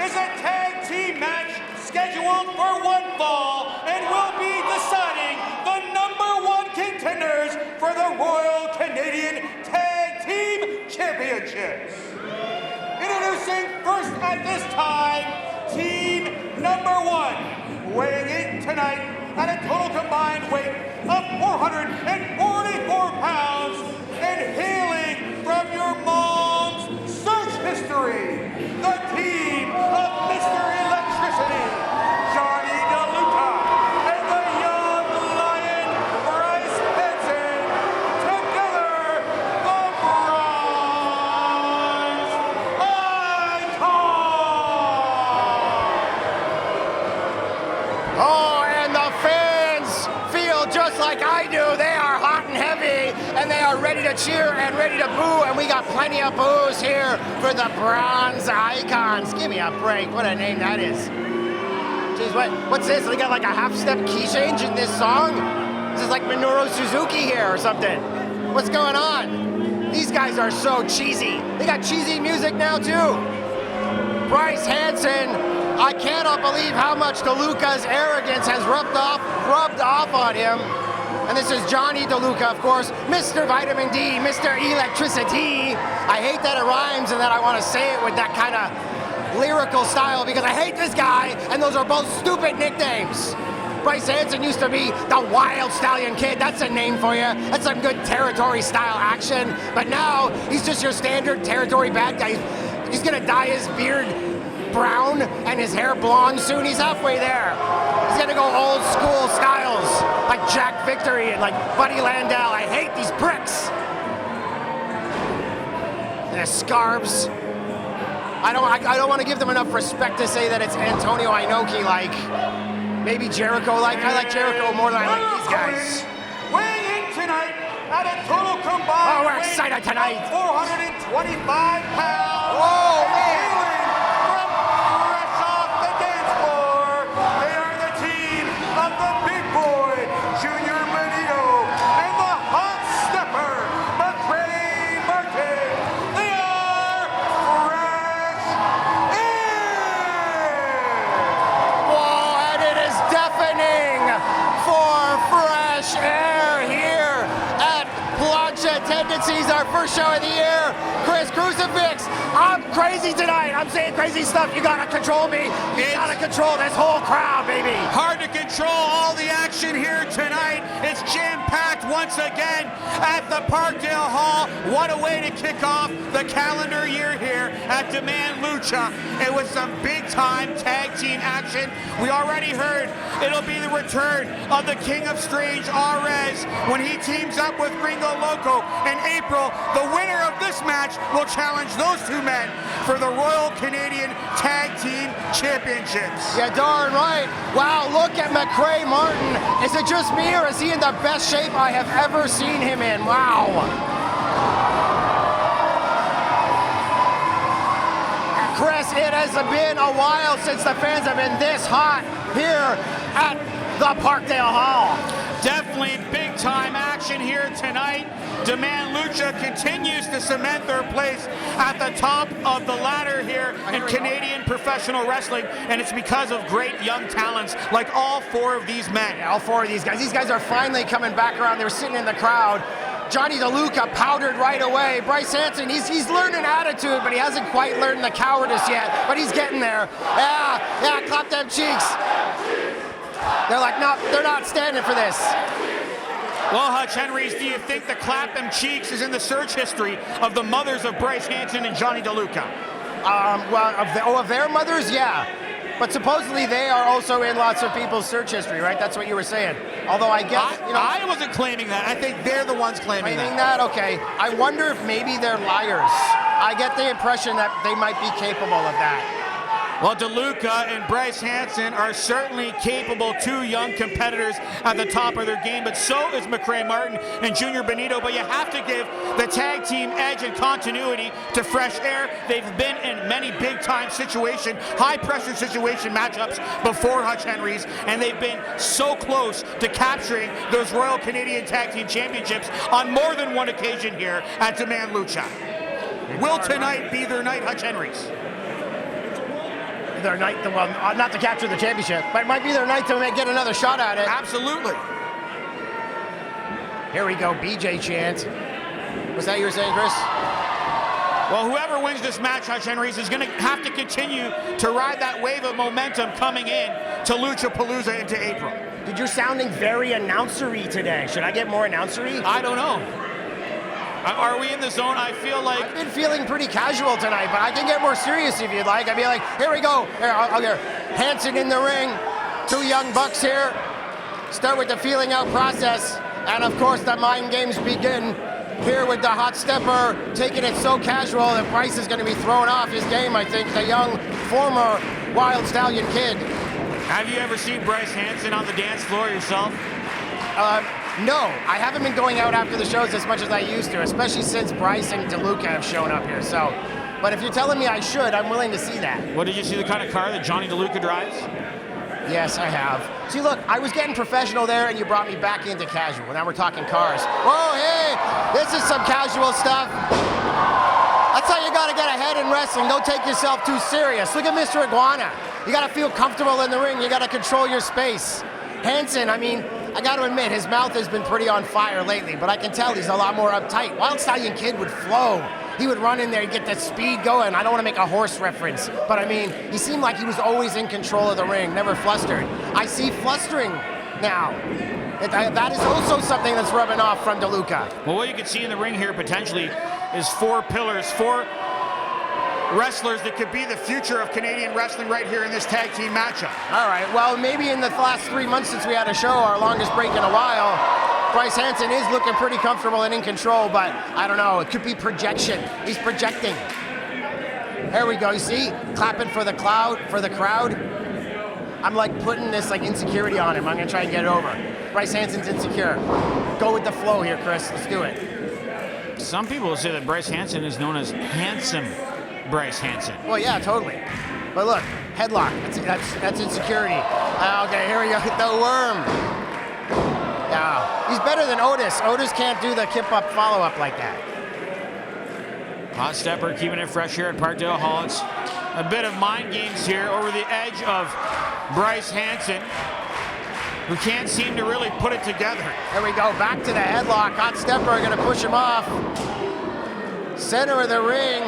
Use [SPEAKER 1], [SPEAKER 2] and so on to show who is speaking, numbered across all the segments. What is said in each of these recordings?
[SPEAKER 1] is a tag team match scheduled for one fall and will be deciding the #1 contenders for the Royal Canadian Tag Team Championships. Introducing first at this time, team #1, weighing in tonight at a total combined weight of 444 pounds and hailing from your mom's search history, the team of Mr. Electricity, Johnny DeLuca, and the young lion, Bryce Benson, together the Bronze Icon!
[SPEAKER 2] Oh, and the fans feel just like I do. They are hot and heavy, and they are ready to cheer and ready to boo, and we got plenty of boos here for the Bronze Icons. Give me a break. What a name that is. Jeez, what's this? They got like a half-step key change in this song? This is like Minoru Suzuki here or something. What's going on? These guys are so cheesy. They got cheesy music now, too. Bryce Hansen, I cannot believe how much DeLuca's arrogance has rubbed off on him. And this is Johnny DeLuca, of course, Mr. Vitamin D, Mr. Electricity. I hate that it rhymes and that I want to say it with that kind of lyrical style because I hate this guy, and those are both stupid nicknames. Bryce Hansen used to be the Wild Stallion Kid. That's a name for you. That's some good territory style action. But now he's just your standard territory bad guy. He's gonna dye his beard brown and his hair blonde soon. He's halfway there. He's gonna go old school styles like Jack Victory and like Buddy Landau. I hate these pricks. The scarves. I don't want to give them enough respect to say that it's Antonio Inoki like. Maybe Jericho like. I like Jericho more than I like these guys.
[SPEAKER 1] Weighing in tonight at a total combined
[SPEAKER 2] Oh, we're excited tonight.
[SPEAKER 1] 425 pounds.
[SPEAKER 2] Whoa, man.
[SPEAKER 1] From fresh off the dance floor, they are the team of the big boy, Junior Benito, and the hot stepper, McCray Martin. They are Fresh Air.
[SPEAKER 2] Whoa, and it is deafening for Fresh Air here at Plancha Tendencies, our first show of the year. Chris Crucifix, I'm crazy tonight. I'm saying crazy stuff. You gotta control me. You gotta control this whole crowd, baby.
[SPEAKER 1] Hard to control all the action here tonight. It's jam-packed once again at the Parkdale Hall. What a way to kick off the calendar year here at Demand Lucha. It was some big-time tag team action. We already heard it'll be the return of the King of Strange, Arez, when he teams up with Gringo Loco in April. The winner of this match will challenge those two men for the Royal Canadian Tag Team Championships.
[SPEAKER 2] Yeah, darn right. Wow, look at McCray Martin. Is it just me, or is he in the best shape I have ever seen him in? Wow. Chris, it has been a while since the fans have been this hot here at the Parkdale Hall.
[SPEAKER 1] Definitely big-time action here tonight. Demand Lucha continues to cement their place at the top of the ladder here in Canadian professional wrestling, and it's because of great young talents like all four of these men.
[SPEAKER 2] Yeah, all four of these guys. These guys are finally coming back around. They were sitting in the crowd. Johnny DeLuca powdered right away. Bryce Hansen, he's learning attitude, but he hasn't quite learned the cowardice yet, but he's getting there. Yeah, clap them cheeks. They're like, no, they're not standing for this.
[SPEAKER 1] Well, Hutch Henries, do you think the clap them cheeks is in the search history of the mothers of Bryce Hansen and Johnny DeLuca?
[SPEAKER 2] Well, of their mothers, yeah. But supposedly they are also in lots of people's search history, right? That's what you were saying. Although I guess,
[SPEAKER 1] I wasn't claiming that. I think they're the ones claiming that.
[SPEAKER 2] Okay. I wonder if maybe they're liars. I get the impression that they might be capable of that.
[SPEAKER 1] Well, DeLuca and Bryce Hansen are certainly capable, two young competitors at the top of their game, but so is McCray Martin and Junior Benito. But you have to give the tag team edge and continuity to Fresh Air. They've been in many big-time situation, high-pressure situation matchups before Hutch Henries, and they've been so close to capturing those Royal Canadian Tag Team Championships on more than one occasion here at Demand Lucha. Will tonight be their night, Hutch Henries?
[SPEAKER 2] their night, well, not to capture the championship, but it might be their night to get another shot at it.
[SPEAKER 1] Absolutely.
[SPEAKER 2] Here we go, BJ chant. Was that you were saying, Chris?
[SPEAKER 1] Well, whoever wins this match, Hutch Henries, is going to have to continue to ride that wave of momentum coming in to Luchapalooza into April.
[SPEAKER 2] Dude, you're sounding very announcery today. Should I get more announcery?
[SPEAKER 1] I don't know. Are we in the zone? I feel like...
[SPEAKER 2] I've been feeling pretty casual tonight, but I can get more serious if you'd like. I'd be like, here we go. Here, I'll get Hanson in the ring. 2 young bucks here. Start with the feeling out process. And of course, the mind games begin. Here with the hot stepper, taking it so casual that Bryce is going to be thrown off his game, I think, the young, former Wild Stallion kid.
[SPEAKER 1] Have you ever seen Bryce Hanson on the dance floor yourself?
[SPEAKER 2] No, I haven't been going out after the shows as much as I used to, especially since Bryce and DeLuca have shown up here, so. But if you're telling me I should, I'm willing to see that.
[SPEAKER 1] Well, did you see the kind of car that Johnny DeLuca drives?
[SPEAKER 2] Yes, I have. See, look, I was getting professional there, and you brought me back into casual. Now we're talking cars. Whoa, hey, this is some casual stuff. That's how you gotta get ahead in wrestling. Don't take yourself too serious. Look at Mr. Iguana. You gotta feel comfortable in the ring. You gotta control your space. Hanson, I mean, I gotta admit, his mouth has been pretty on fire lately, but I can tell he's a lot more uptight. Wild Stallion Kid would flow. He would run in there and get the speed going. I don't want to make a horse reference, but I mean, he seemed like he was always in control of the ring, never flustered. I see flustering now. That is also something that's rubbing off from DeLuca.
[SPEAKER 1] Well, what you can see in the ring here potentially is 4 pillars, 4 wrestlers that could be the future of Canadian wrestling right here in this tag team matchup.
[SPEAKER 2] All right, well, maybe in the last 3 months since we had a show, our longest break in a while, Bryce Hanson is looking pretty comfortable and in control, but I don't know, it could be projection. He's projecting. There we go, you see? Clapping for the crowd. I'm like putting this like insecurity on him. I'm gonna try and get it over. Bryce Hanson's insecure. Go with the flow here, Chris, let's do it.
[SPEAKER 1] Some people say that Bryce Hanson is known as Handsome Bryce Hanson.
[SPEAKER 2] Well, yeah, totally. But look, headlock, that's insecurity. Okay, here we go, the worm. Yeah, he's better than Otis. Otis can't do the kip-up follow-up like that.
[SPEAKER 1] Hot stepper keeping it fresh here at Parkdale Hall. It's a bit of mind games here over the edge of Bryce Hanson, who can't seem to really put it together.
[SPEAKER 2] There we go, back to the headlock. Hot stepper gonna push him off. Center of the ring.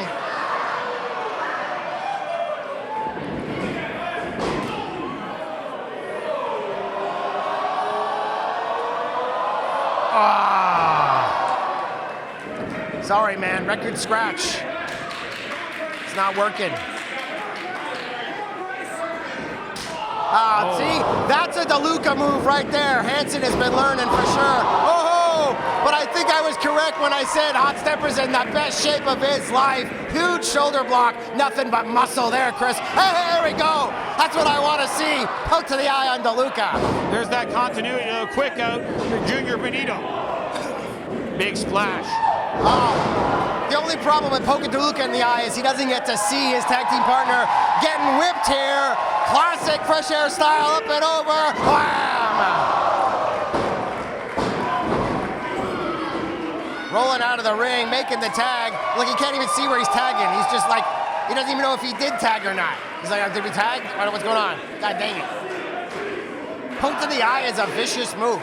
[SPEAKER 2] Sorry, man, record scratch. It's not working. See, that's a DeLuca move right there. Hanson has been learning for sure. Oh, but I think I was correct when I said Hot Stepper's in the best shape of his life. Huge shoulder block, nothing but muscle there, Chris. Hey, there we go. That's what I want to see. Poke to the eye on DeLuca.
[SPEAKER 1] There's that continuity, a quick out for Junior Benito. Big splash.
[SPEAKER 2] The only problem with poking DeLuca in the eye is he doesn't get to see his tag team partner getting whipped here. Classic fresh air style, up and over. Wham! Rolling out of the ring, making the tag. Look, he can't even see where he's tagging. He's just like, he doesn't even know if he did tag or not. He's like, did we tag? I don't know what's going on. God dang it. Poke to the eye is a vicious move.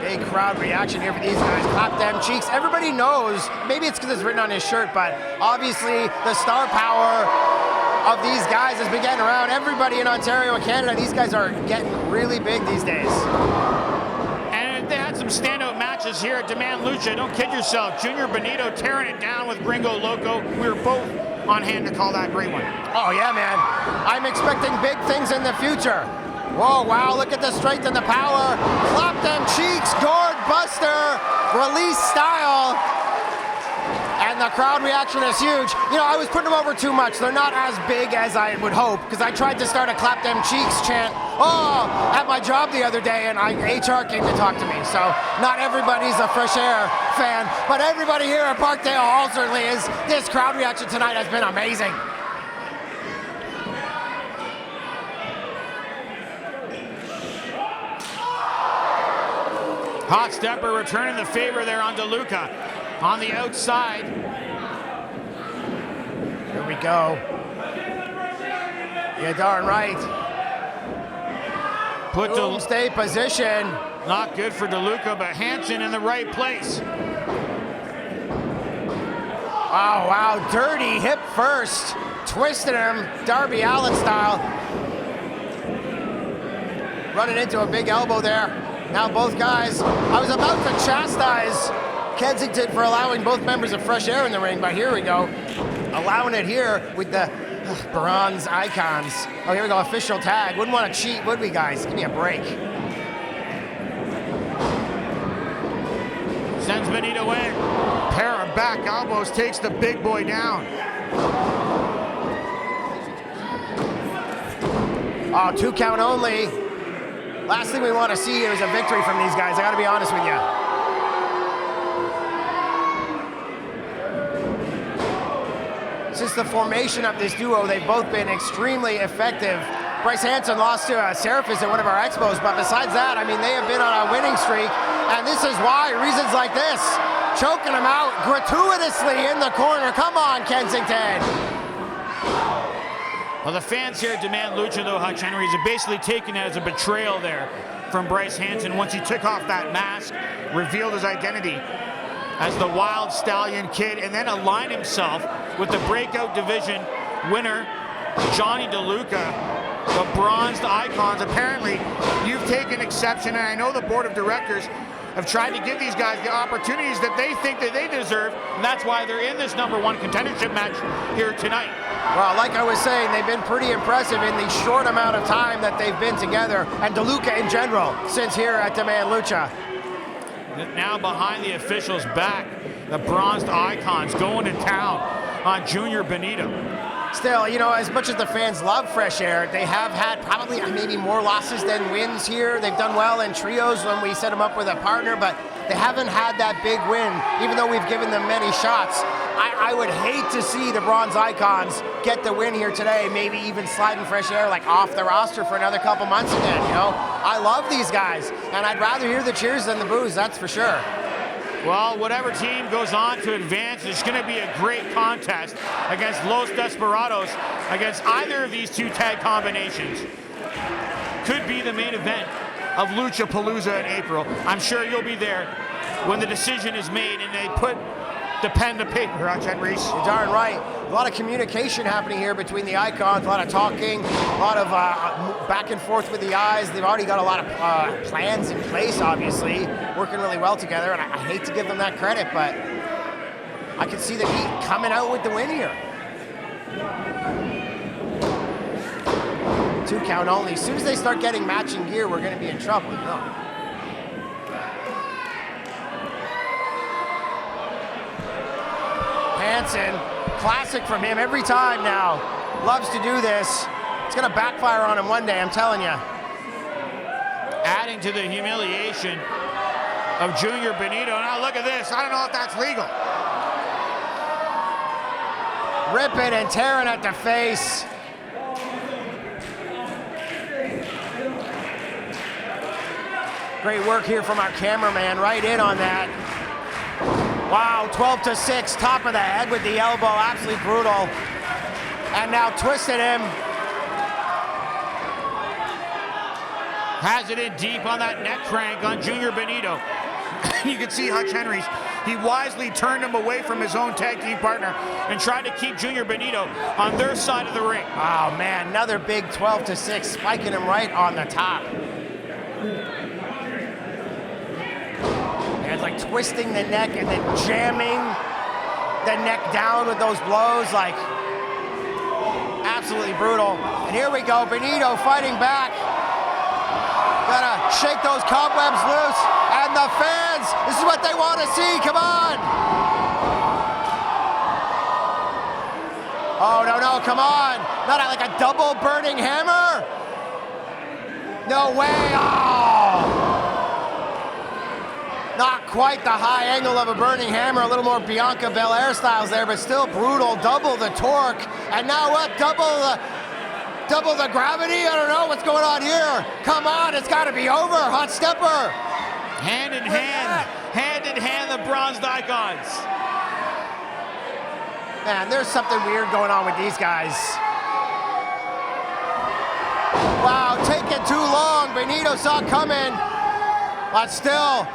[SPEAKER 2] Big crowd reaction here for these guys. Clap them cheeks. Everybody knows, maybe it's because it's written on his shirt, but obviously the star power of these guys has been getting around. Everybody in Ontario and Canada, these guys are getting really big these days.
[SPEAKER 1] And they had some standout matches here at Demand Lucha. Don't kid yourself. Junior Benito tearing it down with Gringo Loco. We were both on hand to call that great one.
[SPEAKER 2] Oh yeah, man. I'm expecting big things in the future. Whoa, wow, look at the strength and the power. Clap them cheeks, gourd buster, release style. And the crowd reaction is huge. You know, I was putting them over too much. They're not as big as I would hope, because I tried to start a clap them cheeks chant, at my job the other day, and HR came to talk to me. So not everybody's a fresh air fan, but everybody here at Parkdale Hall certainly is. This crowd reaction tonight has been amazing.
[SPEAKER 3] Hot stepper returning the favor there on DeLuca on the outside.
[SPEAKER 2] Here we go. Yeah, darn right.
[SPEAKER 3] Put
[SPEAKER 2] Doomsday position.
[SPEAKER 3] Not good for DeLuca, but Hansen in the right place.
[SPEAKER 2] Oh, wow, dirty hip first. Twisted him, Darby Allin style. Running into a big elbow there. Now both guys, I was about to chastise Kensington for allowing both members of Fresh Air in the ring, but here we go. Allowing it here with the bronze icons. Oh, here we go, official tag. Wouldn't want to cheat, would we, guys? Give me a break.
[SPEAKER 3] Sends Benito in. Pair of back elbows takes the big boy down.
[SPEAKER 2] Oh, 2 count only. Last thing we want to see here is a victory from these guys. I got to be honest with you. Since the formation of this duo, they've both been extremely effective. Bryce Hansen lost to Seraphis at one of our expos, but besides that, I mean, they have been on a winning streak, and this is why, reasons like this. Choking him out gratuitously in the corner. Come on, Kensington.
[SPEAKER 3] Well, the fans here demand Lucha, though, Hutch Henries have basically taken it as a betrayal there from Bryce Hansen once he took off that mask, revealed his identity as the Wild Stallion Kid, and then aligned himself with the breakout division winner, Johnny DeLuca, the bronzed icons. Apparently, you've taken exception, and I know the board of directors have tried to give these guys the opportunities that they think that they deserve, and that's why they're in this #1 contendership match here tonight.
[SPEAKER 2] Well, like I was saying, they've been pretty impressive in the short amount of time that they've been together, and DeLuca in general, since here at Demand Lucha.
[SPEAKER 3] Now behind the officials' back, the bronzed icons going to town on Junior Benito.
[SPEAKER 2] Still, you know, as much as the fans love Fresh Air, they have had probably maybe more losses than wins here. They've done well in trios when we set them up with a partner, but they haven't had that big win, even though we've given them many shots. I would hate to see the bronze icons get the win here today, maybe even sliding Fresh Air like off the roster for another couple months again, you know? I love these guys, and I'd rather hear the cheers than the boos, that's for sure.
[SPEAKER 3] Well, whatever team goes on to advance, it's going to be a great contest against Los Desperados, against either of these two tag combinations. Could be the main event of Lucha Palooza in April. I'm sure you'll be there when the decision is made and they put the pen to paper, Hutch Henries.
[SPEAKER 2] You're darn right. A lot of communication happening here between the icons, a lot of talking, a lot of back and forth with the eyes. They've already got a lot of plans in place, obviously, working really well together, and I hate to give them that credit, but I can see the Heat coming out with the win here. 2 count only. As soon as they start getting matching gear, we're going to be in trouble, you know. Hansen, classic from him every time now. Loves to do this. It's gonna backfire on him one day, I'm telling you.
[SPEAKER 3] Adding to the humiliation of Junior Benito. Now look at this, I don't know if that's legal.
[SPEAKER 2] Ripping and tearing at the face. Great work here from our cameraman, right in on that. Wow, 12-6, top of the head with the elbow, absolutely brutal. And now twisted him.
[SPEAKER 3] Has it in deep on that neck crank on Junior Benito. You can see Hutch Henries, he wisely turned him away from his own tag team partner and tried to keep Junior Benito on their side of the ring.
[SPEAKER 2] Oh man, another big 12-6, spiking him right on the top. It's like twisting the neck and then jamming the neck down with those blows, like absolutely brutal. And here we go, Benito fighting back. Gotta shake those cobwebs loose. And the fans, this is what they want to see, come on. Oh, no, come on. Not like a double burning hammer. No way, oh. Not quite the high angle of a burning hammer, a little more Bianca Belair styles there, but still brutal, double the torque. And now what, double the gravity? I don't know what's going on here. Come on, it's gotta be over, hot stepper.
[SPEAKER 3] Hand in hand, the bronzed icons.
[SPEAKER 2] Man, there's something weird going on with these guys. Wow, taking too long. Benito saw coming, but still,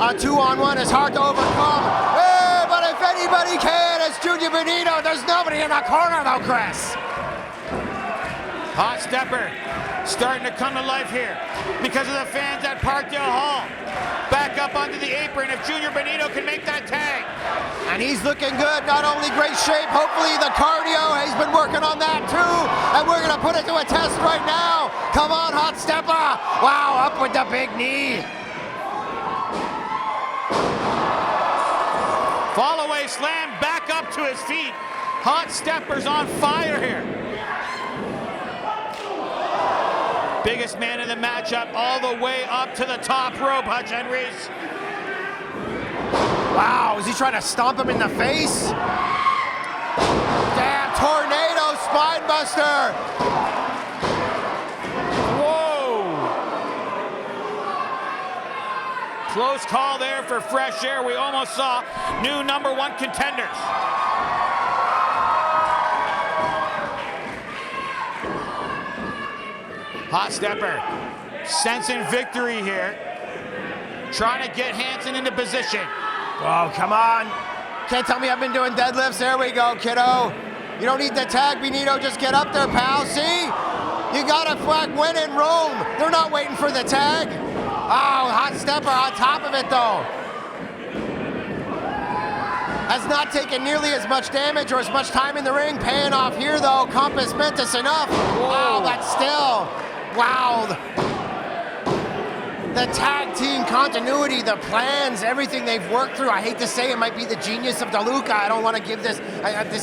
[SPEAKER 2] a 2-on-1 is hard to overcome. Hey, but if anybody can, it's Junior Benito. There's nobody in the corner though, Chris.
[SPEAKER 3] Hot Stepper starting to come to life here because of the fans at Parkdale Hall. Back up onto the apron if Junior Benito can make that tag.
[SPEAKER 2] And he's looking good, not only great shape, hopefully the cardio, he's been working on that too. And we're gonna put it to a test right now. Come on, Hot Stepper. Wow, up with the big knee.
[SPEAKER 3] Fall away slam, back up to his feet. Hot Stepper's on fire here. Biggest man in the matchup all the way up to the top rope, Hutch HENRIES.
[SPEAKER 2] Wow, is he trying to stomp him in the face? Damn, tornado spine buster.
[SPEAKER 3] Whoa. Close call there for fresh air. We almost saw new #1 contenders. Hot Stepper sensing victory here. Trying to get Hansen into position.
[SPEAKER 2] Oh, come on. Can't tell me I've been doing deadlifts. There we go, kiddo. You don't need the tag, Benito. Just get up there, pal. See? You gotta win in Rome. They're not waiting for the tag. Oh, Hot Stepper on top of it, though. Has not taken nearly as much damage or as much time in the ring. Paying off here, though. Compass Mentis enough. Wow, but still. Wow. The tag team continuity, the plans, everything they've worked through. I hate to say it might be the genius of DeLuca. I don't want to give this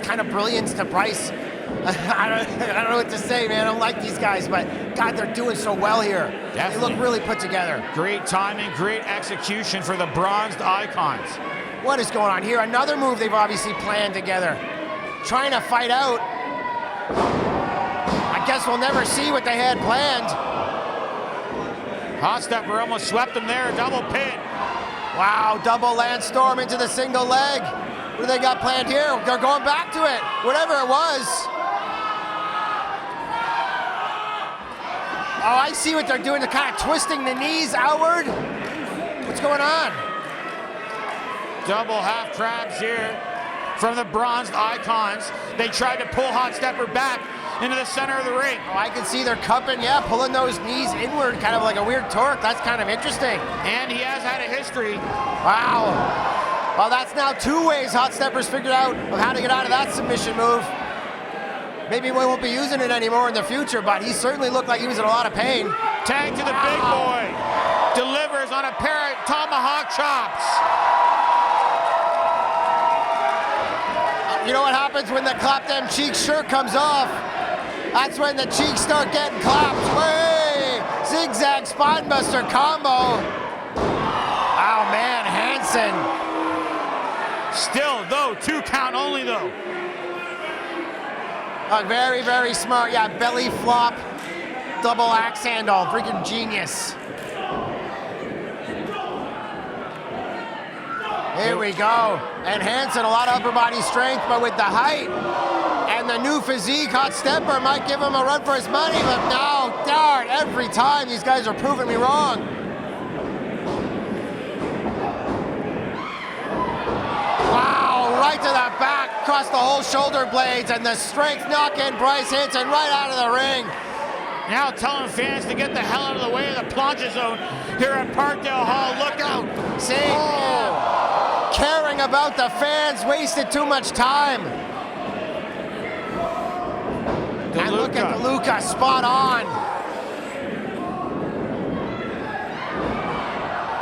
[SPEAKER 2] kind of brilliance to Bryce. I don't know what to say, man. I don't like these guys, but God, they're doing so well here. Definitely. They look really put together.
[SPEAKER 3] Great timing, great execution for the bronzed icons.
[SPEAKER 2] What is going on here? Another move they've obviously planned together. Trying to fight out. I guess we'll never see what they had planned.
[SPEAKER 3] Hot Stepper almost swept him there, double pin.
[SPEAKER 2] Wow, double Landstorm into the single leg. What do they got planned here? They're going back to it, whatever it was. Oh, I see what they're doing. They're kind of twisting the knees outward. What's going on?
[SPEAKER 3] Double half crabs here from the bronzed icons. They tried to pull Hot Stepper back into the center of the ring.
[SPEAKER 2] Oh, I can see they're cupping, yeah, pulling those knees inward, kind of like a weird torque. That's kind of interesting.
[SPEAKER 3] And he has had a history.
[SPEAKER 2] Wow. Well, that's now 2 ways Hot Stepper's figured out of how to get out of that submission move. Maybe we won't be using it anymore in the future, but he certainly looked like he was in a lot of pain.
[SPEAKER 3] Tag to the big boy. Delivers on a pair of tomahawk chops.
[SPEAKER 2] You know what happens when the clap them cheeks shirt comes off? That's when the cheeks start getting clapped. Way! Zigzag spinebuster combo. Oh man, Hansen.
[SPEAKER 3] Still though, 2 count only though.
[SPEAKER 2] Very, very smart. Yeah, belly flop, double axe handle. Freaking genius. Here we go. And Hansen, a lot of upper body strength, but with the height and the new physique, Hot Stepper might give him a run for his money, but now, darn, every time these guys are proving me wrong. Wow, right to the back, across the whole shoulder blades, and the strength knocking Bryce Hansen right out of the ring.
[SPEAKER 3] Now telling fans to get the hell out of the way of the plancha zone here at Parkdale Hall. Look out.
[SPEAKER 2] See? Oh. Caring about the fans, wasted too much time. And look at DeLuca, spot on.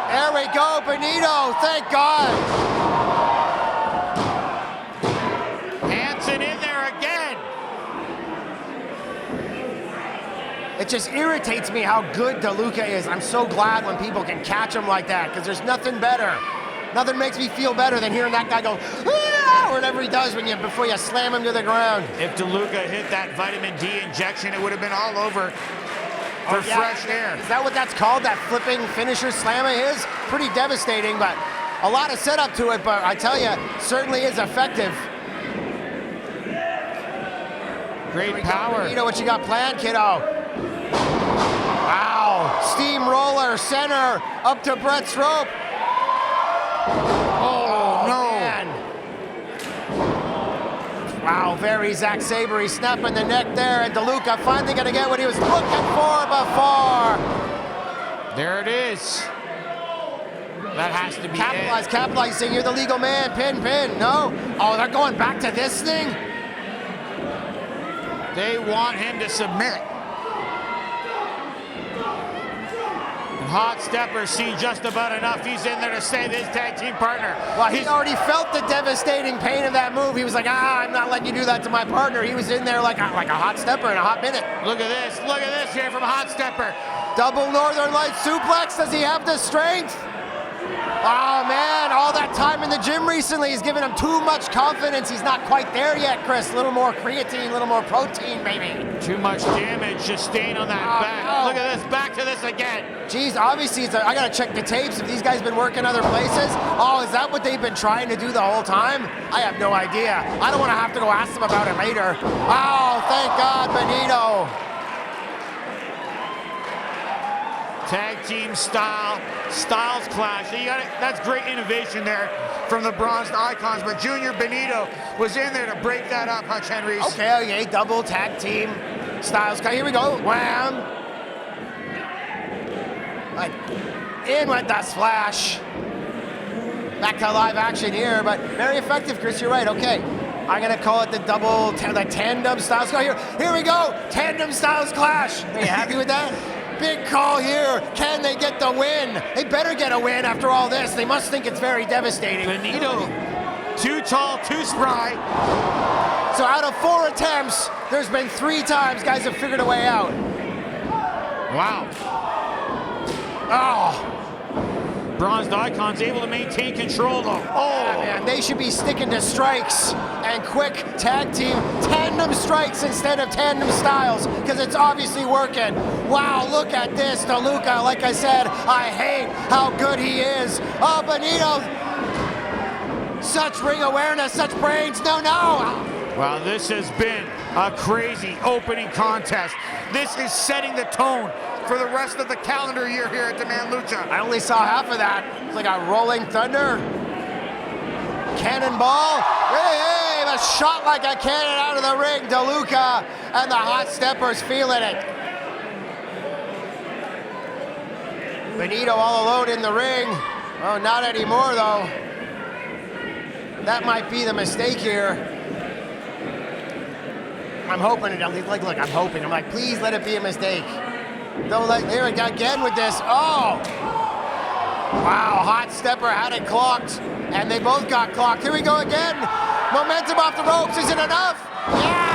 [SPEAKER 2] There we go, Benito, thank God.
[SPEAKER 3] Hansen in there again.
[SPEAKER 2] It just irritates me how good DeLuca is. I'm so glad when people can catch him like that, because there's nothing better. Nothing makes me feel better than hearing that guy go, ah, or whatever he does before you slam him to the ground.
[SPEAKER 3] If DeLuca hit that vitamin D injection, it would have been all over for fresh air.
[SPEAKER 2] Is that what that's called? That flipping finisher slam of his? Pretty devastating, but a lot of setup to it, but I tell you, certainly is effective.
[SPEAKER 3] Great power.
[SPEAKER 2] You know what you got planned, kiddo? Wow, steamroller, center, up to Brett's rope.
[SPEAKER 3] Oh, no.
[SPEAKER 2] Man. Wow, very Zack Sabre, snapping the neck there, and DeLuca finally gonna get what he was looking for before.
[SPEAKER 3] There it is. That has to be
[SPEAKER 2] Capitalize, capitalizing, you're the legal man, pin, no. Oh, they're going back to this thing?
[SPEAKER 3] They want him to submit. And Hot Stepper see just about enough. He's in there to save his tag team partner.
[SPEAKER 2] Well, he already felt the devastating pain of that move. He was like, I'm not letting you do that to my partner. He was in there like a Hot Stepper in a hot minute.
[SPEAKER 3] Look at this here from Hot Stepper.
[SPEAKER 2] Double Northern Light suplex, does he have the strength? Oh man, all that time in the gym recently has given him too much confidence. He's not quite there yet, Chris. A little more creatine, a little more protein, maybe.
[SPEAKER 3] Too much damage sustained on that back.
[SPEAKER 2] No.
[SPEAKER 3] Look at this, back to this again.
[SPEAKER 2] Geez, obviously, I gotta check the tapes. If these guys been working other places, oh, is that what they've been trying to do the whole time? I have no idea. I don't wanna have to go ask them about it later. Oh, thank God, Benito.
[SPEAKER 3] Tag team styles clash. That's great innovation there from the bronzed icons, but Junior Benito was in there to break that up, Hutch Henries.
[SPEAKER 2] Okay, double tag team styles. Here we go, wham. In with the splash. Back to live action here, but very effective, Chris, you're right, okay. I'm gonna call it the tandem styles. Here we go, tandem styles clash. Are you happy with that? Big call here. Can they get the win? They better get a win after all this. They must think it's very devastating.
[SPEAKER 3] Benito, too tall, too spry.
[SPEAKER 2] So out of 4 attempts, there's been 3 times guys have figured a way out.
[SPEAKER 3] Wow.
[SPEAKER 2] Oh.
[SPEAKER 3] Bronzed Icons able to maintain control though. Oh,
[SPEAKER 2] man, they should be sticking to strikes and quick tag team tandem strikes instead of tandem styles, because it's obviously working. Wow, look at this, DeLuca. Like I said, I hate how good he is. Oh, Benito, such ring awareness, such brains. No.
[SPEAKER 3] Well, this has been a crazy opening contest. This is setting the tone for the rest of the calendar year here at Demand Lucha.
[SPEAKER 2] I only saw half of that. It's like a rolling thunder. Cannonball. Hey, a shot like a cannon out of the ring. DeLuca and the Hot Steppers feeling it. Benito all alone in the ring. Oh, not anymore though. That might be the mistake here. I'm hoping it. Look, I'm hoping. I'm like, please let it be a mistake. Don't let, here we go again with this. Oh! Wow, Hot Stepper had it clocked, and they both got clocked. Here we go again. Momentum off the ropes, is it enough? Yeah!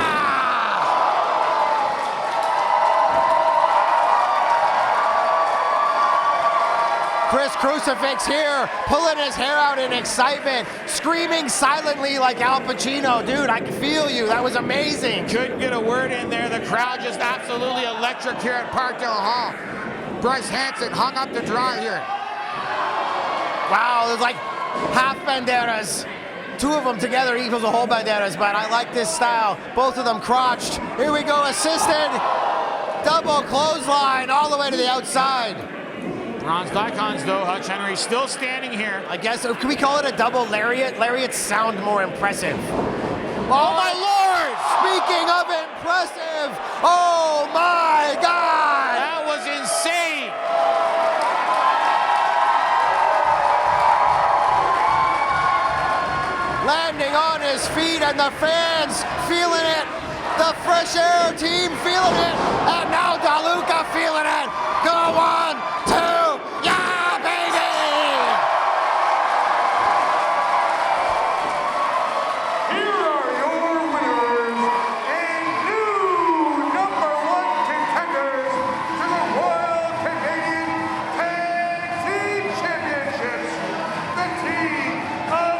[SPEAKER 2] Chris Crucifix here, pulling his hair out in excitement, screaming silently like Al Pacino. Dude, I can feel you. That was amazing.
[SPEAKER 3] Couldn't get a word in there. The crowd just absolutely electric here at Parkdale Hall. Bryce Hansen hung up to dry here.
[SPEAKER 2] Wow, there's like half banderas. 2 of them together equals a whole banderas, but I like this style. Both of them crotched. Here we go, assisted. Double clothesline all the way to the outside.
[SPEAKER 3] Bronzed Icons, though, Hutch Henry still standing here.
[SPEAKER 2] I guess, can we call it a double lariat? Lariats sound more impressive. Oh my Lord! Speaking of impressive, oh my God!
[SPEAKER 3] That was insane!
[SPEAKER 2] Landing on his feet and the fans feeling it. The Fresh Air team feeling it. And now DeLuca feeling it. Go 1, 2. Yeah, baby!
[SPEAKER 1] Here are your winners and new #1 contenders to the Royal Canadian Tag Team Championships. The team of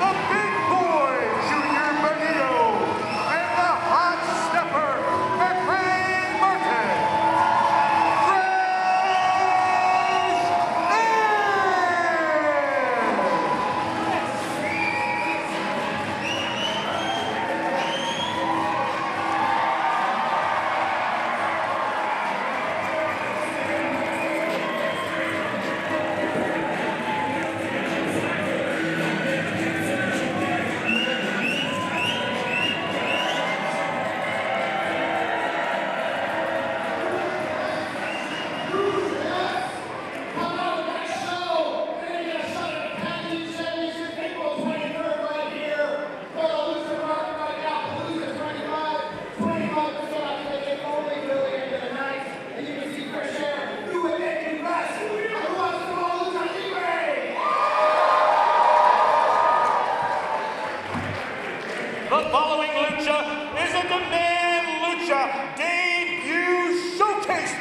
[SPEAKER 1] the Big Boy, Junior Benito, and the Hot Stepper, Mercurio.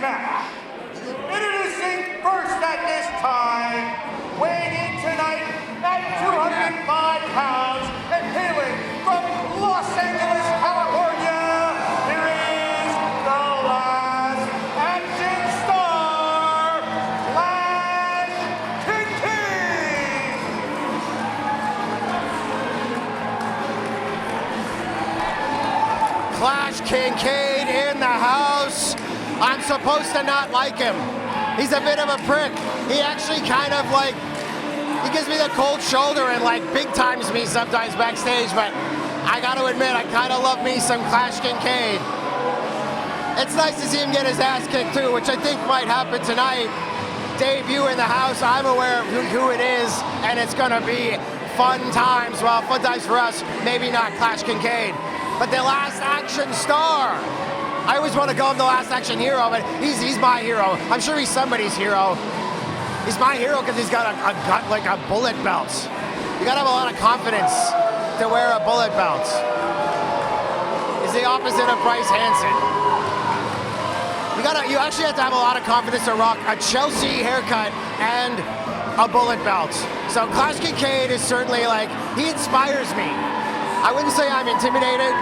[SPEAKER 1] match. Introducing first at this time, weighing in tonight at 205 pounds and hailing from Los Angeles, California, here is the last action star,
[SPEAKER 2] Clash Kincade in the house. I'm supposed to not like him. He's a bit of a prick. He actually kind of like, he gives me the cold shoulder and like big times me sometimes backstage, but I gotta admit, I kind of love me some Clash Kincade. It's nice to see him get his ass kicked too, which I think might happen tonight. Debut in the house, I'm aware of who it is, and it's gonna be fun times. Well, fun times for us, maybe not Clash Kincade, but the last action star. I always want to call him the last action hero, but he's my hero. I'm sure he's somebody's hero. He's my hero because he's got a gut like a bullet belt. You gotta have a lot of confidence to wear a bullet belt. He's the opposite of Bryce Hansen. You actually have to have a lot of confidence to rock a Chelsea haircut and a bullet belt. So Clash Kincade is certainly like, he inspires me. I wouldn't say I'm intimidated,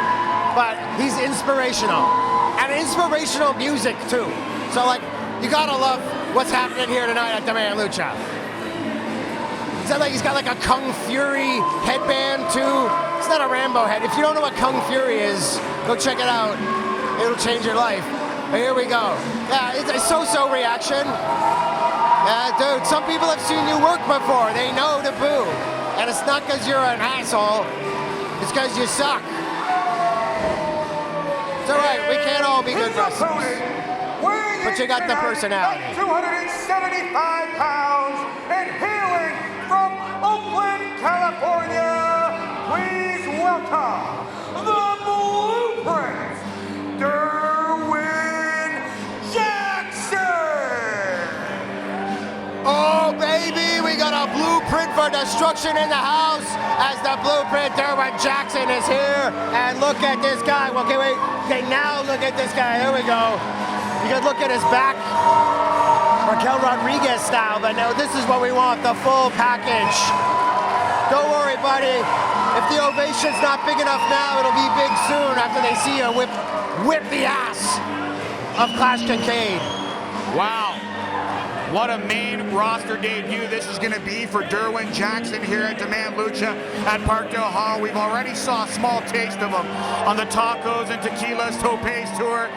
[SPEAKER 2] but he's inspirational. And inspirational music too. So like, you gotta love what's happening here tonight at Demand Lucha. It's not like he's got like a Kung Fury headband too. It's not a Rambo head. If you don't know what Kung Fury is, go check it out. It'll change your life. But here we go. Yeah, it's a so-so reaction. Dude, some people have seen you work before. They know to boo. And it's not because you're an asshole. It's because you suck. It's all right, we can't all be good wrestlers, but you got the personality.
[SPEAKER 1] 275 pounds and hailing from Oakland, California, please welcome the Blueprint, DERWIN Jackson.
[SPEAKER 2] Oh baby, we got a blueprint for destruction in the house as the Blueprint DERWIN Jackson is here. And look at this guy. Okay, wait. Okay, now look at this guy. Here we go. You can look at his back, Raquel Rodriguez style, but no, this is what we want, the full package. Don't worry, buddy. If the ovation's not big enough now, it'll be big soon after they see you whip the ass of Clash Kincade.
[SPEAKER 3] Wow. What a main roster debut this is going to be for DERWIN Jackson here at Demand Lucha at Parkdale Hall. We've already saw a small taste of him on the Tacos and Tequilas Topes tour.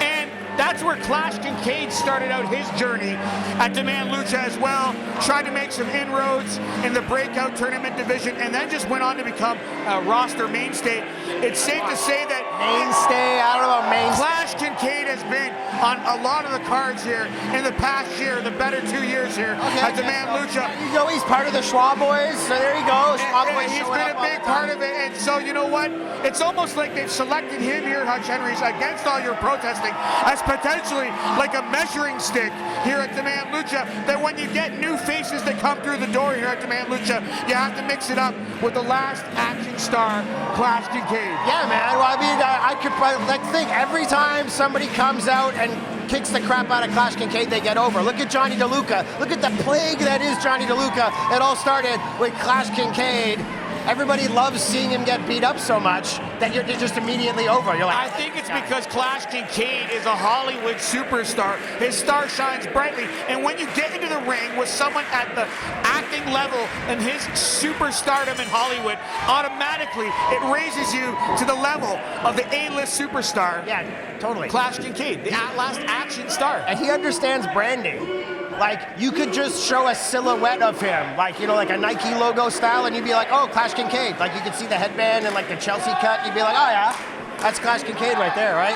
[SPEAKER 3] And that's where Clash Kincade started out his journey at Demand Lucha as well. Tried to make some inroads in the breakout tournament division and then just went on to become a roster mainstay. It's safe to say that
[SPEAKER 2] mainstay, I don't know about mainstay.
[SPEAKER 3] Clash Kincade has been on a lot of the cards here in the past year, the better 2 years here at Demand Lucha.
[SPEAKER 2] You know, he's part of the Schwa Boys, so there you go. Schwa Boys
[SPEAKER 3] he's been a big part of it, and so you know what? It's almost like they've selected him here at HUTCH HENRIES against all your protesting as potentially like a measuring stick here at Demand Lucha, that when you get new faces that come through the door here at Demand Lucha, you have to mix it up with the last action star, Clash Kincade.
[SPEAKER 2] Yeah, man. Well, I mean, I could like think every time somebody comes out and kicks the crap out of Clash Kincade, they get over. Look at Johnny DeLuca. Look at the plague that is Johnny DeLuca. It all started with Clash Kincade. Everybody loves seeing him get beat up so much that you're just immediately over. You're like,
[SPEAKER 3] I think it's because Clash Kincade is a Hollywood superstar. His star shines brightly, and when you get into the ring with someone at the acting level and his superstardom in Hollywood, automatically it raises you to the level of the A-list superstar.
[SPEAKER 2] yeah, totally.
[SPEAKER 3] Clash Kincade, the last action star.
[SPEAKER 2] And he understands branding. Like, you could just show a silhouette of him, like, you know, like a Nike logo style, and you'd be like, oh, Clash Kincade. Like, you could see the headband and, like, the Chelsea cut. You'd be like, oh, yeah, that's Clash Kincade right there, right?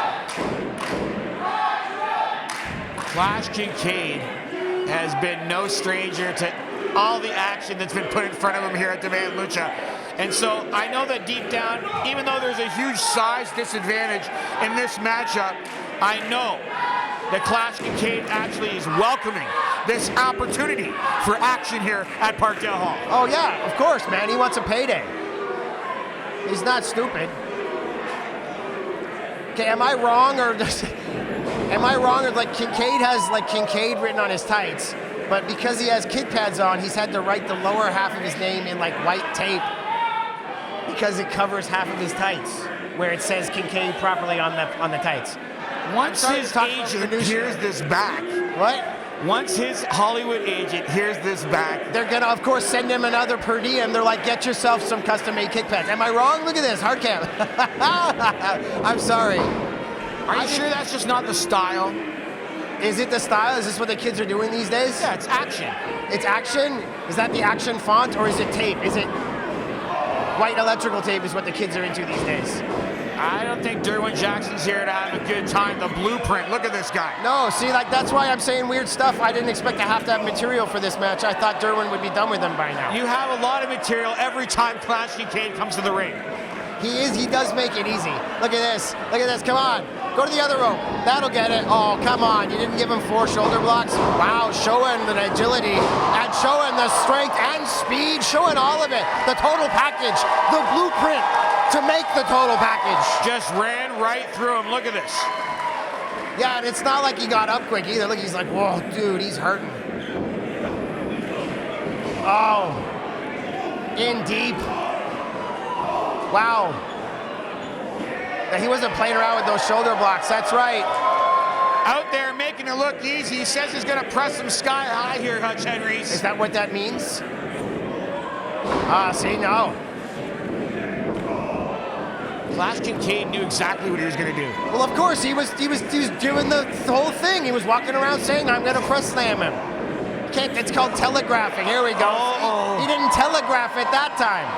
[SPEAKER 3] Clash Kincade has been no stranger to all the action that's been put in front of him here at Demand Lucha. And so I know that deep down, even though there's a huge size disadvantage in this matchup, I know that Clash Kincade actually is welcoming this opportunity for action here at Parkdale Hall.
[SPEAKER 2] Oh, yeah, of course, man. He wants a payday. He's not stupid. Okay, am I wrong or does... Am I wrong? Or like Kincade has like KINCADE written on his tights, but because he has kid pads on, he's had to write the lower half of his name in like white tape because it covers half of his tights, where it says KINCADE properly on the tights.
[SPEAKER 3] Once his agent hears this back,
[SPEAKER 2] what?
[SPEAKER 3] Once his Hollywood agent hears this back,
[SPEAKER 2] they're gonna, of course, send him another per diem. They're like, get yourself some custom-made kick pads. Am I wrong? Look at this, hard cam. I'm sorry.
[SPEAKER 3] Are you sure that's just not the style?
[SPEAKER 2] Is it the style? Is this what the kids are doing these days?
[SPEAKER 3] Yeah, it's action.
[SPEAKER 2] It's action? Is that the action font, or is it tape? Is it white electrical tape is what the kids are into these days?
[SPEAKER 3] I don't think Derwin Jackson's here to have a good time. The blueprint, look at this guy.
[SPEAKER 2] No, see, like that's why I'm saying weird stuff. I didn't expect to have material for this match. I thought Derwin would be done with him by now.
[SPEAKER 3] You have a lot of material every time Clash KINCADE comes to the ring.
[SPEAKER 2] He does make it easy. Look at this, come on. Go to the other rope, that'll get it. Oh, come on, you didn't give him 4 shoulder blocks? Wow, showing the agility and showing the strength and speed, showing all of it. The total package, the blueprint to make the total package.
[SPEAKER 3] Just ran right through him, look at this.
[SPEAKER 2] Yeah, and it's not like he got up quick either. Look, he's like, whoa, dude, he's hurting. Oh, in deep. Wow. He wasn't playing around with those shoulder blocks, that's right.
[SPEAKER 3] Out there making it look easy. He says he's gonna press them sky high here, Hutch Henries.
[SPEAKER 2] Is that what that means? See, no.
[SPEAKER 3] Clash KINCADE knew exactly what he was gonna do.
[SPEAKER 2] Well, of course, he was doing the whole thing. He was walking around saying, I'm gonna press slam him. It's called telegraphing, here we go.
[SPEAKER 3] Uh-oh.
[SPEAKER 2] He didn't telegraph it that time.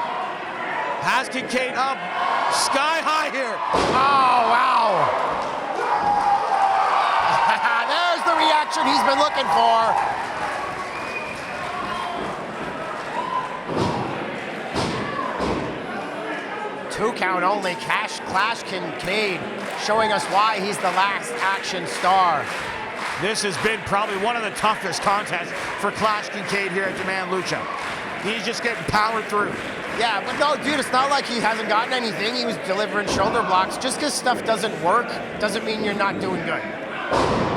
[SPEAKER 3] Has KINCADE up, sky high here.
[SPEAKER 2] Oh, wow. There's the reaction he's been looking for. 2 count only, Clash KINCADE, showing us why he's the last action star.
[SPEAKER 3] This has been probably one of the toughest contests for Clash KINCADE here at Demand Lucha. He's just getting powered through.
[SPEAKER 2] Yeah, but no, dude, it's not like he hasn't gotten anything. He was delivering shoulder blocks. Just because stuff doesn't work doesn't mean you're not doing good.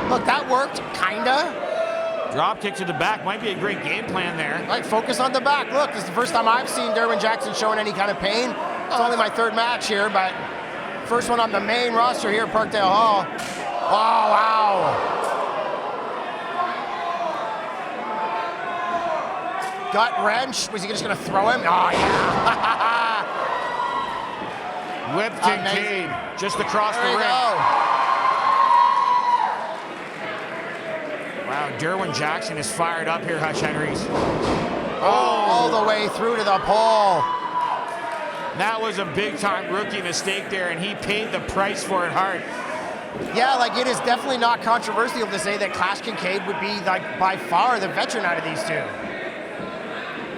[SPEAKER 2] Look, that worked, kinda.
[SPEAKER 3] Drop kick to the back might be a great game plan there.
[SPEAKER 2] Right, focus on the back. Look, this is the first time I've seen Derwin Jackson showing any kind of pain. It's only my 3rd match here, but first one on the main roster here at Parkdale Hall. Oh, wow. Gut wrench. Was he just going to throw him? Oh, yeah.
[SPEAKER 3] Whip KINCADE just across the ring. Wow, Derwin Jackson is fired up here, Hutch Henries.
[SPEAKER 2] Oh, all the way through to the pole.
[SPEAKER 3] That was a big-time rookie mistake there, and he paid the price for it hard.
[SPEAKER 2] Yeah, like it is definitely not controversial to say that Clash KINCADE would be like by far the veteran out of these 2.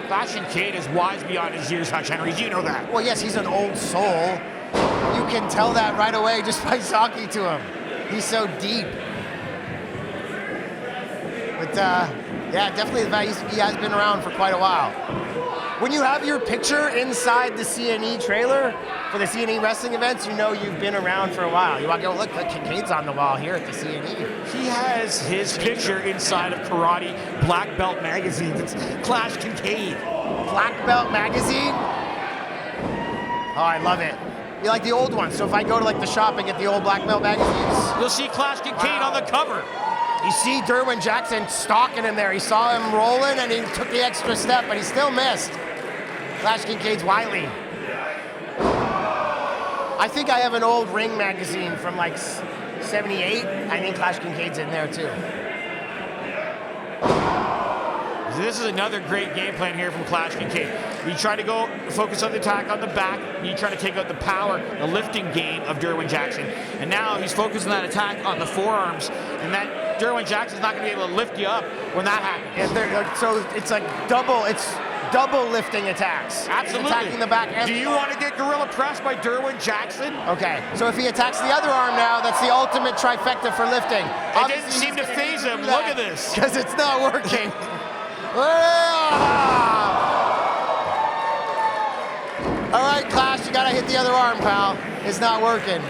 [SPEAKER 3] Clash KINCADE is wise beyond his years, Hutch Henries. You know that.
[SPEAKER 2] Well, yes, he's an old soul. You can tell that right away just by talking to him. He's so deep. But yeah, definitely the fact he has been around for quite a while. When you have your picture inside the CNE trailer for the CNE wrestling events, you know you've been around for a while. You walk out, look, KINCADE's on the wall here at the CNE.
[SPEAKER 3] He has his picture inside of Karate Black Belt magazine. It's Clash KINCADE.
[SPEAKER 2] Black Belt magazine? Oh, I love it. You like the old ones, so if I go to like the shop and get the old Black Belt magazines.
[SPEAKER 3] You'll see Clash KINCADE on the cover.
[SPEAKER 2] You see Derwin Jackson stalking him there. He saw him rolling and he took the extra step, but he still missed. Clash KINCADE's wily. I think I have an old Ring magazine from like 78. I think Clash KINCADE's in there too.
[SPEAKER 3] This is another great game plan here from Clash KINCADE. You try to go focus on the attack on the back, and you try to take out the power, the lifting game of Derwin Jackson. And now he's focusing that attack on the forearms, and that Derwin Jackson's not going to be able to lift you up when that happens.
[SPEAKER 2] So it's like double lifting attacks.
[SPEAKER 3] Absolutely.
[SPEAKER 2] Attacking the back.
[SPEAKER 3] Do you want to get gorilla pressed by Derwin Jackson?
[SPEAKER 2] Okay, so if he attacks the other arm now, that's the ultimate trifecta for lifting.
[SPEAKER 3] It didn't seem to phase him. Look at this.
[SPEAKER 2] Because it's not working. All right, Clash, you gotta hit the other arm, pal. It's not working.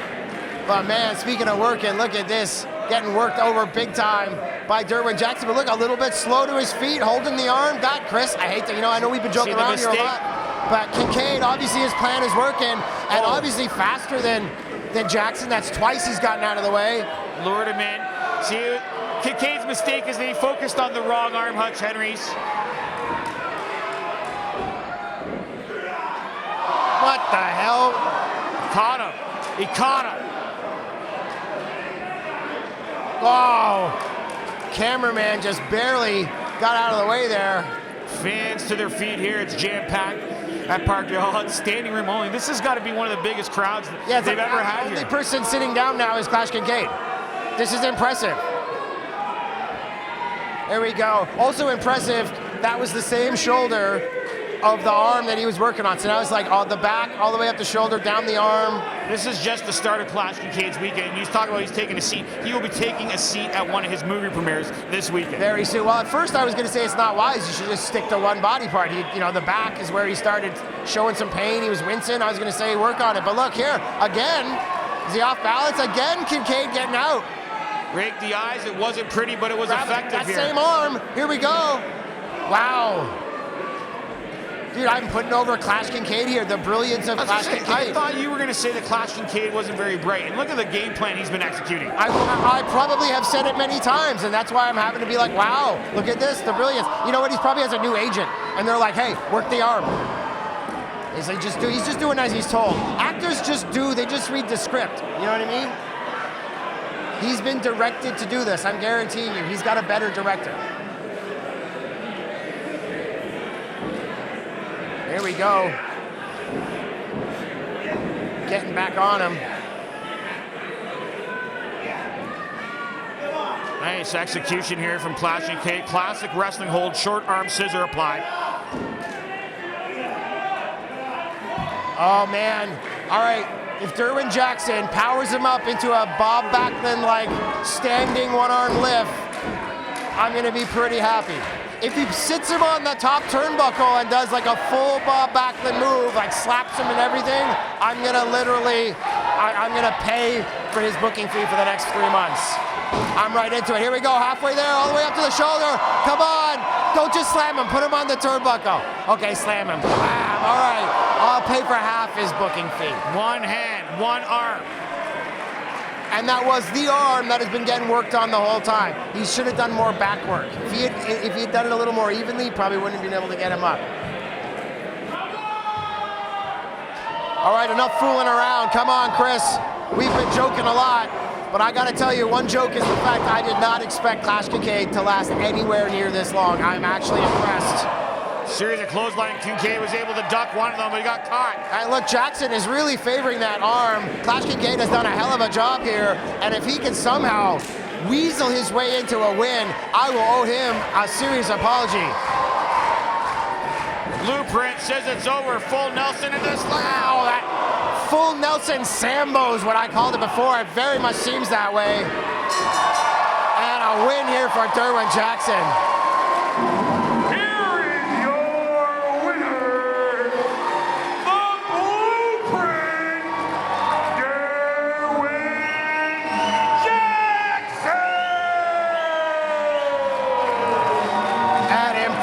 [SPEAKER 2] But man, speaking of working, look at this. getting worked over big time by Derwin Jackson. But look, a little bit slow to his feet, holding the arm. God, Chris, I hate that. You know, I know we've been joking around here a lot. But Kincade, obviously his plan is working, and obviously faster than Jackson. That's twice he's gotten out of the way.
[SPEAKER 3] Lured him in. See, Kincaid's mistake is that he focused on the wrong arm, Hutch Henries.
[SPEAKER 2] What the hell?
[SPEAKER 3] Caught him. He caught him.
[SPEAKER 2] Oh, cameraman just barely got out of the way there.
[SPEAKER 3] Fans to their feet here. It's jam-packed at Parkdale. It's standing room only. This has got to be one of the biggest crowds they've ever had here.
[SPEAKER 2] The only person sitting down now is Clash Kincade. This is impressive. There we go. Also impressive, that was the same shoulder of the arm that he was working on. So now it's like all the back, all the way up the shoulder, down the arm.
[SPEAKER 3] This is just the start of Clash Kincaid's weekend. He's talking about he's taking a seat. He will be taking a seat at one of his movie premieres this weekend.
[SPEAKER 2] Very soon. Well, at first I was going to say it's not wise. You should just stick to one body part. You know, the back is where he started showing some pain. He was wincing. I was going to say work on it. But look here, again, is he off balance? Again, Kincade getting out.
[SPEAKER 3] Raked the eyes. It wasn't pretty, but it was effective here.
[SPEAKER 2] That same arm. Here we go. Wow. Dude, I'm putting over Clash Kincade here. The brilliance of Clash Kincade.
[SPEAKER 3] I thought you were going to say that Clash Kincade wasn't very bright. And look at the game plan he's been executing.
[SPEAKER 2] I probably have said it many times, and that's why I'm having to be like, wow, look at this, the brilliance. You know what? He probably has a new agent, and they're like, hey, work the arm. He's like, he's just doing as he's told. Actors just do, they just read the script. You know what I mean? He's been directed to do this. I'm guaranteeing you. He's got a better director. Here we go. Getting back on him.
[SPEAKER 3] Nice execution here from Clash Kincade. Classic wrestling hold, short arm scissor applied.
[SPEAKER 2] Oh man. All right. If Derwin Jackson powers him up into a Bob Backlund-like standing one-arm lift, I'm gonna be pretty happy. If he sits him on the top turnbuckle and does like a full Bob Backlund move, like slaps him and everything, I'm gonna literally, I'm gonna pay for his booking fee for the next 3 months. I'm right into it. Here we go, halfway there, all the way up to the shoulder. Come on, don't just slam him, put him on the turnbuckle. Okay, slam him, bam, all right. I'll pay for half his booking fee.
[SPEAKER 3] One hand, one arm.
[SPEAKER 2] And that was the arm that has been getting worked on the whole time. He should have done more back work. If he had done it a little more evenly, probably wouldn't have been able to get him up. All right, enough fooling around. Come on, Chris. We've been joking a lot, but I gotta tell you, one joke is the fact I did not expect Clash Kincade to last anywhere near this long. I'm actually impressed.
[SPEAKER 3] Series of clothesline. Kincade was able to duck one of them, but he got caught.
[SPEAKER 2] And look, Jackson is really favoring that arm. Clash Kincade has done a hell of a job here, and if he can somehow weasel his way into a win, I will owe him a serious apology.
[SPEAKER 3] Blueprint says it's over. Full Nelson into the slam.
[SPEAKER 2] Wow, that full Nelson Sambo is what I called it before. It very much seems that way. And a win here for Derwin Jackson.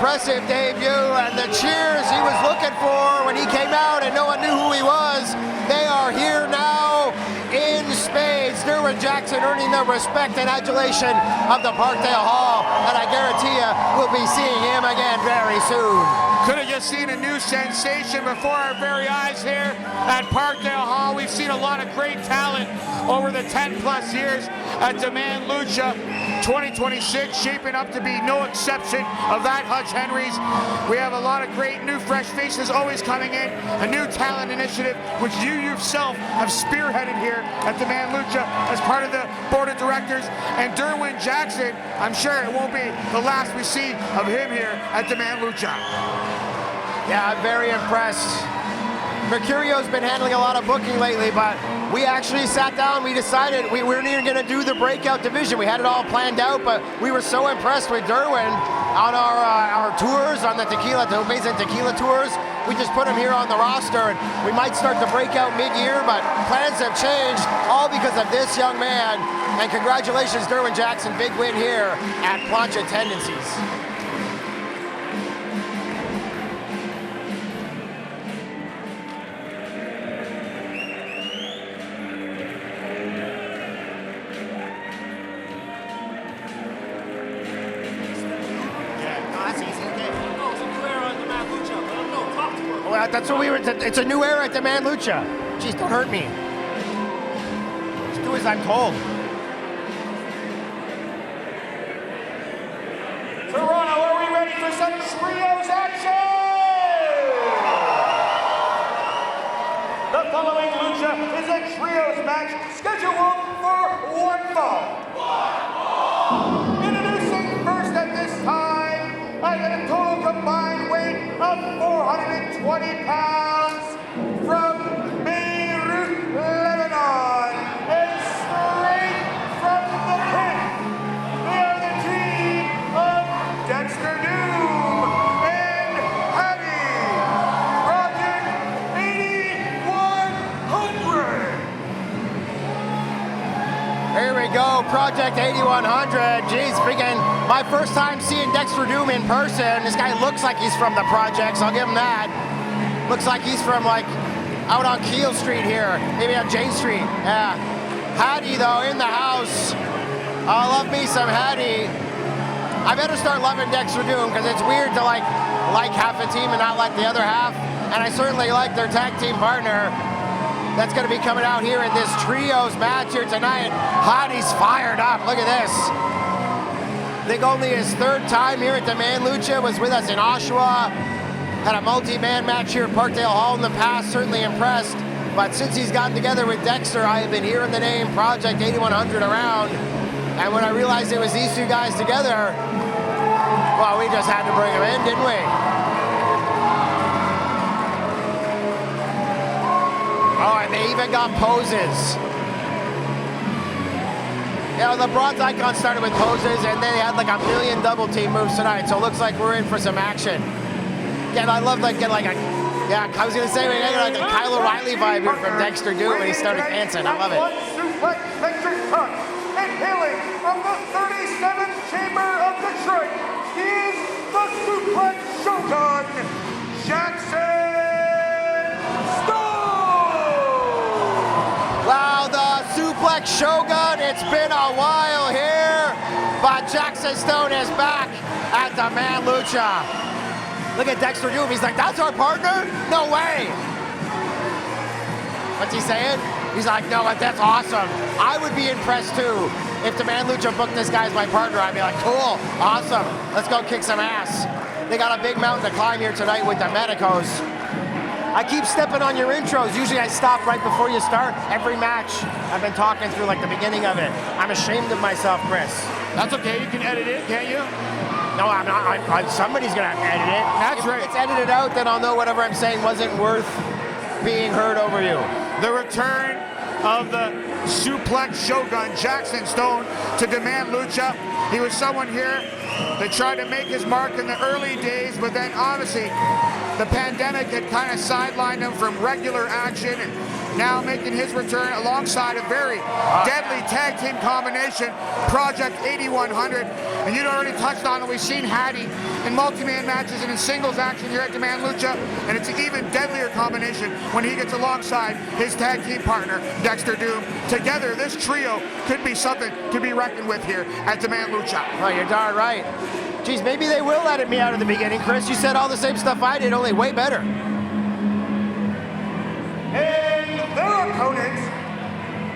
[SPEAKER 2] Impressive debut, and the cheers he was looking for when he came out and no one knew who he was, they are here now in spades. Derwin Jackson earning the respect and adulation of the Parkdale Hall, and I guarantee you we'll be seeing him again very soon.
[SPEAKER 3] Could have just seen a new sensation before our very eyes here at Parkdale Hall. We've seen a lot of great talent over the 10+ years at Demand Lucha. 2026 shaping up to be no exception of that, Hutch Henries. We have a lot of great new fresh faces always coming in, a new talent initiative which you yourself have spearheaded here at Demand Lucha as part of the board of directors. And Derwin Jackson, I'm sure it won't be the last we see of him here at Demand Lucha.
[SPEAKER 2] Yeah, I'm very impressed. Mercurio's been handling a lot of booking lately, but we actually sat down, we decided we weren't even gonna do the breakout division. We had it all planned out, but we were so impressed with Derwin on our tours, on the Tequila Topes and Tequila tours. We just put him here on the roster, and we might start the breakout mid-year, but plans have changed, all because of this young man, And congratulations, Derwin Jackson, big win here at Plancha Tendencies. Well, that's what we were. It's a new era at Demand Lucha. Jeez, don't hurt me. Just do as I'm told.
[SPEAKER 1] Toronto, are we ready for some trios action? The following lucha is a trios match scheduled for one fall. Introducing first at this time, at a total combined weight of 420 pounds, from Beirut, Lebanon, and straight from the pit, they are the team of Dexter Doom and Hattie, Project 8100.
[SPEAKER 2] Here we go, Project 8100. Jeez, freaking my first time seeing Dexter Doom in person. This guy looks like he's from the projects, I'll give him that. Looks like he's from like out on Keel Street here, maybe on Jane Street. Yeah. Hattie though, in the house. I love me some Hattie. I better start loving Dexter Doom because it's weird to like half a team and not like the other half. And I certainly like their tag team partner. That's going to be coming out here in this trios match here tonight. Hattie's fired up. Look at this. I think only his third time here at Demand Lucha, was with us in Oshawa. Had a multi-man match here at Parkdale Hall in the past, certainly impressed. But since he's gotten together with Dexter, I have been hearing the name Project 8100 around. And when I realized it was these two guys together, well, we just had to bring them in, didn't we? Oh, and they even got poses. Yeah, the Bronze Icon started with poses, and then they had like a million double team moves tonight. So it looks like we're in for some action. Yeah, I love like yeah, I was gonna say we get like a Kyle O'Reilly vibe here from Dexter Doom when he started dancing. I love it.
[SPEAKER 1] Suplex metric ton, and hailing from the 37th chamber of Detroit, he is the Suplex Shogun, Jackson Stone!
[SPEAKER 2] Wow, the Suplex Shogun, it's been a while here, but Jackson Stone is back at Demand Lucha. Look at Dexter Doom, he's like, that's our partner? No way! What's he saying? He's like, no, but that's awesome. I would be impressed too. If Demand Lucha booked this guy as my partner, I'd be like, cool, awesome, let's go kick some ass. They got a big mountain to climb here tonight with the MEDICOS. I keep stepping on your intros. Usually I stop right before you start. Every match, I've been talking through like the beginning of it. I'm ashamed of myself, Chris.
[SPEAKER 3] That's okay, you can edit it, can't you?
[SPEAKER 2] No, I'm not. Somebody's gonna have to edit it.
[SPEAKER 3] That's right.
[SPEAKER 2] If it's edited out, then I'll know whatever I'm saying wasn't worth being heard over you.
[SPEAKER 3] The return of the Suplex Shogun, Jackson Stone, to Demand Lucha. He was someone here that tried to make his mark in the early days, but then obviously the pandemic had kind of sidelined him from regular action, and now making his return alongside a very deadly tag team combination, Project 8100. And you'd already touched on it, we've seen Hattie in multi-man matches and in singles action here at Demand Lucha, and it's an even deadlier combination when he gets alongside his tag team partner, Dexter Doom. Together, this trio could be something to be reckoned with here at Demand Lucha.
[SPEAKER 2] Oh, you're darn right. Geez, maybe they will edit me out at the beginning, Chris. You said all the same stuff I did, only way better.
[SPEAKER 1] And their opponents,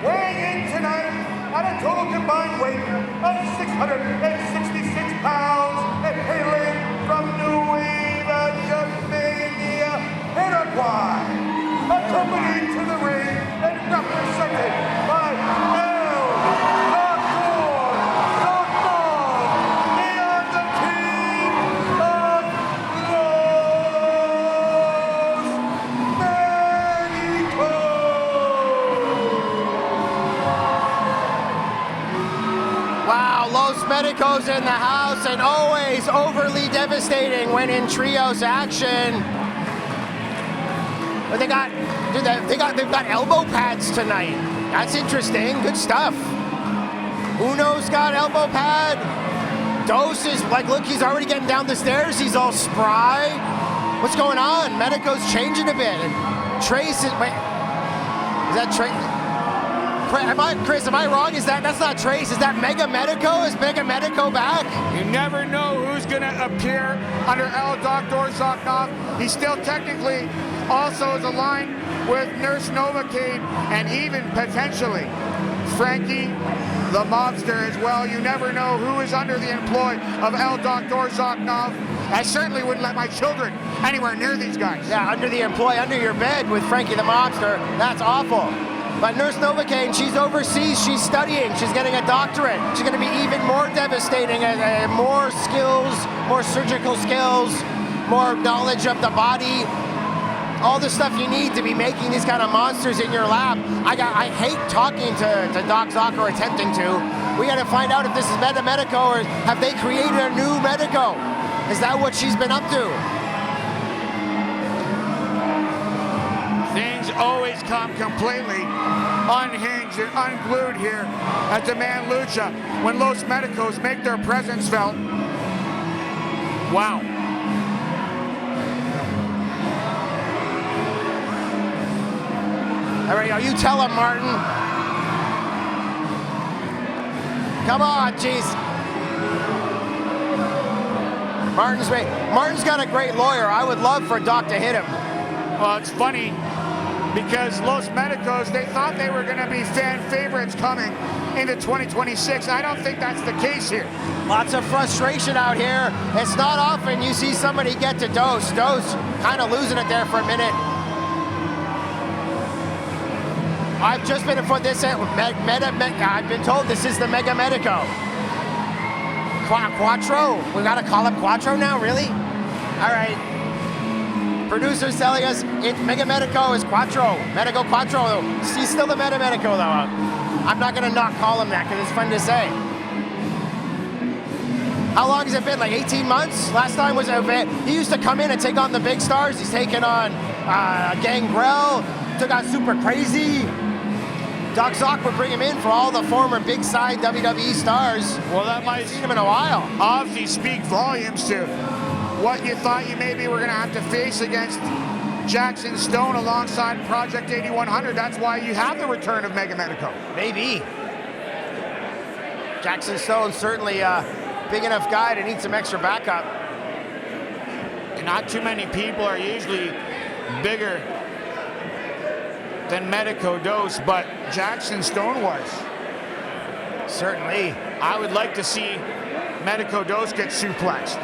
[SPEAKER 1] weighing in tonight at a total combined weight of 666 pounds and hailing from Nueva Jamaica, Paraguay, accompanied to the ring and represented by
[SPEAKER 2] MEDICOS in the house, and always overly devastating when in trios action. But they've got elbow pads tonight. That's interesting. Good stuff. Uno's got elbow pad. Dos is like, look, he's already getting down the stairs. He's all spry. What's going on? Medico's changing a bit. And Trace is, wait, is that Trace? Chris, am I wrong? That's not Trace? Is that Mega Medico? Is Mega Medico back?
[SPEAKER 3] You never know who's going to appear under El Dr. Zaknov. He still technically also is aligned with Nurse Novocaine and even potentially Frankie the Mobster as well. You never know who is under the employ of El Dr. Zaknov. I certainly wouldn't let my children anywhere near these guys.
[SPEAKER 2] Yeah, under the employ, under your bed with Frankie the Mobster. That's awful. But Nurse Novocaine, she's overseas, she's studying, she's getting a doctorate. She's gonna be even more devastating, more skills, more surgical skills, more knowledge of the body, all the stuff you need to be making these kind of monsters in your lab. I hate talking to Doc Zoc or attempting to. We gotta find out if this is Meta Medico or have they created a new Medico? Is that what she's been up to?
[SPEAKER 3] Things always come completely unhinged and unglued here at Demand Lucha when Los Medicos make their presence felt. Wow.
[SPEAKER 2] All right, you tell him, Martin. Come on, jeez. Martin's got a great lawyer. I would love for Doc to hit him.
[SPEAKER 3] Well, it's funny because Los Medicos, they thought they were going to be fan favorites coming into 2026. I don't think that's the case here.
[SPEAKER 2] Lots of frustration out here. It's not often you see somebody get to Dos. Dos kind of losing it there for a minute. I've just been informed this. I've been told this is the Mega Medico. Quattro. We gotta call him Quattro now, really? All right. Producer's telling us Mega Medico is Quattro. Medico Quattro. He's still the Meta Medico though. I'm not gonna not call him that because it's fun to say. How long has it been? Like 18 months? Last time was he used to come in and take on the big stars. He's taken on Gangrel, took on Super Crazy. Doc Zoc would bring him in for all the former big side WWE stars.
[SPEAKER 3] Well, that might
[SPEAKER 2] seen him in a while.
[SPEAKER 3] Obviously speak volumes to what you thought you maybe were going to have to face against Jackson Stone alongside Project 8100. That's why you have the return of Mega Medico.
[SPEAKER 2] Maybe. Jackson Stone certainly a big enough guy to need some extra backup.
[SPEAKER 3] Not too many people are usually bigger than Medico Dos, but Jackson Stone was.
[SPEAKER 2] Certainly.
[SPEAKER 3] I would like to see Medico Dos get suplexed.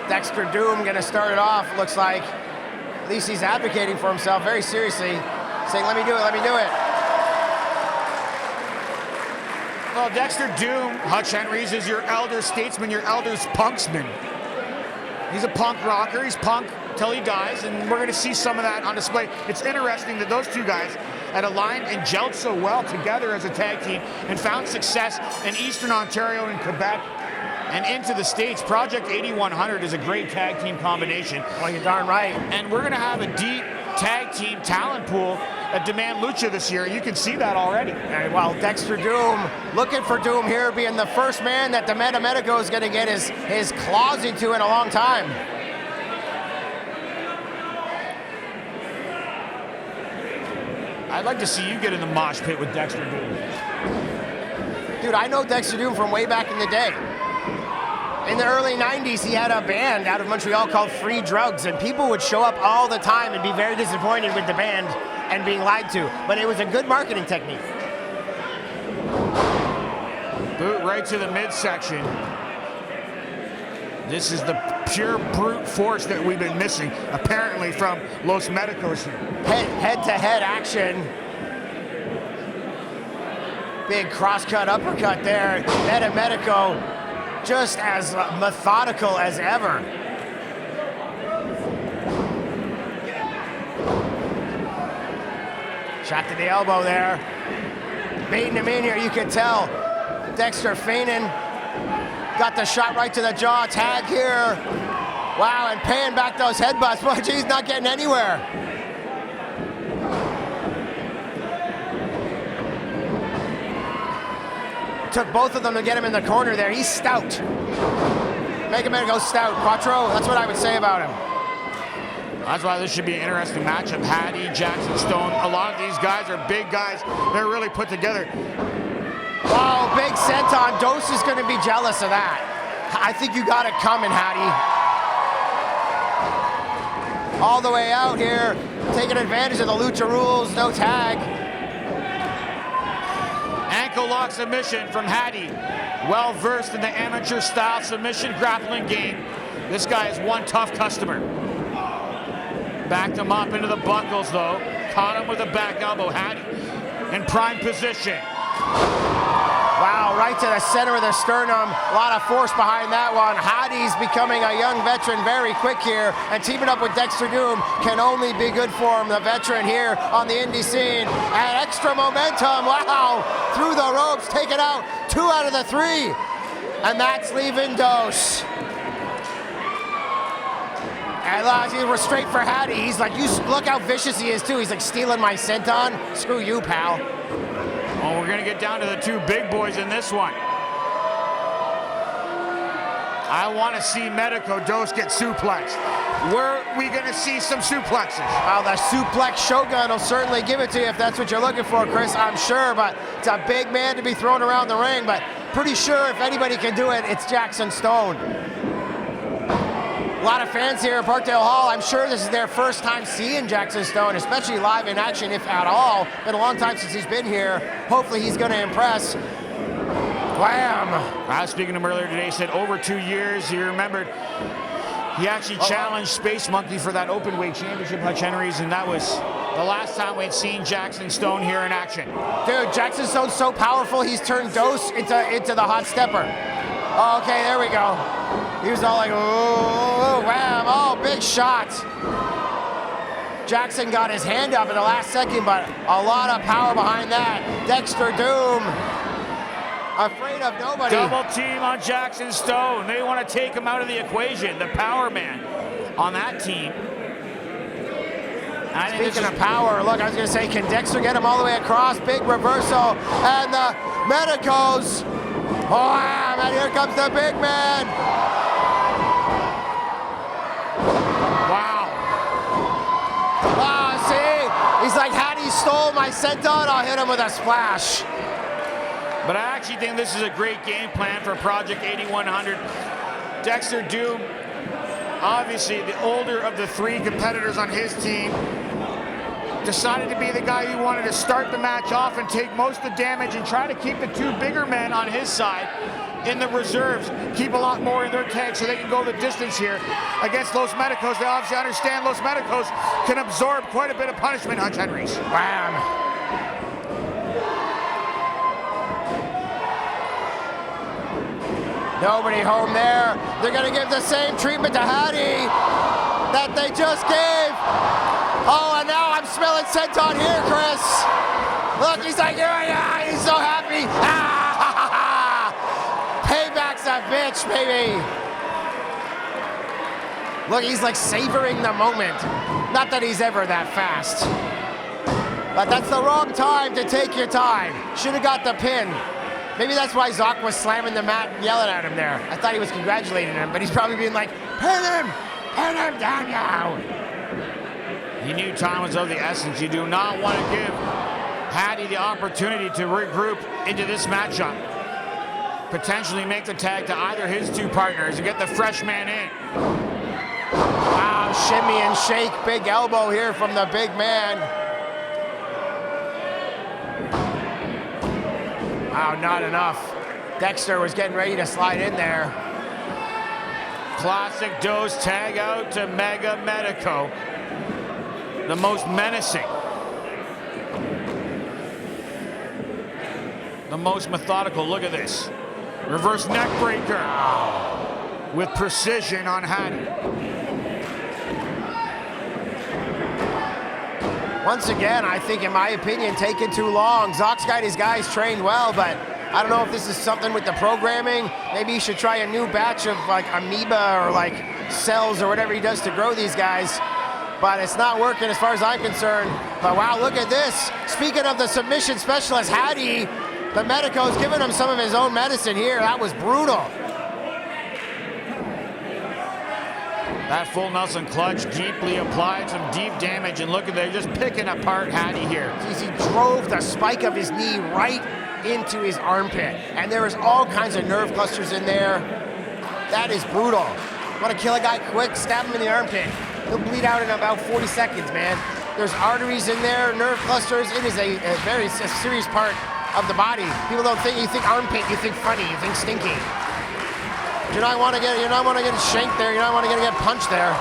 [SPEAKER 2] Dexter Doom gonna start it off, looks like. At least he's advocating for himself very seriously, saying, let me do it, let me do it.
[SPEAKER 3] Well, Dexter Doom, Hutch Henries, is your elder statesman, your elder's punksman. He's a punk rocker, he's punk till he dies, and we're gonna see some of that on display. It's interesting that those two guys had aligned and gelled so well together as a tag team and found success in Eastern Ontario and Quebec and into the States. Project 8100 is a great tag team combination.
[SPEAKER 2] Well, you're darn right.
[SPEAKER 3] And we're gonna have a deep tag team talent pool at Demand Lucha this year. You can see that already.
[SPEAKER 2] And well, Dexter Doom, looking for Doom here, being the first man that the Meta Medico is gonna get his claws into in a long time.
[SPEAKER 3] I'd like to see you get in the mosh pit with Dexter Doom.
[SPEAKER 2] Dude, I know Dexter Doom from way back in the day. In the early 90s, he had a band out of Montreal called Free Drugs, and people would show up all the time and be very disappointed with the band and being lied to. But it was a good marketing technique.
[SPEAKER 3] Boot right to the midsection. This is the pure brute force that we've been missing, apparently, from Los Medicos here.
[SPEAKER 2] Head-to-head action. Big cross-cut uppercut there. Meta Medico just as methodical as ever. Shot to the elbow there. Baiting him in here, you can tell. Dexter feigning. Got the shot right to the jaw. Tag here. Wow, and paying back those headbutts. Boy, geez, not getting anywhere. took both of them to get him in the corner there. He's stout. Make him go stout. Quattro, that's what I would say about him.
[SPEAKER 3] That's why this should be an interesting matchup. Hattie, Jackson Stone, a lot of these guys are big guys. They're really put together.
[SPEAKER 2] Oh, big senton. Dose is going to be jealous of that. I think you got it coming, Hattie. All the way out here, taking advantage of the Lucha rules, no tag.
[SPEAKER 3] Ankle lock submission from Hattie. Well versed in the amateur style submission grappling game. This guy is one tough customer. Backed him up into the buckles though. Caught him with a back elbow. Hattie in prime position.
[SPEAKER 2] Wow, right to the center of the sternum. A lot of force behind that one. Hattie's becoming a young veteran very quick here, and teaming up with Dexter Doom can only be good for him. The veteran here on the indie scene. And extra momentum, wow, through the ropes, taking out 2 out of the 3. And that's leaving Dose. And we're straight for Hattie. He's like, you look how vicious he is too. He's like, stealing my senton. Screw you, pal.
[SPEAKER 3] Oh, we're gonna get down to the 2 big boys in this one. I want to see Medico Dose get suplexed. Where are we gonna see some suplexes?
[SPEAKER 2] Well, the suplex Shogun will certainly give it to you if that's what you're looking for, Chris, I'm sure. But it's a big man to be thrown around the ring. But pretty sure if anybody can do it, it's Jackson Stone. A lot of fans here at Parkdale Hall. I'm sure this is their first time seeing Jackson Stone, especially live in action, if at all. Been a long time since he's been here. Hopefully he's going to impress. Wham!
[SPEAKER 3] I was speaking to him earlier today. He said over 2 years. He remembered he actually challenged Space Monkey for that open weight championship, Hutch Henries, and that was the last time we'd seen Jackson Stone here in action.
[SPEAKER 2] Dude, Jackson Stone's so powerful, he's turned Dose into the hot stepper. Okay, there we go. He was all like, oh, wham, oh, big shot. Jackson got his hand up in the last second, but a lot of power behind that. Dexter Doom, afraid of nobody.
[SPEAKER 3] Double team on Jackson Stone. They want to take him out of the equation. The power man on that team.
[SPEAKER 2] Speaking of power, look, I was going to say, can Dexter get him all the way across? Big reversal, and the Medicos. Oh, and here comes the big man.
[SPEAKER 3] Wow.
[SPEAKER 2] Oh, see? He's like, Hattie stole my senton, I'll hit him with a splash.
[SPEAKER 3] But I actually think this is a great game plan for Project 8100. Dexter Doom, obviously the older of the 3 competitors on his team, decided to be the guy who wanted to start the match off and take most of the damage and try to keep the 2 bigger men on his side in the reserves, keep a lot more in their tank so they can go the distance here against Los Medicos. They obviously understand Los Medicos can absorb quite a bit of punishment, Hutch Henries.
[SPEAKER 2] Wham. Nobody home there. They're going to give the same treatment to Hattie that they just gave. Oh, and now I'm smelling senton here, Chris. Look, he's like, yeah, he's so happy. Payback's a bitch, baby. Look, he's like savoring the moment. Not that he's ever that fast. But that's the wrong time to take your time. Should have got the pin. Maybe that's why Zoc was slamming the mat and yelling at him there. I thought he was congratulating him, but he's probably being like, pin him down now.
[SPEAKER 3] He knew time was of the essence. You do not want to give Hattie the opportunity to regroup into this matchup. Potentially make the tag to either his 2 partners and get the fresh man in.
[SPEAKER 2] Wow, shimmy and shake, big elbow here from the big man. Wow, not enough. Dexter was getting ready to slide in there.
[SPEAKER 3] Classic Dose tag out to Mega Medico. The most menacing. The most methodical. Look at this. Reverse neck breaker with precision on Hattie.
[SPEAKER 2] Once again, I think, in my opinion, taking too long. Zoc's got his guys trained well, but I don't know if this is something with the programming. Maybe he should try a new batch of like amoeba or like cells or whatever he does to grow these guys. But it's not working as far as I'm concerned. But wow, look at this. Speaking of the submission specialist, Hattie The Medico's giving him some of his own medicine here. That was brutal.
[SPEAKER 3] That full Nelson clutch deeply applied some deep damage, and look at they're just picking apart Hattie here.
[SPEAKER 2] He drove the spike of his knee right into his armpit, and there was all kinds of nerve clusters in there. That is brutal. Want to kill a guy quick, stab him in the armpit. He'll bleed out in about 40 seconds, man. There's arteries in there, nerve clusters. It is a very serious part of the body. People don't think, you think armpit, you think funny, you think stinky. You don't want to get shanked there. You don't want to get punched there.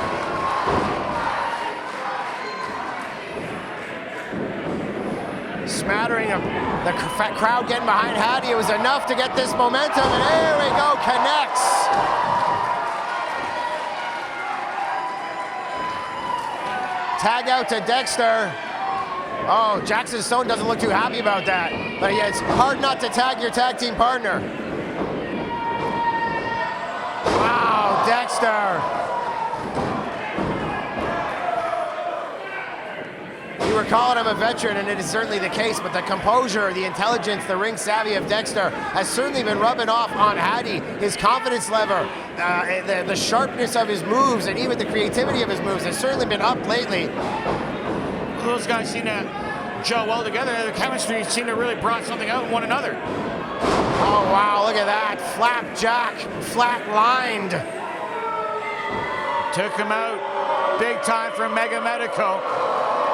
[SPEAKER 2] Smattering of the crowd getting behind Hattie. It was enough to get this momentum, and there we go, connects. Tag out to Dexter. Oh, Jackson Stone doesn't look too happy about that. But yeah, it's hard not to tag your tag team partner. Wow, Dexter. You were calling him a veteran, and it is certainly the case, but the composure, the intelligence, the ring savvy of Dexter has certainly been rubbing off on Hattie. His confidence level, the sharpness of his moves, and even the creativity of his moves has certainly been up lately.
[SPEAKER 3] Those guys seem to gel well together. The chemistry seemed to really brought something out in one another.
[SPEAKER 2] Oh, wow, look at that. Flapjack, flat-lined.
[SPEAKER 3] Took him out big time from Mega Medico.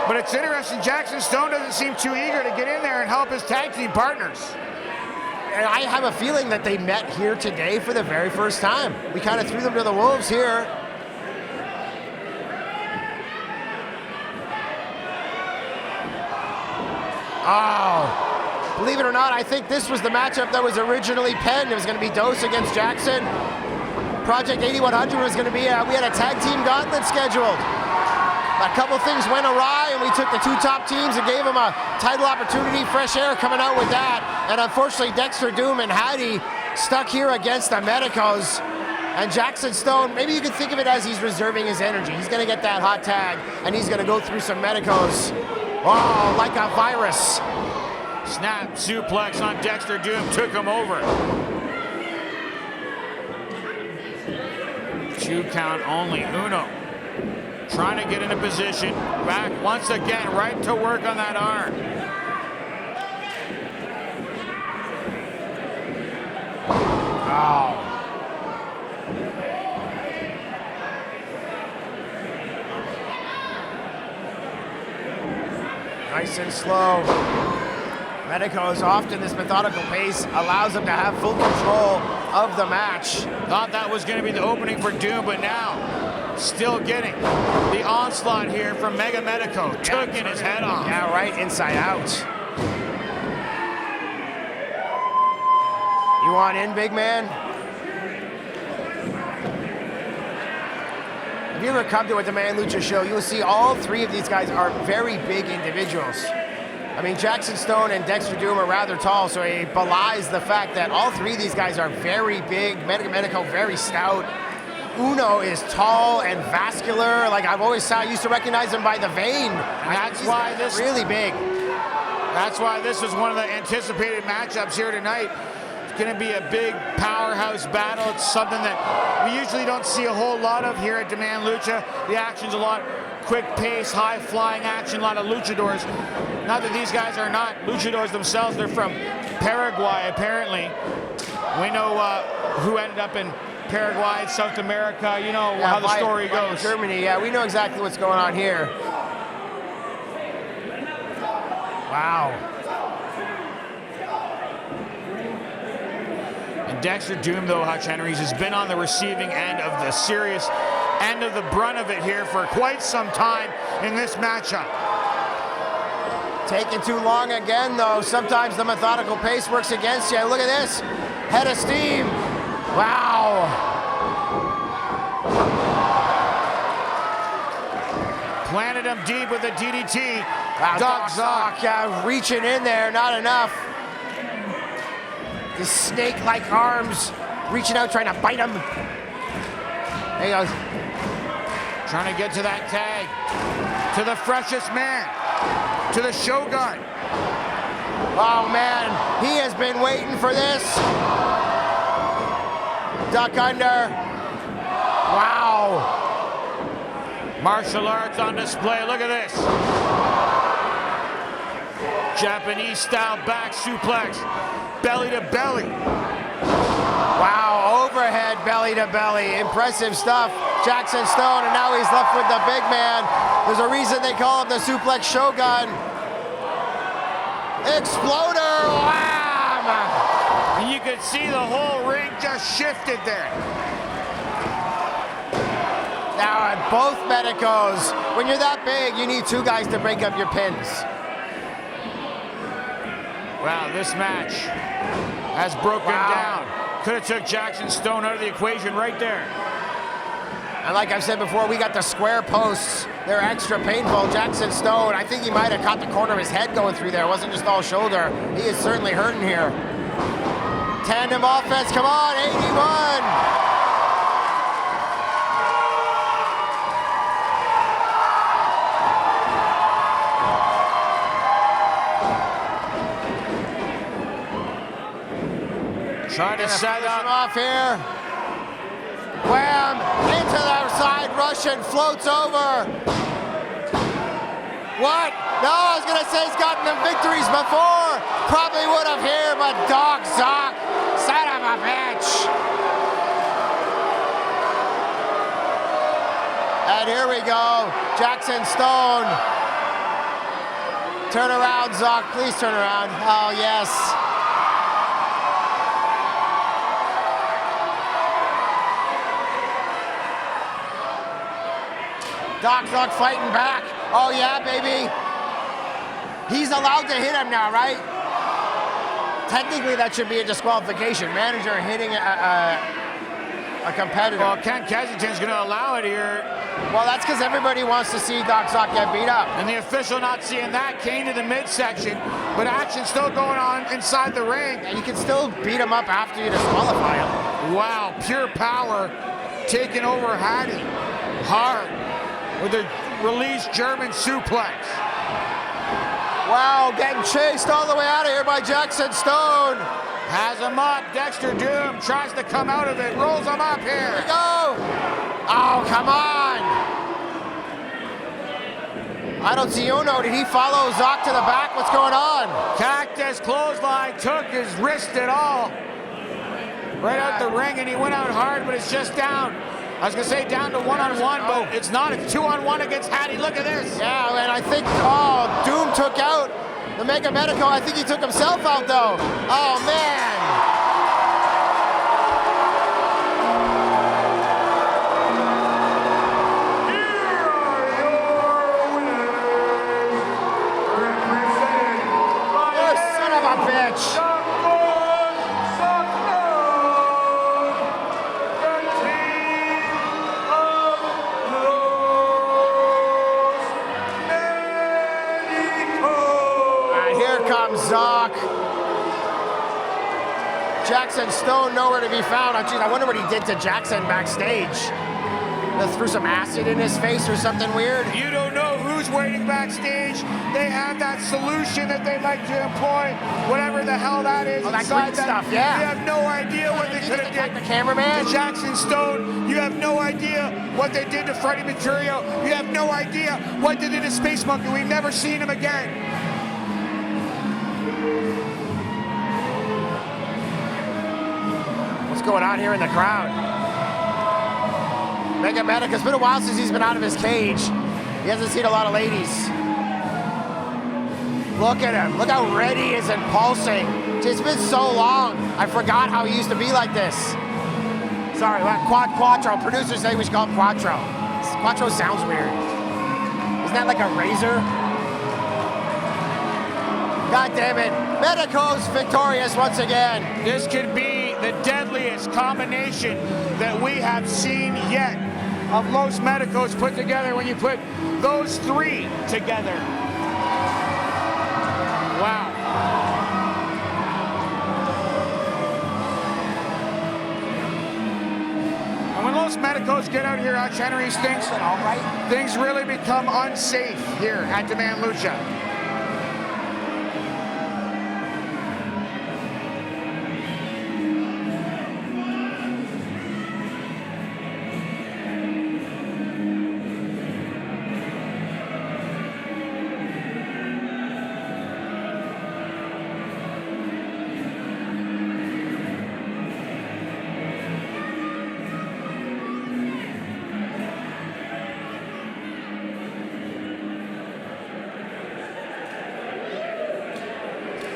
[SPEAKER 3] But it's interesting, Jackson Stone doesn't seem too eager to get in there and help his tag team partners.
[SPEAKER 2] And I have a feeling that they met here today for the very first time. We kind of threw them to the wolves here. Oh, believe it or not, I think this was the matchup that was originally penned. It was going to be Dose against Jackson. Project 8100 was going to be, we had a tag team gauntlet scheduled. A couple things went awry, and we took the two top teams and gave them a title opportunity. Fresh air coming out with that. And unfortunately, Dexter Doom and Hattie stuck here against the Medicos. And Jackson Stone, maybe you can think of it as he's reserving his energy. He's going to get that hot tag, and he's going to go through some Medicos. Oh, like a virus.
[SPEAKER 3] Snap suplex on Dexter Doom, took him over. 2 count only, Uno. Trying to get in a position, back once again, right to work on that arm.
[SPEAKER 2] Oh. Nice and slow. Medicos often this methodical pace allows them to have full control of the match.
[SPEAKER 3] Thought that was going to be the opening for Doom, but now still getting the onslaught here from Mega Medico. Took in his head off.
[SPEAKER 2] Yeah, right inside out. You want in, big man? If you ever come to a Demand Lucha show, you'll see all three of these guys are very big individuals. I mean, Jackson Stone and Dexter Doom are rather tall, so it belies the fact that all three of these guys are very big. Mega Medico, very stout. Uno is tall and vascular. Like I've always saw, I used to recognize him by the vein.
[SPEAKER 3] That's why this
[SPEAKER 2] really big.
[SPEAKER 3] That's why this was one of the anticipated matchups here tonight. It's going to be a big powerhouse battle. It's something that we usually don't see a whole lot of here at Demand Lucha. The action's a lot quick pace, high flying action, a lot of luchadors. Not that these guys are not luchadors themselves. They're from Paraguay, apparently. We know who ended up in Paraguay, South America, you know how the story goes.
[SPEAKER 2] Germany, yeah, we know exactly what's going on here. Wow.
[SPEAKER 3] And Dexter Doom, though, Hutch Henries, has been on the receiving end of the serious end of the brunt of it here for quite some time in this matchup.
[SPEAKER 2] Taking too long again, though. Sometimes the methodical pace works against you. Look at this. Head of steam. Wow.
[SPEAKER 3] Planted him deep with a DDT.
[SPEAKER 2] Wow,
[SPEAKER 3] Doc Zock.
[SPEAKER 2] Yeah, reaching in there, not enough. His snake-like arms reaching out, trying to bite him. There he goes.
[SPEAKER 3] Trying to get to that tag. To the freshest man. To the Shogun.
[SPEAKER 2] Oh man, he has been waiting for this. Duck under. Wow.
[SPEAKER 3] Martial arts on display, look at this. Japanese style back suplex, belly to belly.
[SPEAKER 2] Wow, overhead belly to belly, impressive stuff. Jackson Stone, and now he's left with the big man. There's a reason they call him the Suplex Shogun. Exploder, wham!
[SPEAKER 3] And you could see the whole ring just shifted there.
[SPEAKER 2] Now at both Medicos, when you're that big, you need two guys to break up your pins.
[SPEAKER 3] Wow, this match has broken down. Could have took Jackson Stone out of the equation right there.
[SPEAKER 2] And like I've said before, we got the square posts. They're extra painful. Jackson Stone, I think he might have caught the corner of his head going through there. It wasn't just all shoulder. He is certainly hurting here. Tandem offense, come on, 81.
[SPEAKER 3] Trying to set up
[SPEAKER 2] off here. Wham! Into the side, Russian floats over. What? No, I was gonna say he's gotten them victories before. Probably would have here, but Doc Zock, son of a bitch. And here we go, Jackson Stone. Turn around, Zock, please turn around. Oh, yes. Doc Zock fighting back. Oh yeah, baby. He's allowed to hit him now, right? Technically, that should be a disqualification. Manager hitting a competitor.
[SPEAKER 3] Well, Ken Kensington's going to allow it here.
[SPEAKER 2] Well, that's because everybody wants to see Doc Zock get beat up.
[SPEAKER 3] And the official not seeing that came to the midsection, but action still going on inside the ring.
[SPEAKER 2] And you can still beat him up after you disqualify him.
[SPEAKER 3] Wow, pure power taking over Hattie. Hard. With a released German suplex.
[SPEAKER 2] Wow, getting chased all the way out of here by Jackson Stone.
[SPEAKER 3] Has him up, Dexter Doom tries to come out of it, rolls him up here.
[SPEAKER 2] Here we go. Oh, come on. I don't see Uno. Did he follow Zock to the back? What's going on?
[SPEAKER 3] Cactus clothesline took his wrist at all. Right out the ring, and he went out hard, but it's just down. I was going to say down to one-on-one, but it's not. It's two-on-one against Hattie. Look at this.
[SPEAKER 2] Yeah, and I think, Doom took out the Mega Medico. I think he took himself out, though. Oh, man.
[SPEAKER 1] Here are your winners, represented by
[SPEAKER 2] You son of a bitch. Zock. Jackson Stone nowhere to be found. Oh, geez, I wonder what he did to Jackson backstage. They threw some acid in his face or something weird.
[SPEAKER 3] You don't know who's waiting backstage. They have that solution that they like to employ, whatever the hell that is.
[SPEAKER 2] Oh, that green stuff, yeah.
[SPEAKER 3] You have no idea what they could have did.
[SPEAKER 2] The cameraman?
[SPEAKER 3] To Jackson Stone, you have no idea what they did to Freddie Mercurio. You have no idea what they did to Space Monkey. We've never seen him again.
[SPEAKER 2] What's going on here in the crowd? Mega Medic, it's been a while since he's been out of his cage. He hasn't seen a lot of ladies. Look at him. Look how red he is and pulsing. It's been so long. I forgot how he used to be like this. Sorry, Quattro. Producers say we should call him Quattro. Quattro sounds weird. Isn't that like a razor? God damn it. Medico's victorious once again.
[SPEAKER 3] This could be the deadliest combination that we have seen yet of Los Medicos put together when you put those three together. Wow. And when Los Medicos get out here, Hutch Henries, things really become unsafe here at Demand Lucha.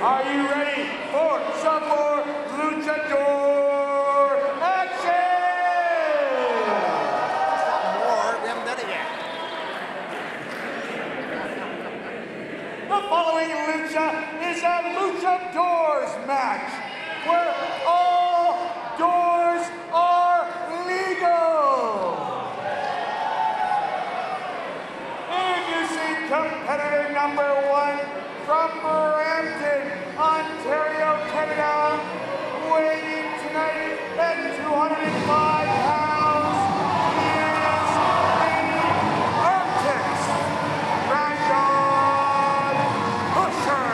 [SPEAKER 1] Are you ready for some more luchador action?
[SPEAKER 2] More, we haven't done it yet.
[SPEAKER 1] The following lucha is a LuchaDoors match, where all doors are legal. Introducing competitor number 1 from Brampton, Ontario, Canada, weighing in tonight at 205 pounds. He is the artist, RAJAN Pusher.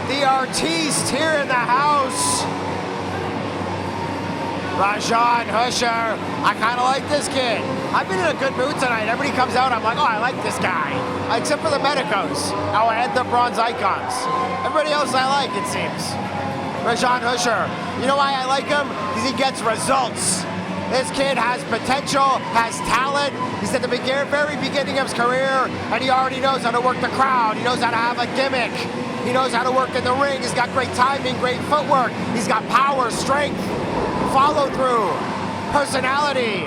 [SPEAKER 2] The artiste here in the house. RAJAN Pusher. I kind of like this kid. I've been in a good mood tonight. Everybody comes out, I'm like, oh, I like this guy. Except for the MEDICOS, our Anthem Bronze Icons. Everybody else I like, it seems. RAJAN Pusher. You know why I like him? Because he gets results. This kid has potential, has talent. He's at the very beginning of his career, and he already knows how to work the crowd. He knows how to have a gimmick. He knows how to work in the ring. He's got great timing, great footwork. He's got power, strength, follow through, personality.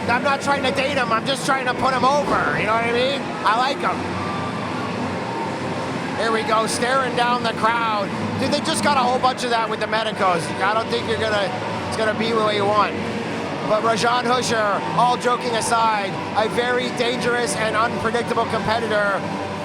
[SPEAKER 2] I'm not trying to date him, I'm just trying to put him over, you know what I mean? I like him. Here we go, staring down the crowd. Dude, they just got a whole bunch of that with the MEDICOS. I don't think it's gonna be what you want. But RAJAN Pusher, all joking aside, a very dangerous and unpredictable competitor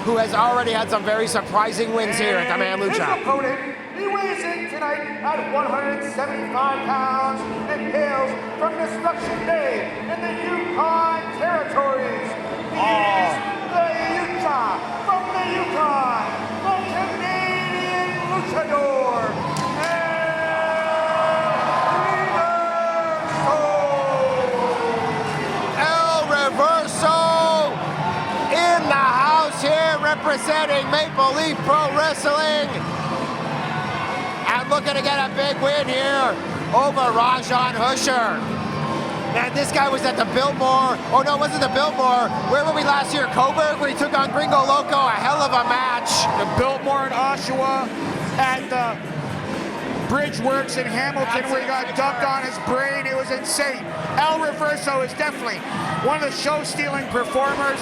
[SPEAKER 2] who has already had some very surprising wins here at the Man
[SPEAKER 1] His
[SPEAKER 2] Lucha.
[SPEAKER 1] opponent, he weighs in tonight at 175 pounds and hails from Destruction Bay in the Yukon territories. He is the Utah from the Yukon, the Canadian luchador,
[SPEAKER 2] El Reverso in the house here representing Maple Leaf Pro Wrestling. And looking to get a big win here over RAJAN Pusher. Man, this guy was at the Biltmore. Oh no, it wasn't the Biltmore. Where were we last year? Coburg, where he took on Gringo Loco. A hell of a match.
[SPEAKER 3] The Biltmore in Oshawa, at the Bridgeworks in Hamilton, where he got dumped on his brain. It was insane. El Reverso is definitely one of the show-stealing performers,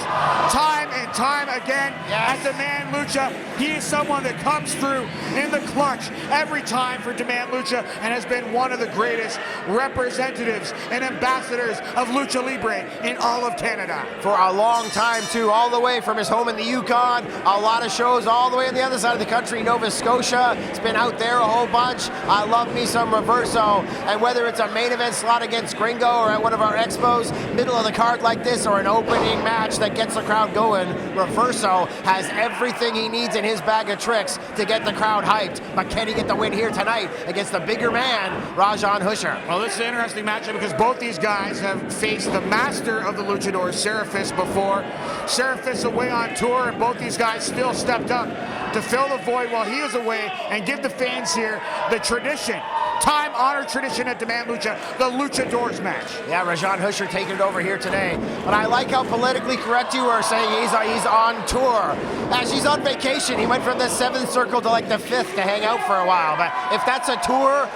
[SPEAKER 3] time and time again. At the Man Lucha. He is someone that comes through in the clutch every time for Demand Lucha, and has been one of the greatest representatives and ambassadors of Lucha Libre in all of Canada.
[SPEAKER 2] For a long time too, all the way from his home in the Yukon, a lot of shows all the way on the other side of the country, Nova Scotia. It's been out there a whole bunch. I love me some Reverso, and whether it's a main event slot against Gringo or at one of our expos, middle of the card like this, or an opening match that gets the crowd going, Reverso has everything he needs in his bag of tricks to get the crowd hyped. But can he get the win here tonight against the bigger man, RAJAN Pusher?
[SPEAKER 3] Well, this is an interesting matchup because both these guys have faced the master of the luchadors, Serafis, before. Serafis away on tour, and both these guys still stepped up to fill the void while he was away and give the fans here the tradition, time-honored tradition at Demand Lucha, the LuchaDoors Match.
[SPEAKER 2] Yeah, RAJAN Pusher taking it over here today. But I like how politically correct you were saying he's on tour. As he's on vacation, he went from the 7th circle to like the 5th to hang out for a while. But if that's a tour,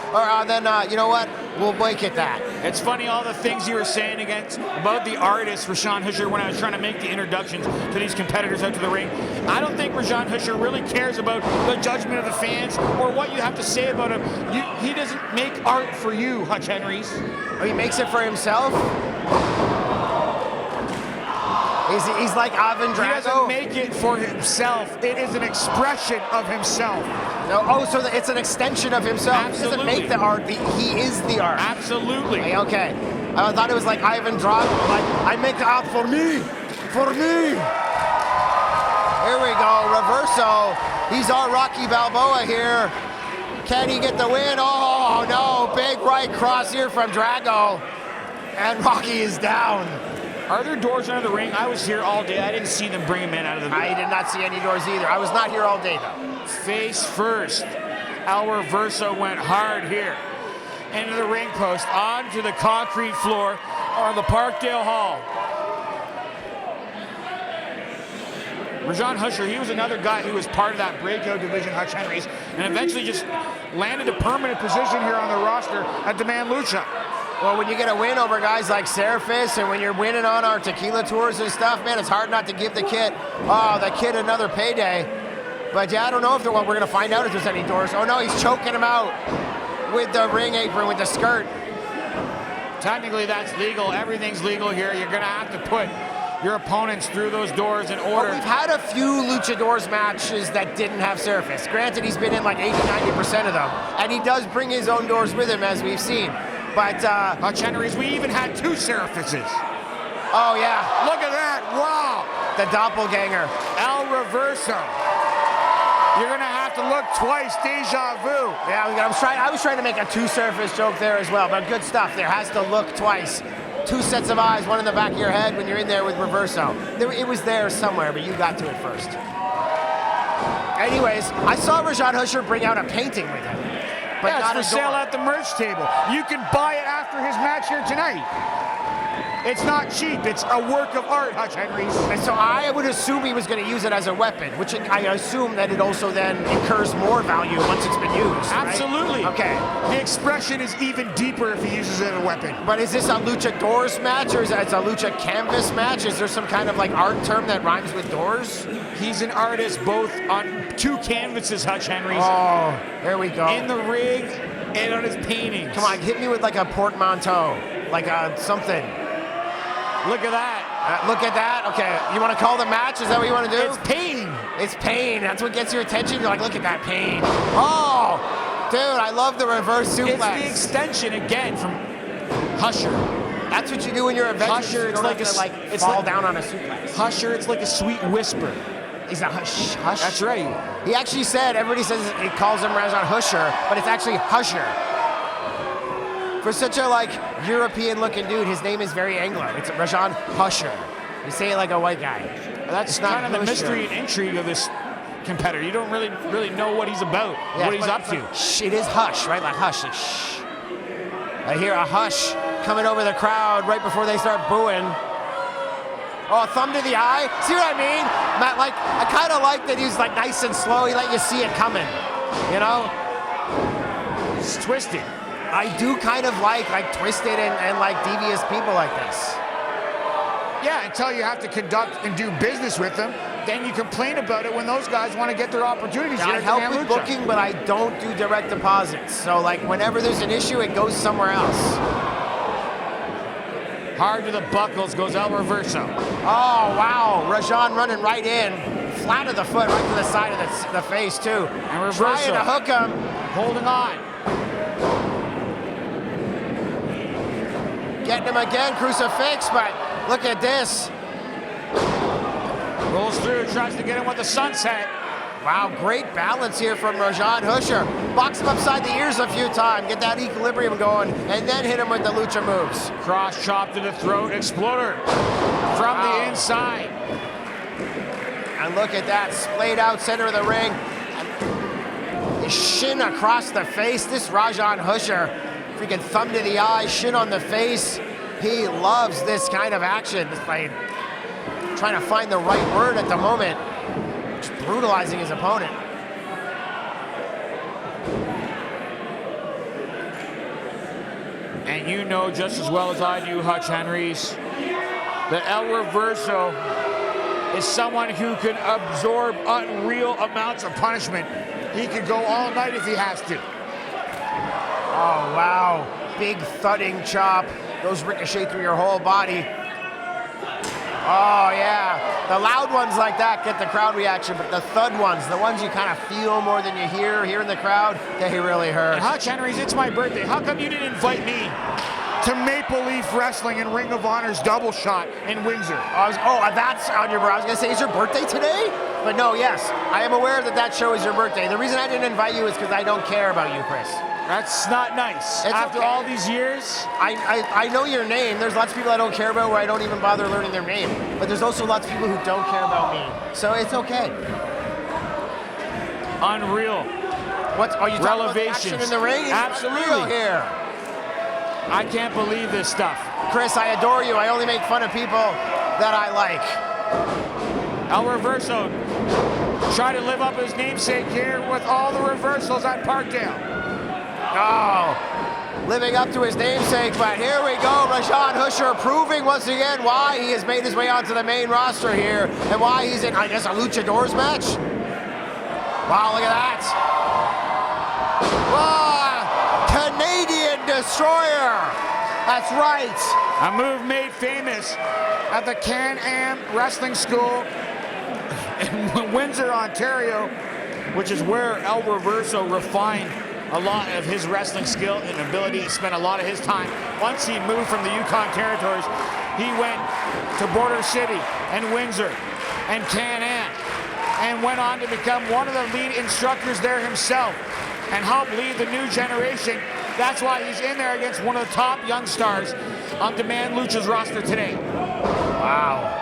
[SPEAKER 2] then you know what? We'll make it that.
[SPEAKER 3] It's funny all the things you were saying about the artist, RAJAN Pusher, when I was trying to make the introductions to these competitors out to the ring. I don't think RAJAN Pusher really cares about the judgment of the fans or what you have to say about him. He doesn't make art for you, Hutch Henries.
[SPEAKER 2] Oh, he makes it for himself? He's like Ivan Drago?
[SPEAKER 3] He doesn't make it for himself. It is an expression of himself.
[SPEAKER 2] No, oh, so it's an extension of himself.
[SPEAKER 3] Absolutely.
[SPEAKER 2] He doesn't make the art, he is the art.
[SPEAKER 3] Absolutely.
[SPEAKER 2] Okay. I thought it was like Ivan Drago, like, I make the art for me. For me. Here we go, Reverso. He's our Rocky Balboa here. Can he get the win? Oh, no, big right cross here from Drago. And Rocky is down.
[SPEAKER 3] Are there doors under the ring? I was here all day. I didn't see them bring him in out of the ring.
[SPEAKER 2] I did not see any doors either. I was not here all day, though.
[SPEAKER 3] Face first. El Reverso went hard here. Into the ring post, onto the concrete floor on the Parkdale Hall. RAJAN HUTCH, he was another guy who was part of that breakout division, Hutch Henries, and eventually just landed a permanent position here on the roster at Demand Lucha.
[SPEAKER 2] Well, when you get a win over guys like Seraphis, and when you're winning on our tequila tours and stuff, man, it's hard not to give the kid another payday. But yeah, I don't know if we're going to find out if there's any doors. Oh no, he's choking him out with the ring apron, with the skirt.
[SPEAKER 3] Technically, that's legal. Everything's legal here. You're going to have to put your opponents through those doors in order.
[SPEAKER 2] Well, we've had a few LuchaDoors matches that didn't have Seraphis. Granted, he's been in like 80-90% of them, and he does bring his own doors with him, as we've seen. But
[SPEAKER 3] Hutch Henries, we even had 2 Seraphises.
[SPEAKER 2] Oh yeah,
[SPEAKER 3] Look at that! Wow!
[SPEAKER 2] the doppelganger.
[SPEAKER 3] El Reverso. You're gonna have to look twice. Deja vu.
[SPEAKER 2] Yeah, I was trying to make a 2-surface joke there as well, but good stuff. There has to look twice. 2 sets of eyes, one in the back of your head when you're in there with Reverso. It was there somewhere, but you got to it first. Anyways, I saw RAJAN HUTCH bring out a painting with him. But
[SPEAKER 3] yeah,
[SPEAKER 2] not
[SPEAKER 3] it's for sale at the merch table. You can buy it after his match here tonight. It's not cheap. It's a work of art, Hutch Henries.
[SPEAKER 2] And so I would assume he was going to use it as a weapon, which I assume that it also then incurs more value once it's been used.
[SPEAKER 3] Absolutely.
[SPEAKER 2] Right? Okay.
[SPEAKER 3] The expression is even deeper if he uses it as a weapon.
[SPEAKER 2] But is this a LuchaDoors match, or is it a Lucha Canvas match? Is there some kind of like art term that rhymes with doors?
[SPEAKER 3] He's an artist both on 2 canvases, Hutch Henries.
[SPEAKER 2] Oh, there we go.
[SPEAKER 3] In the rig and on his paintings.
[SPEAKER 2] Come on, hit me with like a portmanteau, like a something.
[SPEAKER 3] Look at that.
[SPEAKER 2] Look at that. Okay, you want to call the match? Is that what you want to do?
[SPEAKER 3] It's pain.
[SPEAKER 2] It's pain. That's what gets your attention. You're like, look at that pain. Oh, dude, I love the reverse suplex.
[SPEAKER 3] It's the extension again from Husher.
[SPEAKER 2] That's what you do when you're a veteran.
[SPEAKER 3] Husher,
[SPEAKER 2] you
[SPEAKER 3] it's
[SPEAKER 2] don't
[SPEAKER 3] like
[SPEAKER 2] have to,
[SPEAKER 3] it's
[SPEAKER 2] fall
[SPEAKER 3] like,
[SPEAKER 2] down on a suplex.
[SPEAKER 3] Husher, it's like a sweet whisper.
[SPEAKER 2] He's a hush, hush.
[SPEAKER 3] That's right.
[SPEAKER 2] He actually said, everybody says he calls him RAJAN HUTCH, but it's actually Husher. For such a like European-looking dude, his name is very Anglo. It's RAJAN HUTCH. You say it like a white guy.
[SPEAKER 3] That's kind of the mystery and intrigue of this competitor. You don't really know what he's about,
[SPEAKER 2] Yeah,
[SPEAKER 3] what he's up to.
[SPEAKER 2] Shh, it is hush, right? Like hush. Like, shh. I hear a hush coming over the crowd right before they start booing. Oh, thumb to the eye. See what I mean? Matt, like, I kind of like that he's like nice and slow. He let you see it coming, you know?
[SPEAKER 3] It's twisted.
[SPEAKER 2] I do kind of like twisted and like devious people like this.
[SPEAKER 3] Yeah, until you have to conduct and do business with them, then you complain about it when those guys want to get their opportunities.
[SPEAKER 2] I help with booking, but I don't do direct deposits. So like whenever there's an issue, it goes somewhere else.
[SPEAKER 3] Hard to the buckles goes El Reverso.
[SPEAKER 2] Oh, wow. RAJAN running right in. Flat of the foot, right to the side of the face, too.
[SPEAKER 3] And Reverso
[SPEAKER 2] trying to hook him.
[SPEAKER 3] Holding on.
[SPEAKER 2] Getting him again, crucifix, but look at this.
[SPEAKER 3] Rolls through, tries to get him with the sunset.
[SPEAKER 2] Wow, great balance here from RAJAN HUTCH. Box him upside the ears a few times, get that equilibrium going, and then hit him with the lucha moves.
[SPEAKER 3] Cross chop to the throat, exploder from the inside.
[SPEAKER 2] And look at that, splayed out center of the ring. The shin across the face. This RAJAN HUTCH, freaking thumb to the eye, shin on the face. He loves this kind of action. It's like trying to find the right word at the moment. Just brutalizing his opponent.
[SPEAKER 3] And you know just as well as I do, Hutch Henries, that El Reverso is someone who can absorb unreal amounts of punishment. He could go all night if he has to.
[SPEAKER 2] Oh, wow. Big thudding chop. Those ricochet through your whole body. Oh, yeah. The loud ones like that get the crowd reaction, but the thud ones, the ones you kind of feel more than you hear in the crowd, they really hurt.
[SPEAKER 3] And Hutch Henries, it's my birthday. How come you didn't invite me to Maple Leaf Wrestling and Ring of Honor's double shot in Windsor?
[SPEAKER 2] That's on your birthday. I was going to say, is your birthday today? But no, yes. I am aware that show is your birthday. The reason I didn't invite you is because I don't care about you, Chris.
[SPEAKER 3] That's not nice.
[SPEAKER 2] It's
[SPEAKER 3] After
[SPEAKER 2] okay.
[SPEAKER 3] all these years?
[SPEAKER 2] I know your name. There's lots of people I don't care about where I don't even bother learning their name. But there's also lots of people who don't care about me. So it's okay.
[SPEAKER 3] Unreal.
[SPEAKER 2] Are you talking about the action in the ring? It's
[SPEAKER 3] Absolutely.
[SPEAKER 2] unreal here.
[SPEAKER 3] I can't believe this stuff.
[SPEAKER 2] Chris, I adore you. I only make fun of people that I like.
[SPEAKER 3] El Reverso try to live up his namesake here with all the reversals at Parkdale.
[SPEAKER 2] Oh, living up to his namesake, but here we go. RAJAN HUTCH proving once again why he has made his way onto the main roster here and why he's in, I guess, a LuchaDoors match. Wow, look at that. Wow, Canadian Destroyer. That's right.
[SPEAKER 3] A move made famous at the Can-Am Wrestling School in Windsor, Ontario, which is where El Reverso refined a lot of his wrestling skill and ability. He spent a lot of his time. Once he moved from the Yukon territories, he went to Border City and Windsor and Can-Am and went on to become one of the lead instructors there himself and help lead the new generation. That's why he's in there against one of the top young stars on Demand Lucha's roster today.
[SPEAKER 2] Wow.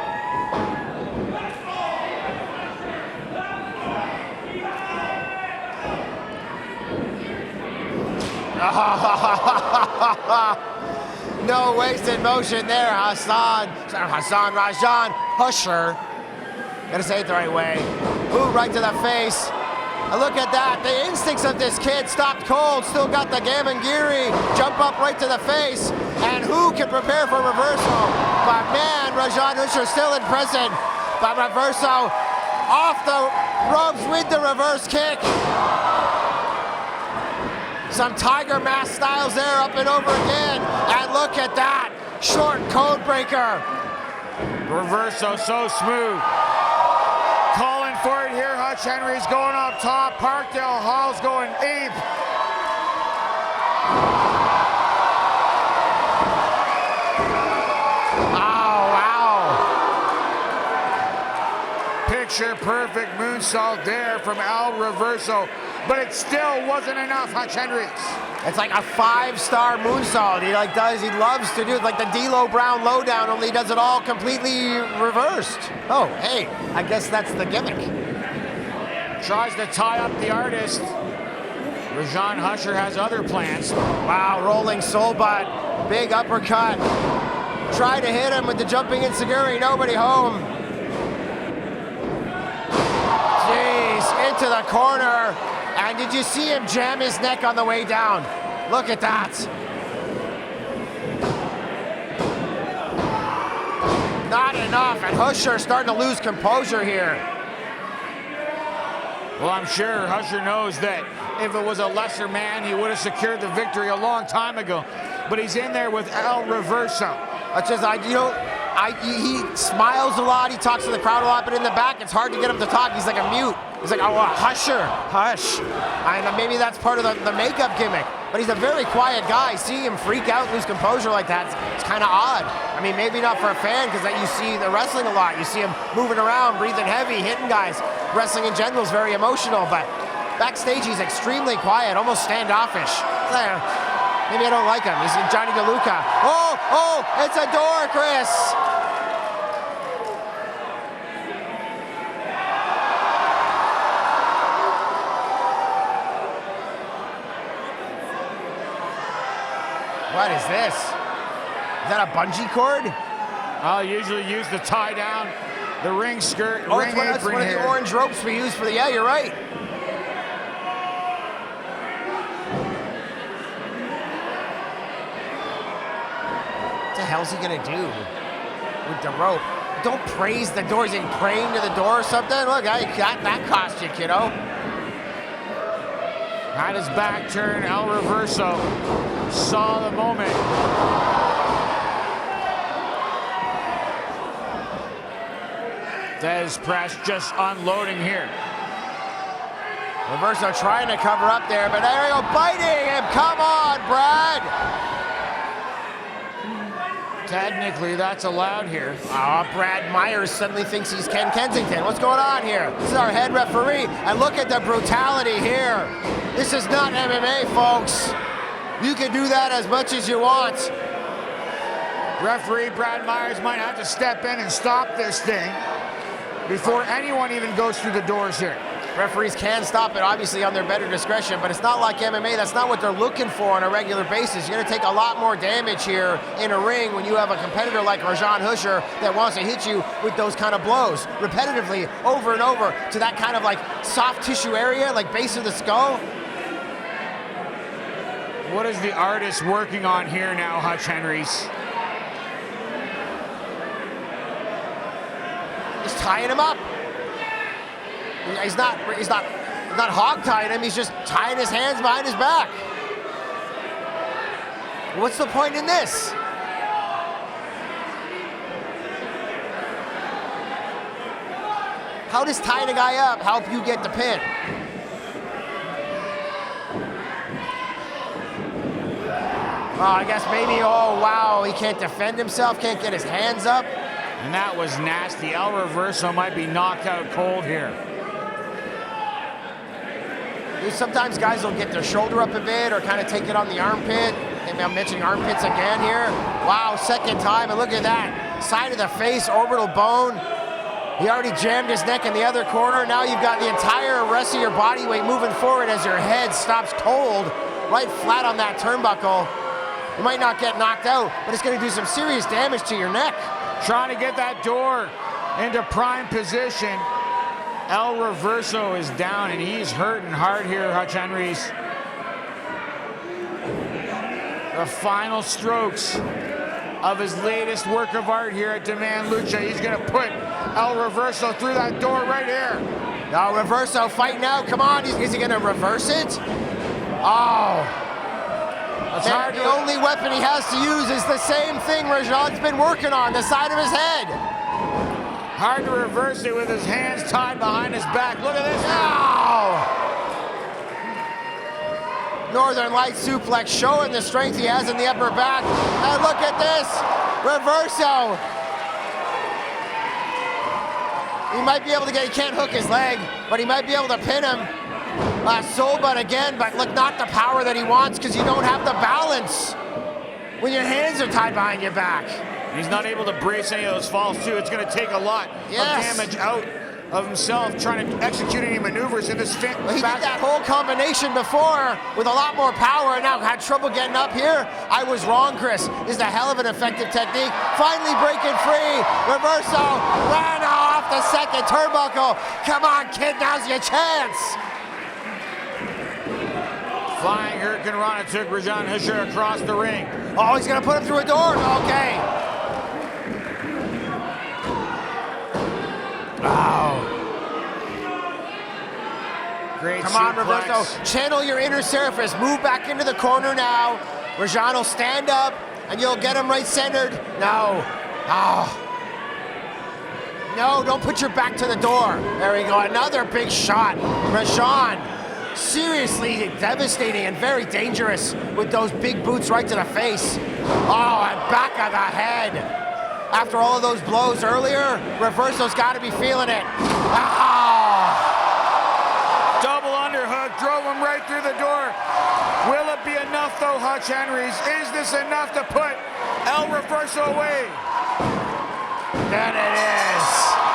[SPEAKER 2] No wasted motion there, RAJAN HUTCH. Gotta say it the right way. Boot right to the face. And look at that, the instincts of this kid stopped cold, still got the Gamangiri, jump up right to the face, and who can prepare for reversal? But man, RAJAN HUTCH still in prison, but reversal off the ropes with the reverse kick. Some Tiger Mask styles there up and over again, and look at that, short code breaker.
[SPEAKER 3] Reverso so smooth. Calling for it here, Hutch Henry's going up top, Parkdale Hall's going ape.
[SPEAKER 2] Oh, wow.
[SPEAKER 3] Picture perfect moonsault there from El Reverso, but it still wasn't enough, Hutch Henry's.
[SPEAKER 2] It's like a 5-star moonsault. He loves to do it like the D'Lo Brown lowdown, only he does it all completely reversed. Oh, hey, I guess that's the gimmick.
[SPEAKER 3] Tries to tie up the artist. RAJAN HUTCH has other plans.
[SPEAKER 2] Wow, rolling soul butt, big uppercut. Try to hit him with the jumping enziguri, nobody home. Jeez, into the corner. And did you see him jam his neck on the way down? Look at that. Not enough, and HUTCH starting to lose composure here.
[SPEAKER 3] Well, I'm sure Hutch knows that if it was a lesser man, he would have secured the victory a long time ago. But he's in there with El Reverso.
[SPEAKER 2] That's just, he smiles a lot, he talks to the crowd a lot, but in the back, it's hard to get him to talk. He's like a mute. He's like, oh, HUTCH. And maybe that's part of the makeup gimmick. But he's a very quiet guy. See him freak out, lose composure like that, it's kind of odd. I mean, maybe not for a fan, because you see the wrestling a lot. You see him moving around, breathing heavy, hitting guys. Wrestling in general is very emotional, but backstage he's extremely quiet, almost standoffish. Maybe I don't like him. He's Johnny DeLuca. Oh, it's a door, Chris. What is this? Is that a bungee cord?
[SPEAKER 3] I'll usually use the tie down, the ring skirt,
[SPEAKER 2] oh,
[SPEAKER 3] ring
[SPEAKER 2] that's one of the orange ropes we use for the, yeah, you're right. What the hell's he gonna do with the rope? Don't praise the door. Is he praying to the door or something? Look, that cost you, kiddo.
[SPEAKER 3] Had his back turn, El Reverso saw the moment. Des Press just unloading here.
[SPEAKER 2] Reverso trying to cover up there, but there we go, biting him. Come on, Brad.
[SPEAKER 3] Technically, that's allowed here.
[SPEAKER 2] Oh, Brad Myers suddenly thinks he's Ken Kensington. What's going on here? This is our head referee, and look at the brutality here. This is not MMA, folks. You can do that as much as you want.
[SPEAKER 3] Referee Brad Myers might have to step in and stop this thing before anyone even goes through the doors here.
[SPEAKER 2] Referees can stop it, obviously, on their better discretion, but it's not like MMA. That's not what they're looking for on a regular basis. You're going to take a lot more damage here in a ring when you have a competitor like RAJAN that wants to hit you with those kind of blows repetitively over and over to that kind of like soft tissue area, like base of the skull.
[SPEAKER 3] What is the artist working on here now, Hutch Henries?
[SPEAKER 2] He's tying him up. He's not hog tying him, he's just tying his hands behind his back. What's the point in this? How does tying a guy up help you get the pin? Oh, I guess maybe, oh wow, he can't defend himself, can't get his hands up.
[SPEAKER 3] And that was nasty. El Reverso might be knocked out cold here.
[SPEAKER 2] Sometimes guys will get their shoulder up a bit or kind of take it on the armpit. Maybe I'm mentioning armpits again here. Wow, second time, and look at that. Side of the face, orbital bone. He already jammed his neck in the other corner. Now you've got the entire rest of your body weight moving forward as your head stops cold, right flat on that turnbuckle. You might not get knocked out, but it's gonna do some serious damage to your neck.
[SPEAKER 3] Trying to get that door into prime position. El Reverso is down, and he's hurting hard here, Hutch Henries. The final strokes of his latest work of art here at Demand Lucha. He's gonna put El Reverso through that door right here.
[SPEAKER 2] Now Reverso fighting out, come on, is he gonna reverse it? Oh. That's hard. The only weapon he has to use is the same thing RAJAN's been working on, the side of his head.
[SPEAKER 3] Hard to reverse it with his hands tied behind his back. Look at this.
[SPEAKER 2] Ow! Northern Light suplex showing the strength he has in the upper back. And look at this, Reverso. He might be able to he can't hook his leg, but he might be able to pin him. Soul butt again, but look, not the power that he wants because you don't have the balance when your hands are tied behind your back.
[SPEAKER 3] He's not able to brace any of those falls too. It's going to take a lot of damage out of himself trying to execute any maneuvers in this fit.
[SPEAKER 2] Well, he did that whole combination before with a lot more power and now had trouble getting up here. I was wrong, Chris. This is a hell of an effective technique. Finally breaking free. Reverso ran off the second turnbuckle. Come on, kid, now's your chance.
[SPEAKER 3] Flying Hurricane Rana took RAJAN across the ring.
[SPEAKER 2] Oh, he's going to put him through a door. Okay. Wow.
[SPEAKER 3] Great
[SPEAKER 2] Come on,
[SPEAKER 3] suplex.
[SPEAKER 2] Reverso. Channel your inner surface. Move back into the corner now. RAJAN will stand up, and you'll get him right centered. No. Oh. No, don't put your back to the door. There we go. Another big shot. RAJAN, seriously devastating and very dangerous with those big boots right to the face. Oh, and back of the head. After all of those blows earlier, Reverso's got to be feeling it. Oh.
[SPEAKER 3] Double underhook, drove him right through the door. Will it be enough though, Hutch Henries? Is this enough to put El Reverso away?
[SPEAKER 2] That it is.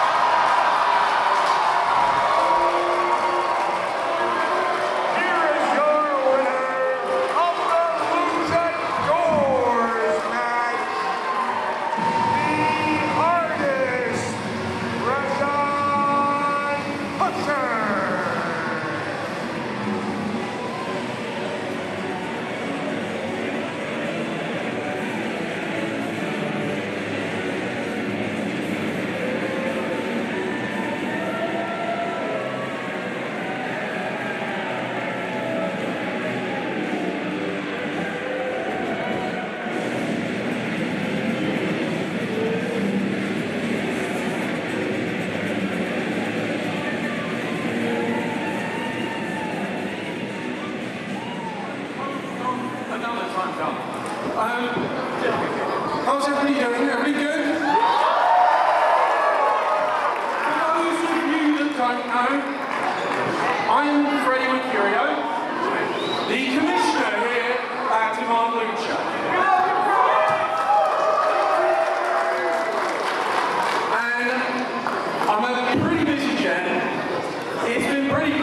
[SPEAKER 4] How's everybody doing? Everybody good? For those of you that don't know, I'm Freddie Mercurio, the commissioner here at Demand Lucha. And I'm a pretty busy gen. It's been pretty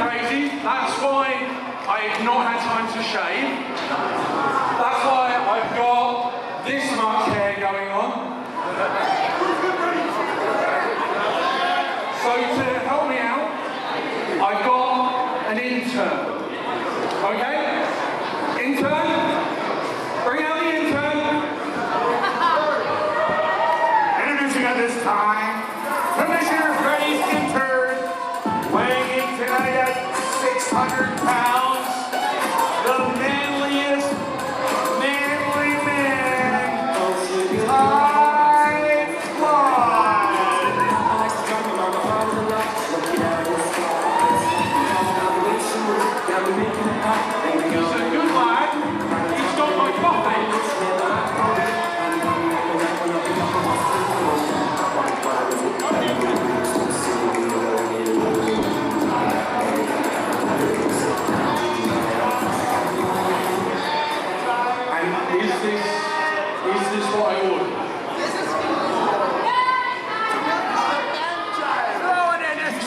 [SPEAKER 4] is what I ordered.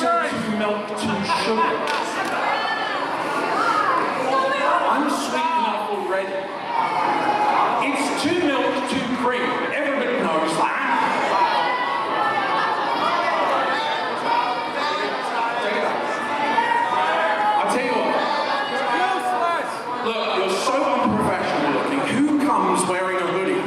[SPEAKER 4] Two milk, two sugar. I'm sweet enough already. It's 2 milk, 2 cream. Everybody knows that. Take it up. I'll tell you what. Look, you're so unprofessional looking. Who comes wearing a hoodie?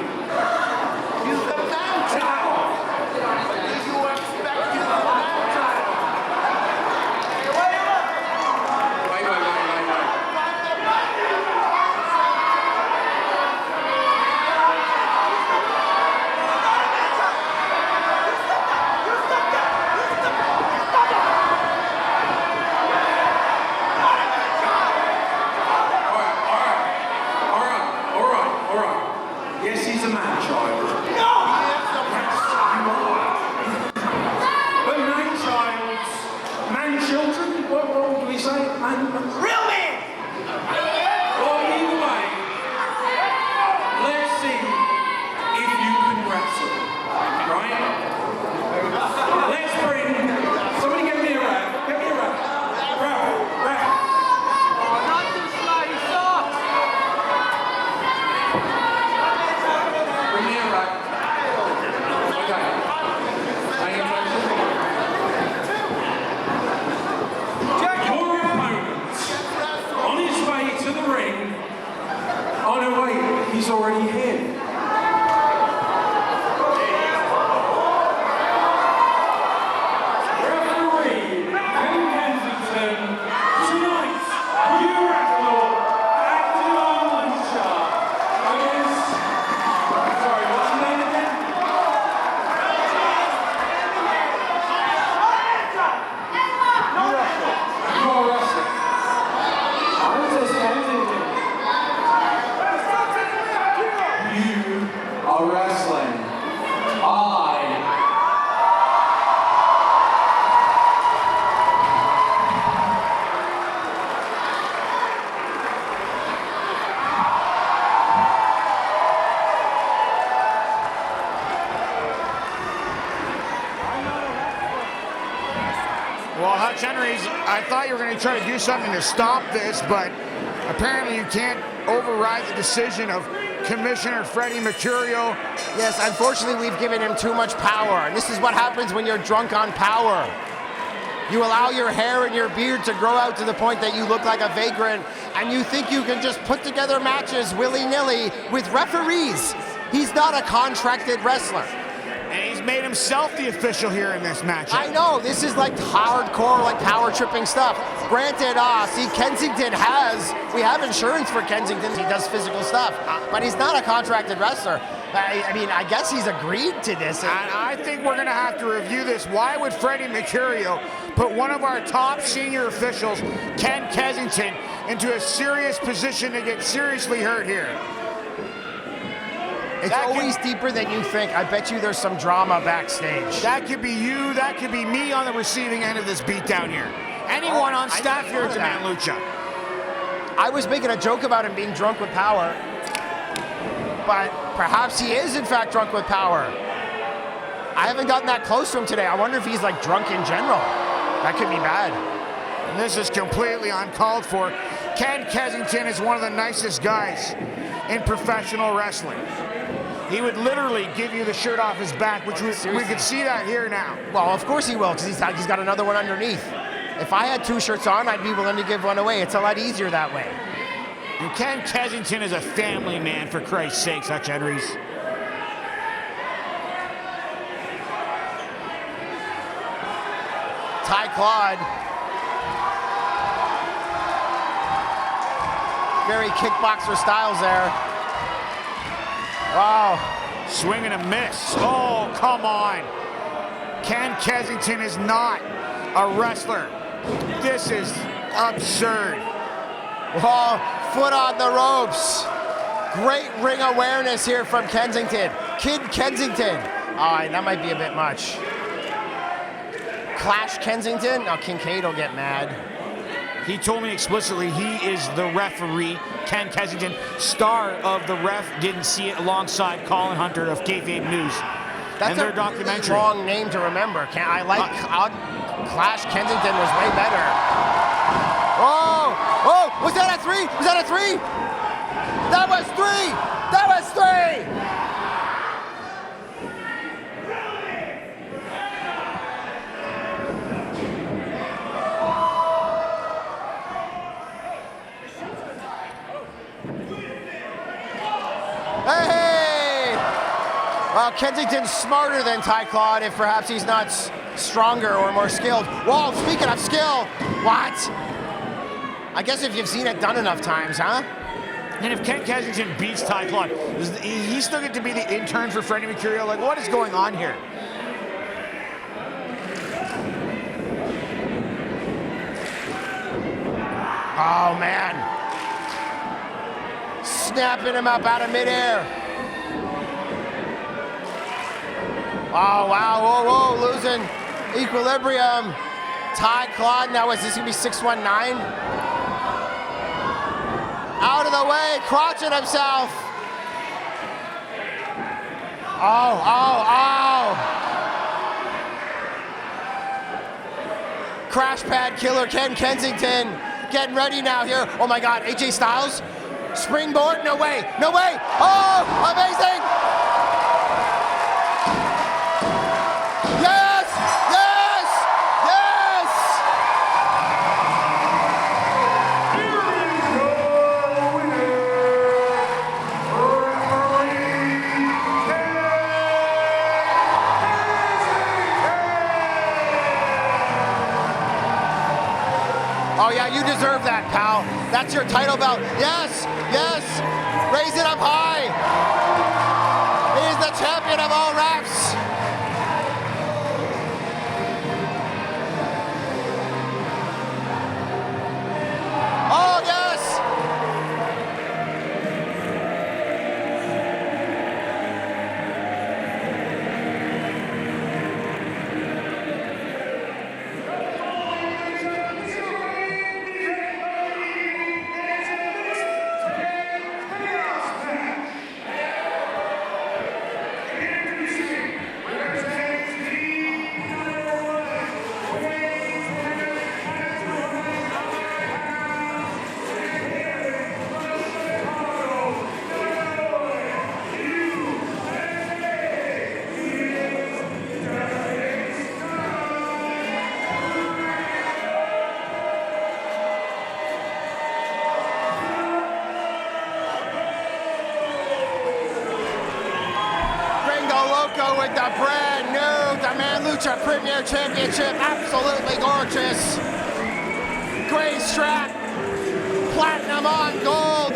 [SPEAKER 4] He's already here. Referee, Kensington, tonight, you wrestle active on Lucha against, sorry, what's your name again? You are wrestling. I'm just Kensington. Are wrestling.
[SPEAKER 3] Well, Hutch Henries, I thought you were going to try to do something to stop this, but apparently you can't override the decision of Commissioner Freddie Mercurio.
[SPEAKER 2] Yes, unfortunately, we've given him too much power. And this is what happens when you're drunk on power. You allow your hair and your beard to grow out to the point that you look like a vagrant, and you think you can just put together matches willy-nilly with referees. He's not a contracted wrestler.
[SPEAKER 3] And he's made himself the official here in this match.
[SPEAKER 2] I know, this is like hardcore, like power tripping stuff. Granted, see, Kensington we have insurance for Kensington. He does physical stuff, but he's not a contracted wrestler. I mean, I guess he's agreed to this.
[SPEAKER 3] And I think we're gonna have to review this. Why would Freddie Mercurio put one of our top senior officials, Ken Kensington, into a serious position to get seriously hurt here?
[SPEAKER 2] It's always deeper than you think. I bet you there's some drama backstage.
[SPEAKER 3] That could be you, that could be me on the receiving end of this beatdown here. Anyone on staff here at Demand Lucha.
[SPEAKER 2] I was making a joke about him being drunk with power, but perhaps he is in fact drunk with power. I haven't gotten that close to him today. I wonder if he's like drunk in general. That could be bad.
[SPEAKER 3] And this is completely uncalled for. Ken Kensington is one of the nicest guys in professional wrestling. He would literally give you the shirt off his back, which we could see that here now.
[SPEAKER 2] Well, of course he will, because he's got another one underneath. If I had 2 shirts on, I'd be willing to give one away. It's a lot easier that way.
[SPEAKER 3] And Ken Kensington is a family man, for Christ's sakes, Hutch Henries.
[SPEAKER 2] Ty Claude. Very kickboxer styles there. Wow.
[SPEAKER 3] Swing and a miss. Oh, come on. Ken Kensington is not a wrestler. This is absurd.
[SPEAKER 2] Oh, foot on the ropes. Great ring awareness here from Kensington. Kid Kensington. All right, that might be a bit much. Clash Kensington. Now KINCADE will get mad.
[SPEAKER 3] He told me explicitly he is the referee. Ken Kensington, star of The Ref, didn't see it alongside Colin Hunter of Kayfabe News.
[SPEAKER 2] That's
[SPEAKER 3] and their
[SPEAKER 2] a
[SPEAKER 3] documentary.
[SPEAKER 2] Long name to remember. I like Clash Kensington was way better. Oh, was that a 3? Was that a 3? That was 3! That was 3! Hey! Well, Kensington's smarter than Ty Claude, if perhaps he's not stronger or more skilled. Whoa, speaking of skill, what? I guess if you've seen it done enough times, huh?
[SPEAKER 3] And if Ken Kensington beats Ty Claude, he's still get to be the intern for Freddie Mercurio. Like, what is going on here?
[SPEAKER 2] Oh, man. Snapping him up out of midair. Oh, wow, whoa, losing equilibrium. Ty Claude, now is this gonna be 619? Out of the way, crotching himself. Oh. Crash pad killer Ken Kensington getting ready now here. Oh my God, AJ Styles, springboard, no way. Oh, amazing. Yes. Oh yeah, you deserve that, pal. That's your title belt. Yes. Raise it up high. He's the champion of all refs. Oh yes. LOCO with the brand new Lucha Premier Championship. Absolutely gorgeous. Gray strap, platinum on gold.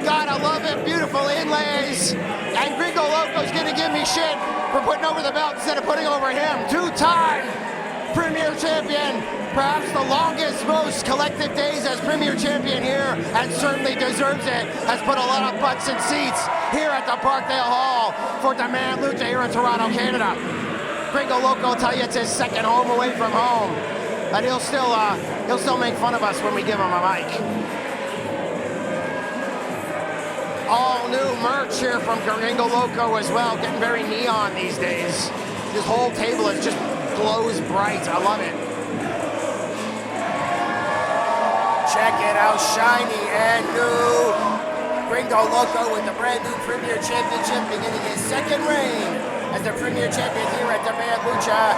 [SPEAKER 2] Gotta love it, beautiful inlays. And Gringo LOCO's gonna give me shit for putting over the belt instead of putting over him. Two-time Premier Champion. Perhaps the longest, most collective days as Premier Champion here, and certainly deserves it. Has put a lot of butts in seats here at the Parkdale Hall for Demand Lucha here in Toronto, Canada. Gringo LOCO will tell you it's his second home away from home, and he'll still make fun of us when we give him a mic. All new merch here from Gringo LOCO as well, getting very neon these days. This whole table is just glows bright. I love it. Check it out, shiny and new. Gringo LOCO with the brand new Premier Championship, beginning his second reign as the Premier Champion here at Demand Lucha.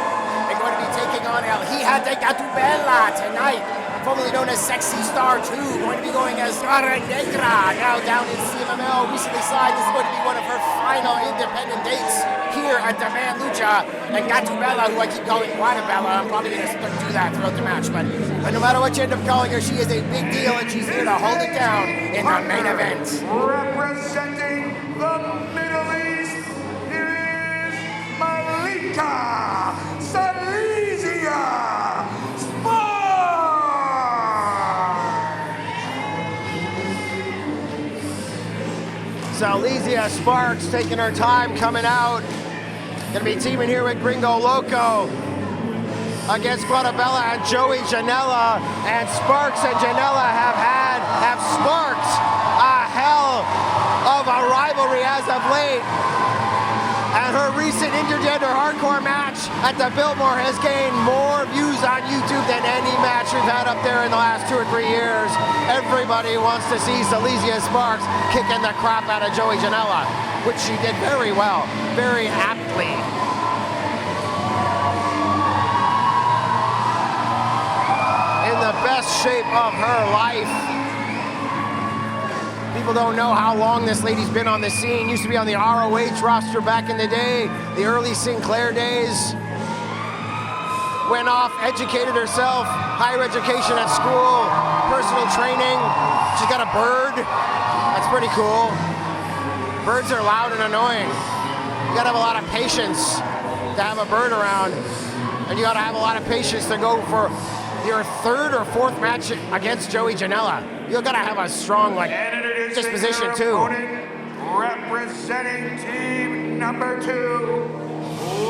[SPEAKER 2] They're going to be taking on HIJA de GATUBELA tonight, formerly known as Sexy Star 2, going to be going as Cara Negra, now down in CMML, recently signed. This is going to be one of her final independent dates here at Demand Lucha. And GATUBELA, who I keep calling Guatabella, I'm probably going to do that throughout the match, but no matter what you end up calling her, she is a big deal, and she's here to hold it down in the main event.
[SPEAKER 1] Representing the Middle East, here is Malika SELEZIYA SPARX.
[SPEAKER 2] SELEZIYA SPARX taking her time coming out. Gonna be teaming here with Gringo LOCO. against GATUBELA and Joey Janela, and SPARX and Janela have sparked a hell of a rivalry as of late. And her recent intergender hardcore match at the Biltmore has gained more views on YouTube than any match we've had up there in the last 2 or 3 years. Everybody wants to see SELEZIYA SPARX kicking the crap out of Joey Janela, which she did very well, very aptly. In the best shape of her life. People don't know how long this lady's been on the scene. Used to be on the ROH roster back in the day, the early Sinclair days. Went off, educated herself, higher education at school, personal training. She's got a bird. That's pretty cool. Birds are loud and annoying. You gotta have a lot of patience to have a bird around. And you gotta have a lot of patience to go for your 3rd or 4th match against Joey Janela. You gotta have a strong disposition too.
[SPEAKER 1] Representing team number 2,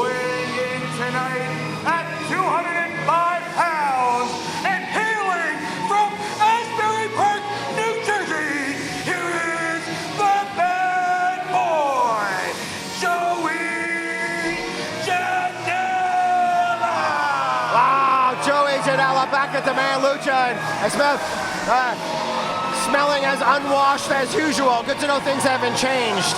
[SPEAKER 1] weighing in tonight at 205 pounds and hailing from Asbury Park, New Jersey. Here is the bad boy, Joey Janela.
[SPEAKER 2] Wow, Joey Janela back at the man Lucha, and smelling as unwashed as usual. Good to know things haven't changed.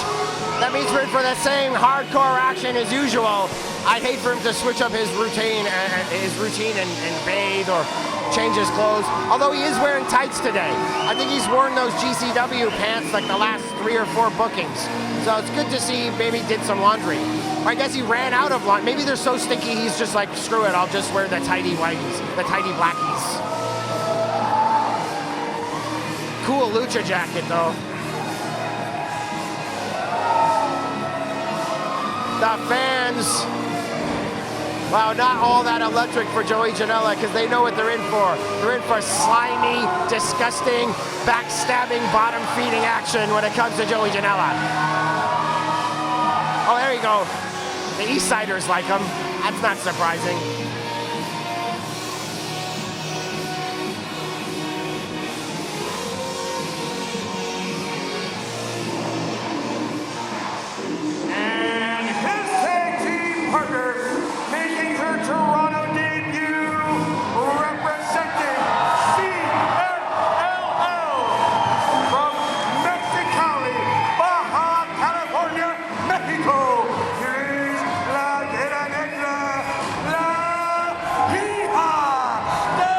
[SPEAKER 2] That means we're in for the same hardcore action as usual. I'd hate for him to switch up his routine and bathe or change his clothes. Although he is wearing tights today. I think he's worn those GCW pants like the last 3 or 4 bookings. So it's good to see maybe did some laundry. Or I guess he ran out of laundry. Maybe they're so stinky he's just like, screw it, I'll just wear the tidy whiteys, the tidy blackies. Cool Lucha jacket though. The fans, wow, not all that electric for Joey Janela because they know what they're in for. They're in for slimy, disgusting, backstabbing, bottom-feeding action when it comes to Joey Janela. Oh, there you go. The East Siders like him. That's not surprising.
[SPEAKER 1] Making her Toronto debut, representing CLLL from Mexicali, Baja California, Mexico. Here is La Negra, La HIJA, the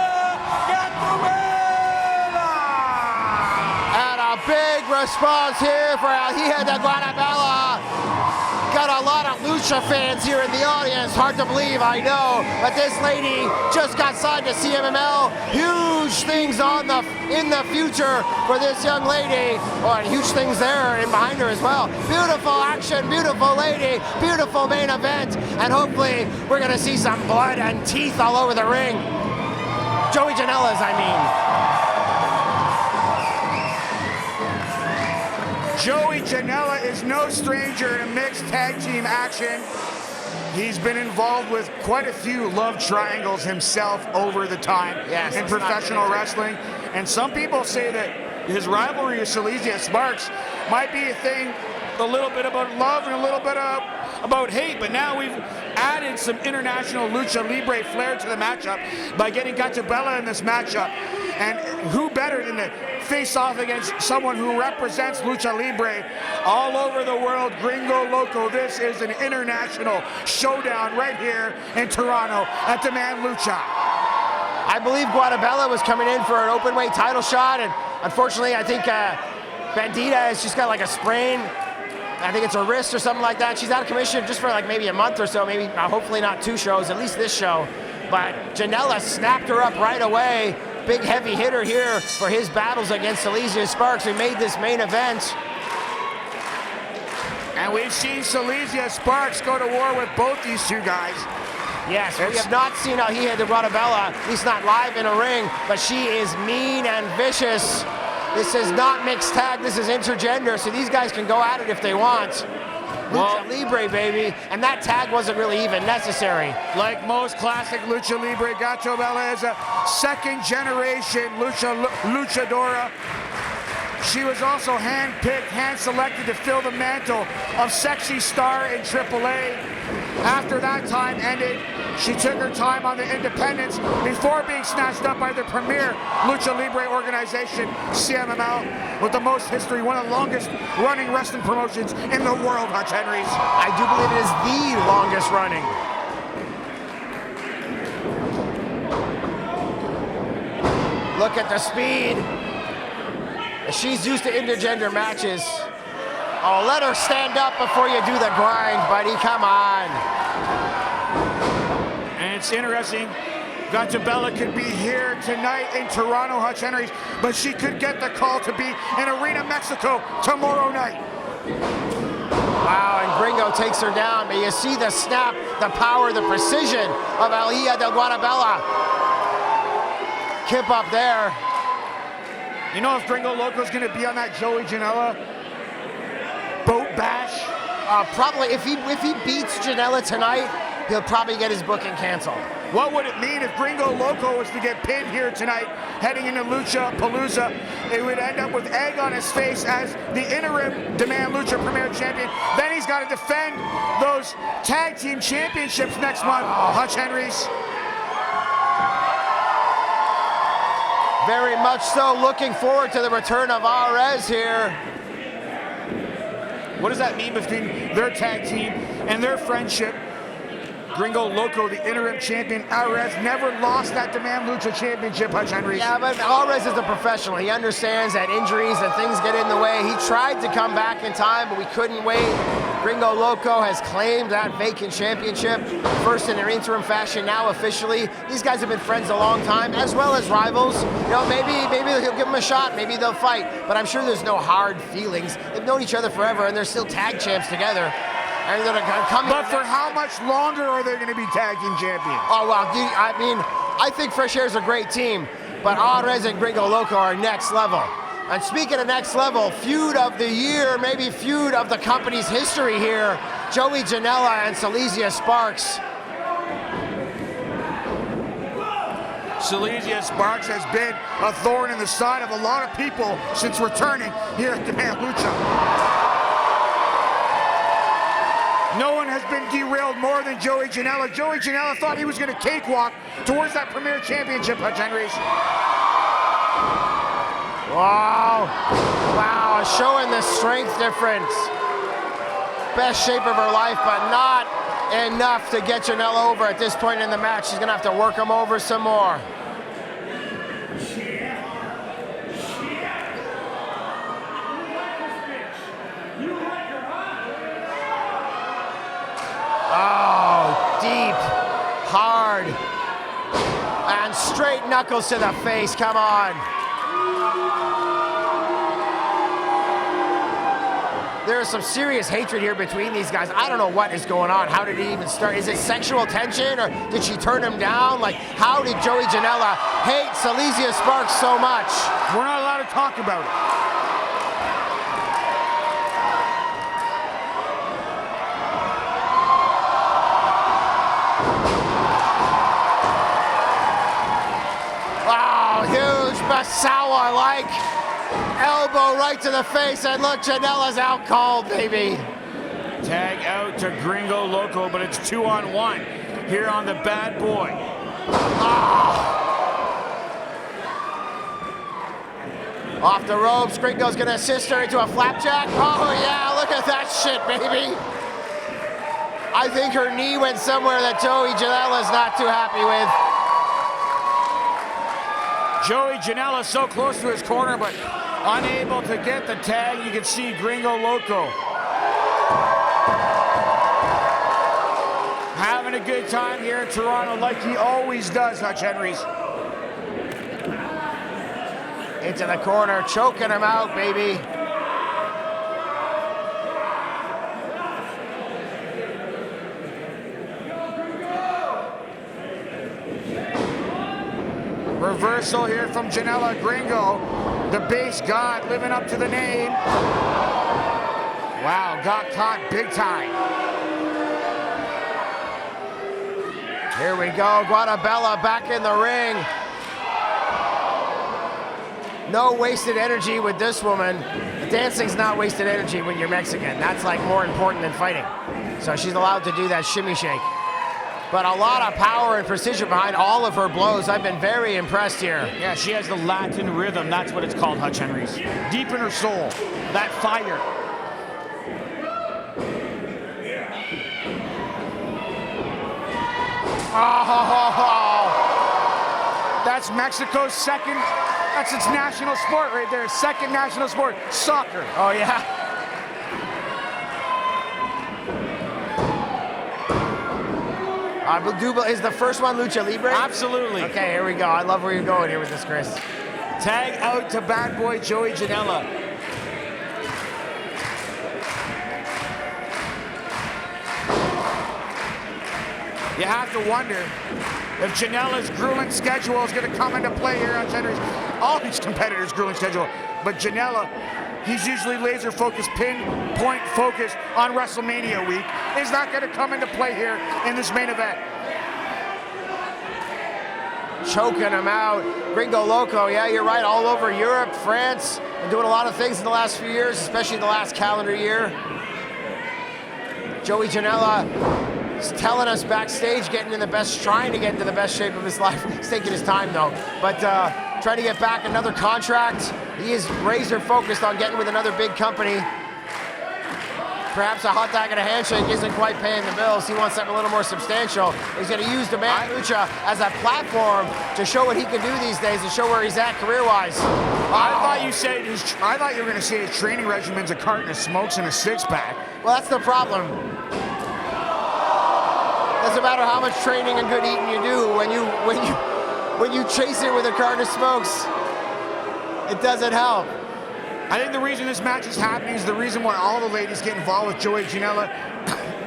[SPEAKER 1] GATUBELA.
[SPEAKER 2] And a big response here for El HIJA de GATUBELA. Got a lot of Lucha fans here in the audience. Hard to believe, I know. But this lady just got signed to CMML. Huge things in the future for this young lady. Oh, and huge things there and behind her as well. Beautiful action, beautiful lady, beautiful main event. And hopefully we're gonna see some blood and teeth all over the ring. Joey Janela's, I mean.
[SPEAKER 3] Joey Janela is no stranger to mixed tag team action. He's been involved with quite a few love triangles himself over the time in professional wrestling. And some people say that his rivalry with SELEZIYA SPARX might be a thing, a little bit about love and a little bit about hate, but now we've added some international Lucha Libre flair to the matchup by getting GATUBELA in this matchup. And who better than to face off against someone who represents Lucha Libre all over the world, Gringo, Loco. This is an international showdown right here in Toronto at the Man Lucha.
[SPEAKER 2] I believe GATUBELA was coming in for an open weight title shot, and unfortunately I think Bandita has just got like a sprain. I think it's a wrist or something like that. She's out of commission just for like maybe a month or so, maybe hopefully not 2 shows, at least this show. But Janela snapped her up right away. Big heavy hitter here for his battles against SELEZIYA SPARX. We made this main event.
[SPEAKER 3] And we've seen SELEZIYA SPARX go to war with both these 2 guys.
[SPEAKER 2] Yes, we have not seen how he had to GATUBELA, at least not live in a ring, but she is mean and vicious. This is not mixed tag, this is intergender, so these guys can go at it if they want. Lucha Libre, baby. And that tag wasn't really even necessary.
[SPEAKER 3] Like most classic Lucha Libre, GATUBELA is a second-generation luchadora. She was also hand-picked, hand-selected to fill the mantle of sexy star in AAA. After that time ended, she took her time on the independents before being snatched up by the premier Lucha Libre organization, CMLL, with the most history, one of the longest running wrestling promotions in the world, Hutch Henries.
[SPEAKER 2] I do believe it is the longest running. Look at the speed. She's used to intergender matches. Oh, let her stand up before you do the grind, buddy. Come on.
[SPEAKER 3] And it's interesting. GATUBELA could be here tonight in Toronto, Hutch Henries, but she could get the call to be in Arena, Mexico tomorrow night.
[SPEAKER 2] Wow, and Gringo takes her down. But you see the snap, the power, the precision of HIJA del Guatemala. Kip up there.
[SPEAKER 3] You know if Gringo Loco's gonna be on that Joey Janela boat bash?
[SPEAKER 2] Probably, if he beats Janela tonight, he'll probably get his booking canceled.
[SPEAKER 3] What would it mean if Gringo Loco was to get pinned here tonight, heading into Lucha Palooza? It would end up with egg on his face as the interim Demand Lucha Premier Champion. Then he's got to defend those tag team championships next month, Hutch Henries.
[SPEAKER 2] Very much so. Looking forward to the return of REVERSO here.
[SPEAKER 3] What does that mean between their tag team and their friendship? Gringo Loco, the interim champion. REVERSO never lost that Demand Lucha Championship, Hutch Henry.
[SPEAKER 2] Yeah, but REVERSO is a professional. He understands that injuries and things get in the way. He tried to come back in time, but we couldn't wait. Gringo Loco has claimed that vacant championship, first in an interim fashion, now officially. These guys have been friends a long time, as well as rivals. You know, maybe he'll give them a shot, maybe they'll fight, but I'm sure there's no hard feelings. They've known each other forever, and they're still tag champs together. And they're gonna come.
[SPEAKER 3] But for how much longer are they going to be tag team champions?
[SPEAKER 2] Oh, well, I mean, I think Fresh Air's a great team, but REVERSO and Gringo Loco are next level. And speaking of next level, feud of the year, maybe feud of the company's history here, Joey Janela and SELEZIYA SPARX.
[SPEAKER 3] SELEZIYA SPARX has been a thorn in the side of a lot of people since returning here at Demand Lucha. No one has been derailed more than Joey Janela. Joey Janela thought he was going to cakewalk towards that Premier Championship, Hutch Henries.
[SPEAKER 2] Wow. Wow, showing the strength difference. Best shape of her life, but not enough to get Janela over at this point in the match. She's going to have to work him over some more. Oh, deep, hard, and straight knuckles to the face, come on. There is some serious hatred here between these guys. I don't know what is going on. How did it even start? Is it sexual tension, or did she turn him down? Like, how did Joey Janela hate SELEZIYA SPARX so much?
[SPEAKER 3] We're not allowed to talk about it.
[SPEAKER 2] Huge Basawa like elbow right to the face, and look, Janela's out cold, baby.
[SPEAKER 3] Tag out to Gringo Loco, but it's 2-on-1 here on the bad boy.
[SPEAKER 2] Off the ropes, Gringo's gonna assist her into a flapjack. Oh yeah, look at that shit, baby. I think her knee went somewhere that Joey Janela's not too happy with.
[SPEAKER 3] Joey Janela so close to his corner, but unable to get the tag. You can see Gringo Loco having a good time here in Toronto, like he always does, Hutch Henries.
[SPEAKER 2] Into the corner, choking him out, baby.
[SPEAKER 3] Reversal here from Janela. Gringo, the base god, living up to the name. Wow, got caught big time.
[SPEAKER 2] Here we go, GATUBELA back in the ring. No wasted energy with this woman. Dancing's not wasted energy when you're Mexican. That's like more important than fighting. So she's allowed to do that shimmy shake. But a lot of power and precision behind all of her blows. I've been very impressed here.
[SPEAKER 3] Yeah, she has the Latin rhythm. That's what it's called, Hutch Henries. Deep in her soul, that fire. Oh, that's Mexico's second, that's its national sport right there. Second national sport, soccer.
[SPEAKER 2] Oh, yeah. Is the first one Lucha Libre?
[SPEAKER 3] Absolutely.
[SPEAKER 2] Okay, here we go. I love where you're going here with this, Chris.
[SPEAKER 3] Tag out to bad boy Joey Janela. You have to wonder if Janela's grueling schedule is going to come into play here on Henry's. All these competitors' grueling schedule, but Janela, he's usually laser focused, pinpoint focused on WrestleMania week. Is that going to come into play here in this main event?
[SPEAKER 2] Choking him out. Gringo Loco, yeah, you're right, all over Europe, France. Been doing a lot of things in the last few years, especially the last calendar year. Joey Janela is telling us backstage, trying to get into the best shape of his life. He's taking his time though, but trying to get back another contract. He is razor focused on getting with another big company. Perhaps a hot dog and a handshake isn't quite paying the bills. He wants something a little more substantial. He's going to use Demand Lucha as a platform to show what he can do these days and show where he's at career-wise.
[SPEAKER 3] I thought you were going to say his training regimen's a carton of smokes and a six-pack.
[SPEAKER 2] Well, that's the problem. Doesn't matter how much training and good eating you do. When you chase it with a carton of smokes, it doesn't help.
[SPEAKER 3] I think the reason this match is happening is the reason why all the ladies get involved with Joey Janela.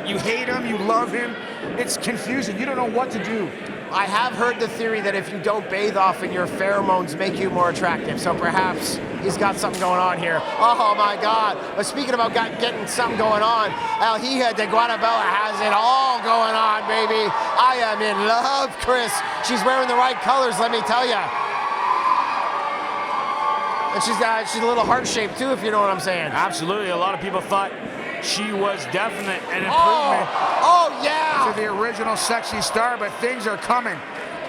[SPEAKER 3] You hate him, you love him. It's confusing. You don't know what to do.
[SPEAKER 2] I have heard the theory that if you don't bathe often, your pheromones make you more attractive. So perhaps he's got something going on here. Oh my God. But speaking about getting something going on, HIJA de GATUBELA has it all going on, baby. I am in love, Chris. She's wearing the right colors, let me tell you. And she's a little heart-shaped too, if you know what I'm saying.
[SPEAKER 3] Absolutely. A lot of people thought she was definite an improvement
[SPEAKER 2] yeah,
[SPEAKER 3] to the original sexy star, but things are coming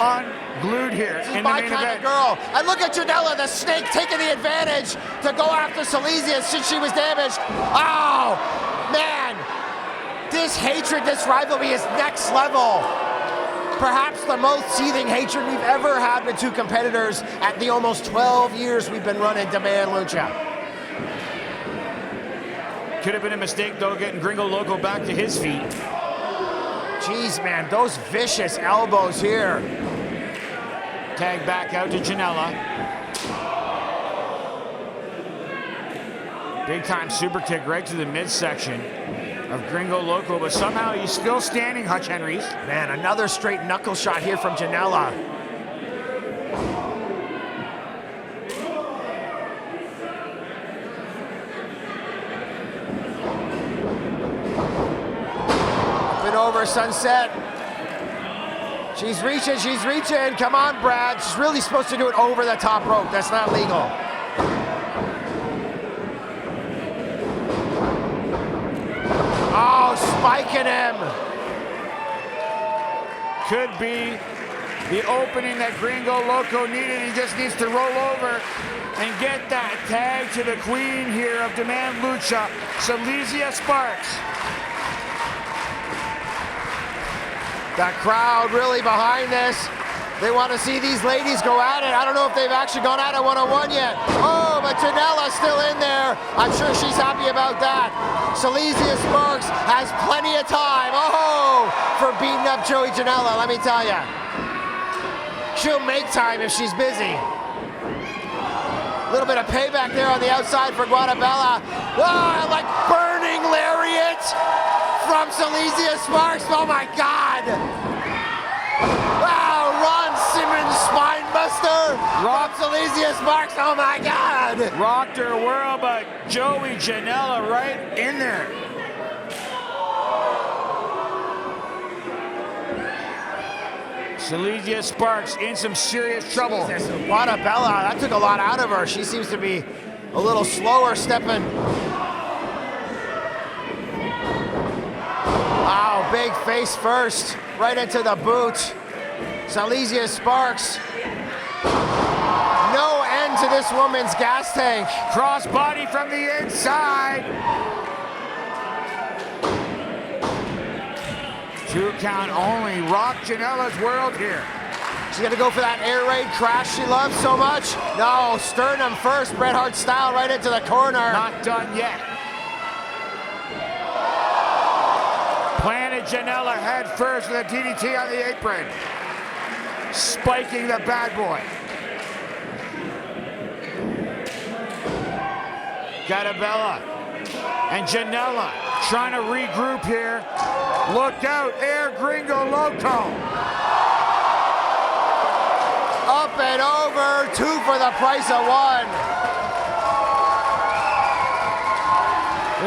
[SPEAKER 3] unglued here in the main event.
[SPEAKER 2] She's my kind of girl. And look at Janela, the snake, taking the advantage to go after SELEZIYA since she was damaged. Oh, man. This hatred, this rivalry is next level. Perhaps the most seething hatred we've ever had with two competitors at the almost 12 years we've been running Demand Lucha.
[SPEAKER 3] Could have been a mistake, though, getting Gringo Loco back to his feet.
[SPEAKER 2] Jeez, man, those vicious elbows here.
[SPEAKER 3] Tag back out to Janela. Big time super kick right to the midsection of Gringo Loco, but somehow he's still standing, Hutch Henries.
[SPEAKER 2] Man, another straight knuckle shot here from Janela. Up and over, sunset. She's reaching. Come on, Brad. She's really supposed to do it over the top rope. That's not legal. Oh, spiking him.
[SPEAKER 3] Could be the opening that Gringo Loco needed. He just needs to roll over and get that tag to the queen here of Demand Lucha, SELEZIYA SPARX.
[SPEAKER 2] The crowd really behind this. They want to see these ladies go at it. I don't know if they've actually gone at it one-on-one yet. Oh, but Janela's still in there. I'm sure she's happy about that. SELEZIYA SPARX has plenty of time. Oh, for beating up Joey Janela, let me tell you. She'll make time if she's busy. A little bit of payback there on the outside for GATUBELA. Oh, like burning lariat from SELEZIYA SPARX. Oh my God. Wow, Ron Simmons spine buster. Rob SELEZIYA SPARX, oh my God.
[SPEAKER 3] Rocked her world, but Joey Janela right in there. SELEZIYA SPARX in some serious trouble.
[SPEAKER 2] GATUBELA, that took a lot out of her. She seems to be a little slower stepping. Wow, big face first, right into the boot. SELEZIYA SPARX. No end to this woman's gas tank.
[SPEAKER 3] Crossbody from the inside. 2 count only. Rock Janela's world here.
[SPEAKER 2] She's gonna go for that air raid crash she loves so much. No, sternum first, Bret Hart style, right into the corner.
[SPEAKER 3] Not done yet. Planted Janela head first with a DDT on the apron. Spiking the bad boy. GATUBELA and Janela trying to regroup here. Look out, air Gringo Loco.
[SPEAKER 2] Up and over, 2 for the price of 1.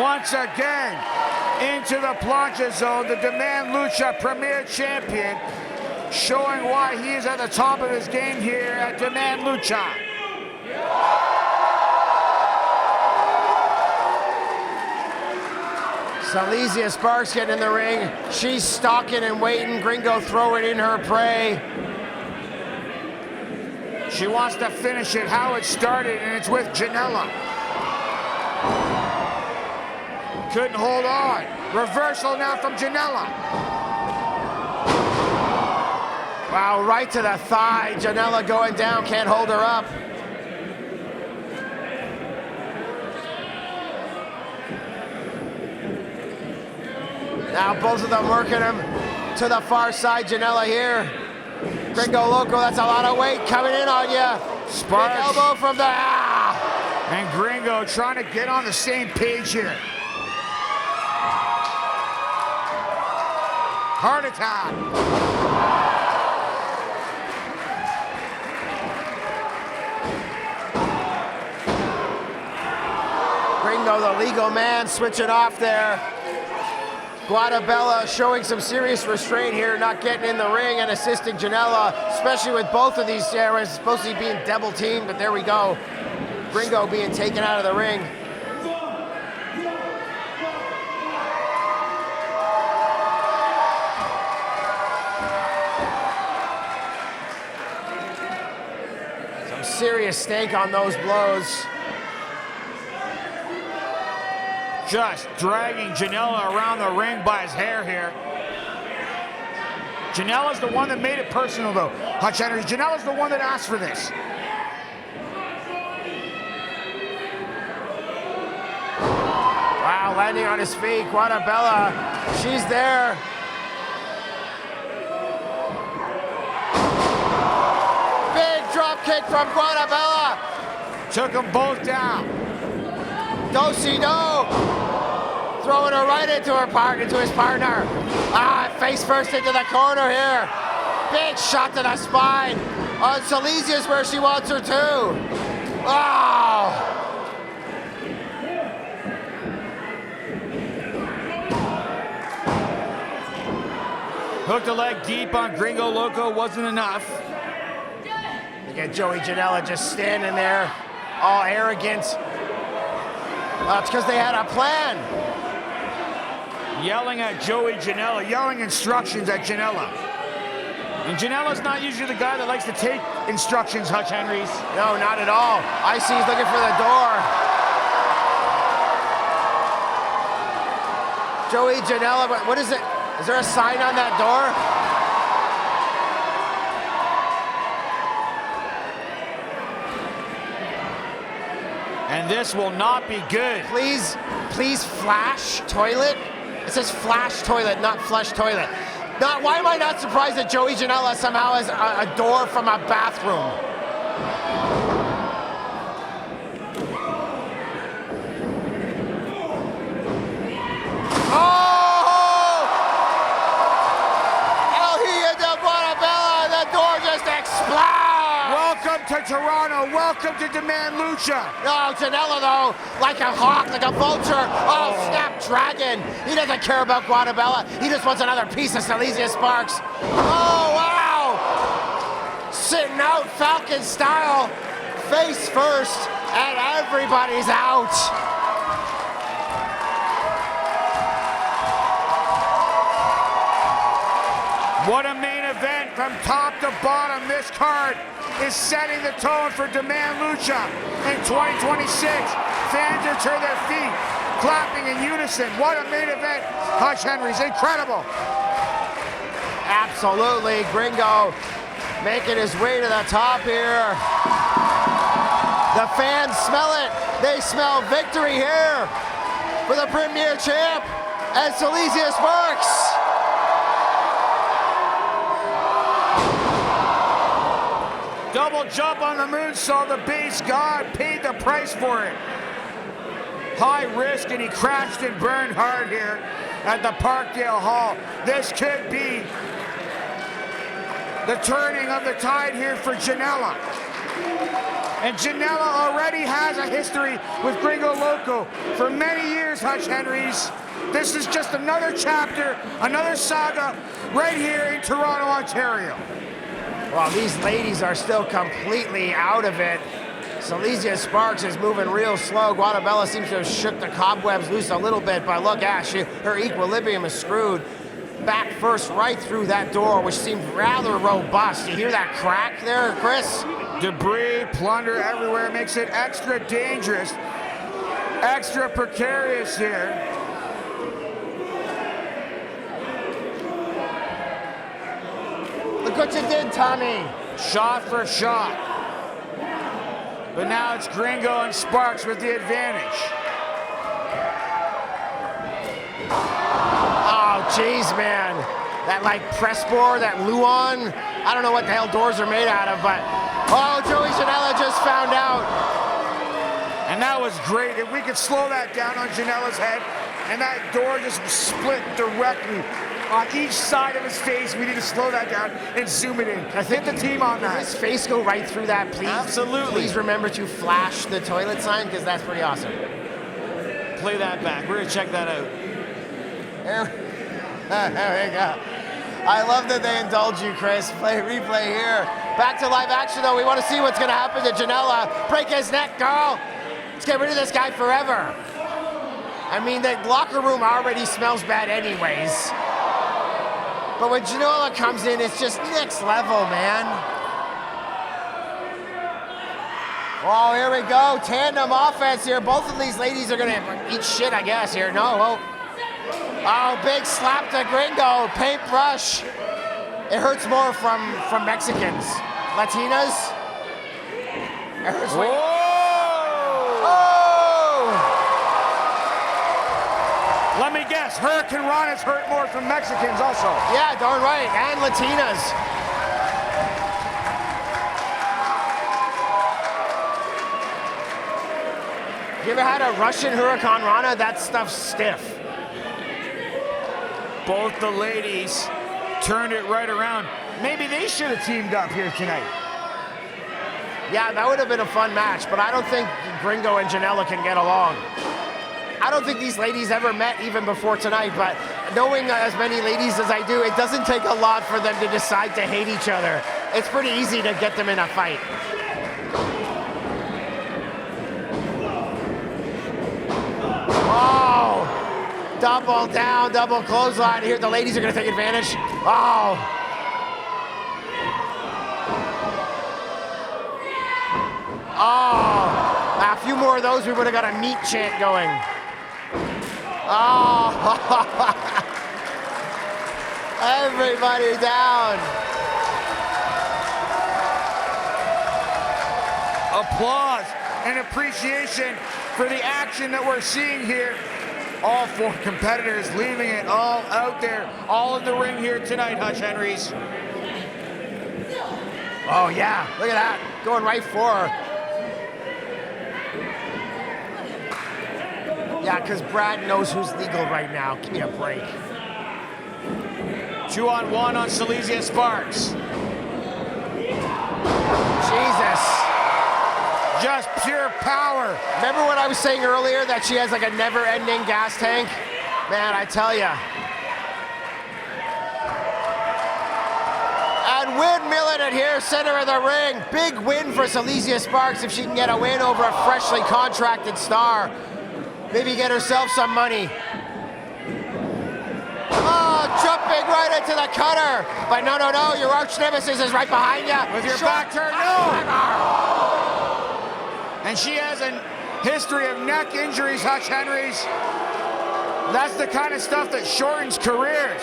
[SPEAKER 3] Once again, into the plancha zone, the Demand Lucha Premier Champion, showing why he is at the top of his game here at Demand Lucha.
[SPEAKER 2] SELEZIYA SPARX getting in the ring. She's stalking and waiting. Gringo throwing in her prey.
[SPEAKER 3] She wants to finish it how it started, and it's with Janela. Couldn't hold on. Reversal now from Janela.
[SPEAKER 2] Wow, right to the thigh. Janela going down, can't hold her up. Now both of them working him to the far side. Janela here. Gringo Loco, that's a lot of weight coming in on you.
[SPEAKER 3] SPARX.
[SPEAKER 2] Big elbow from the...
[SPEAKER 3] And Gringo trying to get on the same page here. Heart attack.
[SPEAKER 2] Gringo, the legal man, switching off there. GATUBELA showing some serious restraint here, not getting in the ring and assisting Janela, especially with both of these areas supposed to be being double teamed, but there we go. Gringo being taken out of the ring. Some serious stank on those blows.
[SPEAKER 3] Just dragging Janela around the ring by his hair here. Janela's the one that made it personal, though. Hutch Henry, Janela's the one that asked for this.
[SPEAKER 2] Wow, landing on his feet. GATUBELA, she's there. Big drop kick from GATUBELA.
[SPEAKER 3] Took them both down.
[SPEAKER 2] Do-si-do. Throwing her right into his partner. Face first into the corner here. Big shot to the spine. SELEZIYA's where she wants her to. Oh!
[SPEAKER 3] Hooked a leg deep on Gringo Loco, wasn't enough.
[SPEAKER 2] You get Joey Janela just standing there, all arrogant. It's because they had a plan.
[SPEAKER 3] Yelling at Joey Janela, yelling instructions at Janela. And Janela's not usually the guy that likes to take instructions, Hutch Henries.
[SPEAKER 2] No, not at all. IC's looking for the door. Joey Janela, what is it? Is there a sign on that door?
[SPEAKER 3] And this will not be good.
[SPEAKER 2] Please flash toilet. It says flash toilet, not flush toilet. Why am I not surprised that Joey Janela somehow has a door from a bathroom? Oh! El HIJA de GATUBELA, the door just explodes!
[SPEAKER 3] for Toronto. Welcome to Demand Lucha.
[SPEAKER 2] Oh, Janela, though, like a hawk, like a vulture. Oh, snap dragon. He doesn't care about GATUBELA. He just wants another piece of SELEZIYA SPARX. Oh, wow. Sitting out Falcon style, face first, and everybody's out.
[SPEAKER 3] What a main event from top to bottom. This card is setting the tone for Demand Lucha in 2026. Fans are to their feet, clapping in unison. What a main event. Hutch Henries, incredible.
[SPEAKER 2] Absolutely, Gringo making his way to the top here. The fans smell it. They smell victory here for the Premier Champ and SELEZIYA SPARX.
[SPEAKER 3] Double jump on the moonsault. The base god paid the price for it. High risk, and he crashed and burned hard here at the Parkdale Hall. This could be the turning of the tide here for Janela. And Janela already has a history with Gringo Loco for many years, Hutch Henries. This is just another chapter, another saga right here in Toronto, Ontario.
[SPEAKER 2] Well, these ladies are still completely out of it. SELEZIYA SPARX is moving real slow. GATUBELA seems to have shook the cobwebs loose a little bit, but look, her equilibrium is screwed. Back first right through that door, which seemed rather robust. You hear that crack there, Chris?
[SPEAKER 3] Debris, plunder everywhere makes it extra dangerous, extra precarious here.
[SPEAKER 2] Look what you did, Tommy.
[SPEAKER 3] Shot for shot. But now it's Gringo and SPARX with the advantage.
[SPEAKER 2] Oh, jeez, man. That, like, press board, that Luan. I don't know what the hell doors are made out of, but... Oh, Joey Janela just found out.
[SPEAKER 3] And that was great. If we could slow that down on Janela's head, and that door just split directly on each side of his face. We need to slow that down and zoom it in. I think the team on that.
[SPEAKER 2] His face go right through that, please.
[SPEAKER 3] Absolutely.
[SPEAKER 2] Please remember to flash the toilet sign, because that's pretty awesome.
[SPEAKER 3] Play that back. We're gonna check that out.
[SPEAKER 2] There we go. I love that they indulge you, Chris. Replay here. Back to live action, though. We want to see what's gonna happen to Janela. Break his neck, girl. Let's get rid of this guy forever. I mean, the locker room already smells bad anyways. But when Janela comes in, it's just next level, man. Oh, here we go. Tandem offense here. Both of these ladies are gonna eat shit, I guess, here. No, oh, big slap to Gringo. Paintbrush. It hurts more from Mexicans. Latinas? It hurts way.
[SPEAKER 3] Let me guess, Hurricane Rana's hurt more from Mexicans also.
[SPEAKER 2] Yeah, darn right, and Latinas. You ever had a Russian Hurricane Rana? That stuff's stiff.
[SPEAKER 3] Both the ladies turned it right around. Maybe they should have teamed up here tonight.
[SPEAKER 2] Yeah, that would have been a fun match, but I don't think Gringo and Janela can get along. I don't think these ladies ever met even before tonight, but knowing as many ladies as I do, it doesn't take a lot for them to decide to hate each other. It's pretty easy to get them in a fight. Oh, double down, double clothesline. Here, the ladies are gonna take advantage. Oh. Oh, a few more of those, we would have got a meat chant going. Oh, everybody down.
[SPEAKER 3] Applause and appreciation for the action that we're seeing here. All four competitors leaving it all out there, all in the ring here tonight, Hutch Henries.
[SPEAKER 2] Oh yeah, look at that, going right for her. Yeah, because Brad knows who's legal right now. Give me a break.
[SPEAKER 3] 2-on-1 on SELEZIYA SPARX.
[SPEAKER 2] Jesus.
[SPEAKER 3] Just pure power.
[SPEAKER 2] Remember what I was saying earlier, that she has like a never-ending gas tank? Man, I tell ya. And windmilling it here, center of the ring. Big win for SELEZIYA SPARX if she can get a win over a freshly contracted star. Maybe get herself some money. Oh, jumping right into the cutter. But no, your arch nemesis is right behind you.
[SPEAKER 3] With your back turn, no. And she has a history of neck injuries, Hutch Henries. That's the kind of stuff that shortens careers.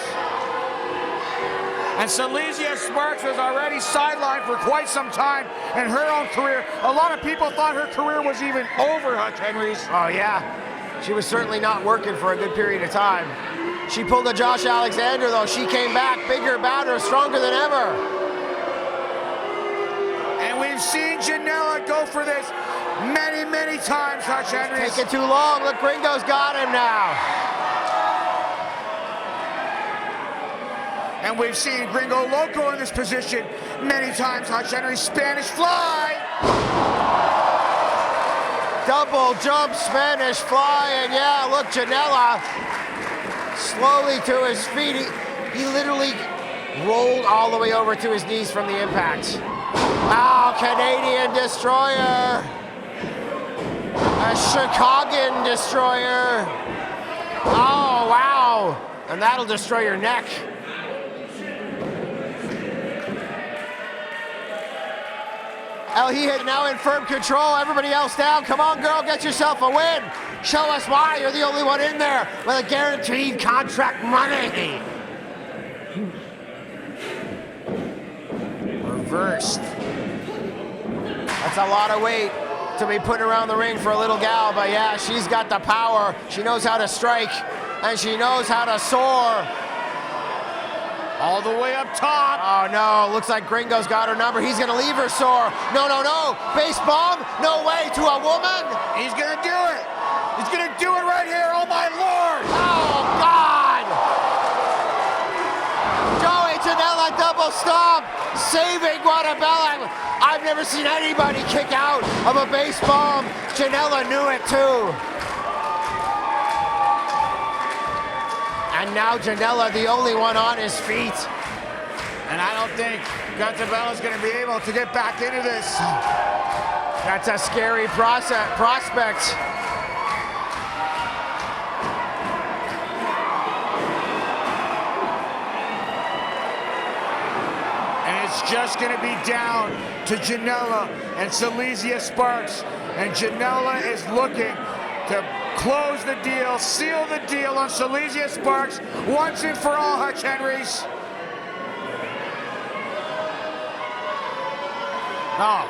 [SPEAKER 3] And SELEZIYA SPARX was already sidelined for quite some time in her own career. A lot of people thought her career was even over, Hutch Henries.
[SPEAKER 2] Oh yeah, she was certainly not working for a good period of time. She pulled a Josh Alexander though. She came back bigger, badder, stronger than ever.
[SPEAKER 3] And we've seen Janela go for this many times, Hutch Henries.
[SPEAKER 2] Taking too long. Look, Gringo's got him now.
[SPEAKER 3] And we've seen Gringo Loco in this position many times, Hutch Henries. Spanish fly.
[SPEAKER 2] Double jump Spanish fly, and yeah, look, Janela slowly to his feet. He literally rolled all the way over to his knees from the impact. Oh, Canadian destroyer. A Chicagan destroyer. Oh, wow. And that'll destroy your neck. El HIJA now in firm control. Everybody else down. Come on, girl, get yourself a win. Show us why you're the only one in there with a guaranteed contract money.
[SPEAKER 3] Reversed.
[SPEAKER 2] That's a lot of weight to be putting around the ring for a little gal, but yeah, she's got the power. She knows how to strike, and she knows how to soar.
[SPEAKER 3] All the way up top.
[SPEAKER 2] Oh no, looks like Gringo's got her number. He's gonna leave her sore. No. Base bomb, no way to a woman.
[SPEAKER 3] He's gonna do it. He's gonna do it right here, oh my Lord.
[SPEAKER 2] Oh God. Joey Janela double stomp, saving Guatemala. I've never seen anybody kick out of a base bomb. Janela knew it too. And now Janela, the only one on his feet.
[SPEAKER 3] And I don't think GATUBELA's going to be able to get back into this.
[SPEAKER 2] That's a scary prospect.
[SPEAKER 3] And it's just going to be down to Janela and SELEZIYA SPARX. And Janela is looking to close the deal, seal the deal on SELEZIYA SPARX once and for all, Hutch Henries. Oh.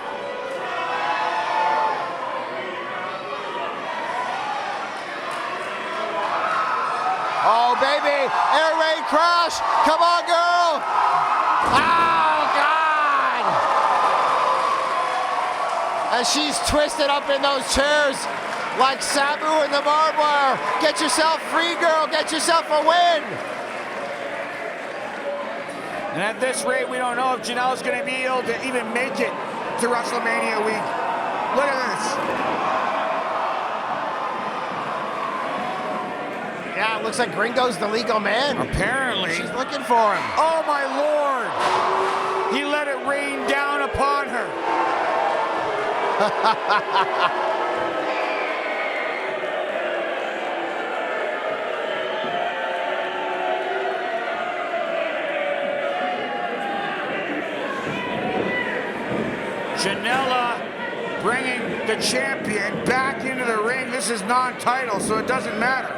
[SPEAKER 2] Oh, baby, air raid crash. Come on, girl. Oh, God. And she's twisted up in those chairs like Sabu in the barbed wire. Get yourself free, girl. Get yourself a win.
[SPEAKER 3] And at this rate, we don't know if Janela's going to be able to even make it to WrestleMania week. Look at this.
[SPEAKER 2] Yeah, it looks like Gringo's the legal man.
[SPEAKER 3] Apparently.
[SPEAKER 2] She's looking for him.
[SPEAKER 3] Oh, my Lord. He let it rain down upon her. Janela bringing the champion back into the ring. This is non-title, so it doesn't matter.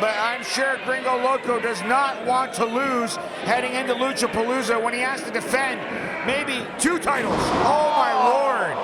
[SPEAKER 3] But I'm sure Gringo Loco does not want to lose heading into Luchapalooza when he has to defend maybe 2 titles. Oh, my Lord.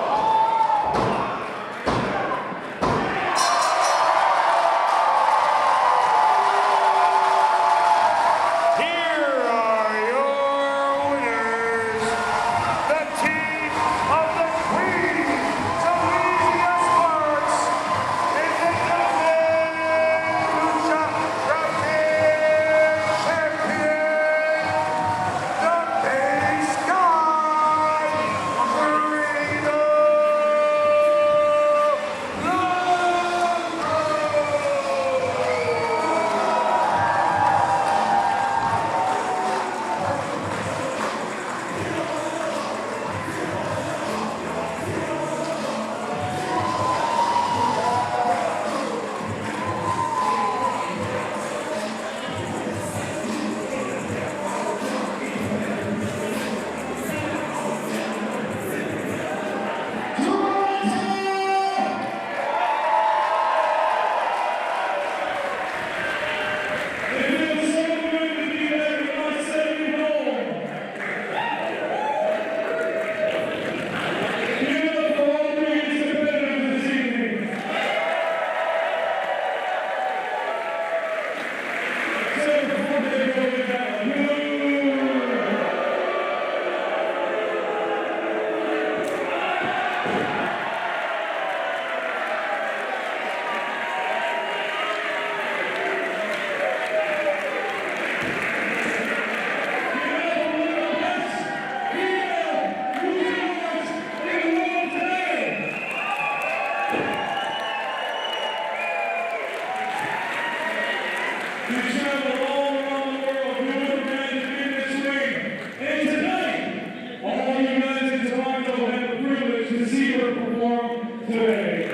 [SPEAKER 5] who travel all around the world doing the magic in this ring. And tonight, all you guys in Toronto have the privilege to see her perform today.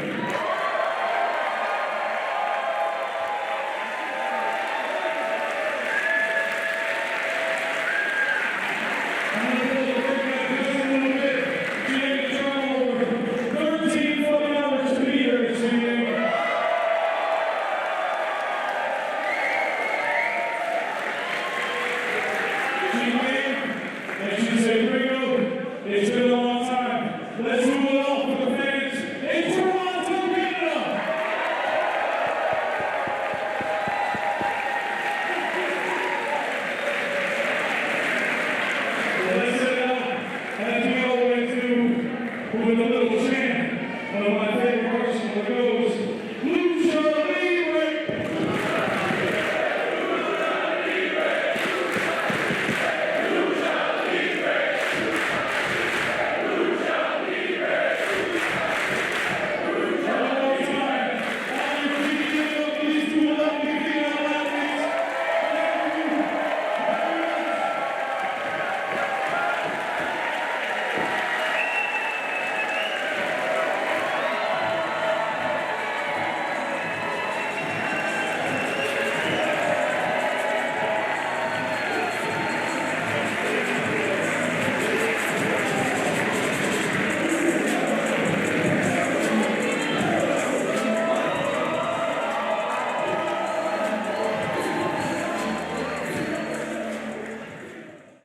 [SPEAKER 5] It's been a long time. Let's move it on.